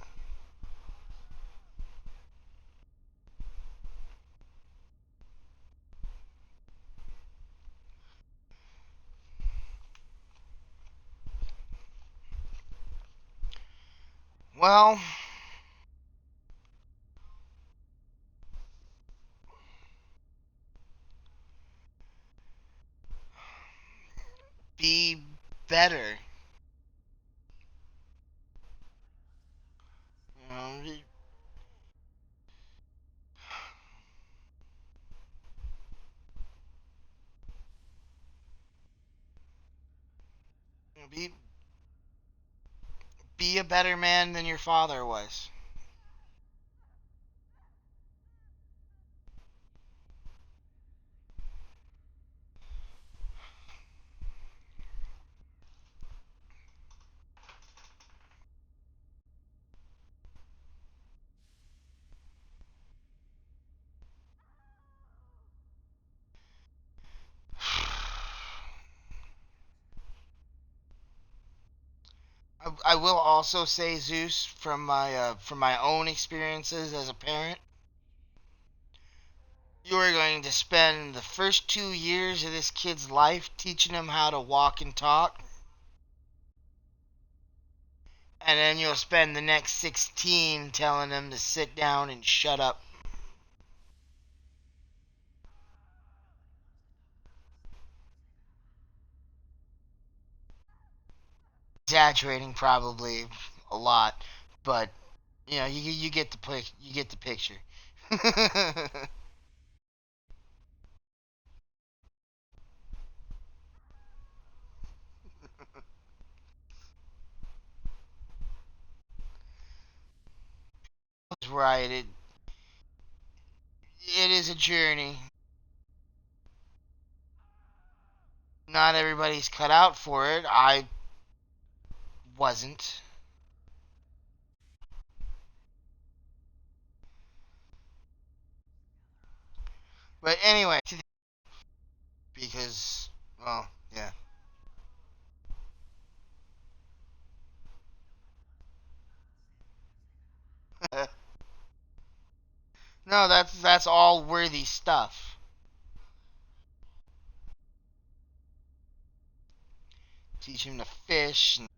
well, be better. You know, be be a better man than your father was. I will also say, Zeus, from my own experiences as a parent, you are going to spend the first 2 years of this kid's life teaching him how to walk and talk, and then you'll spend the next 16 telling him to sit down and shut up. Exaggerating probably a lot, but you know you get the picture. Right. It is a journey. Not everybody's cut out for it. I wasn't. But anyway, because, well, yeah. No, that's all worthy stuff. Teach him to fish and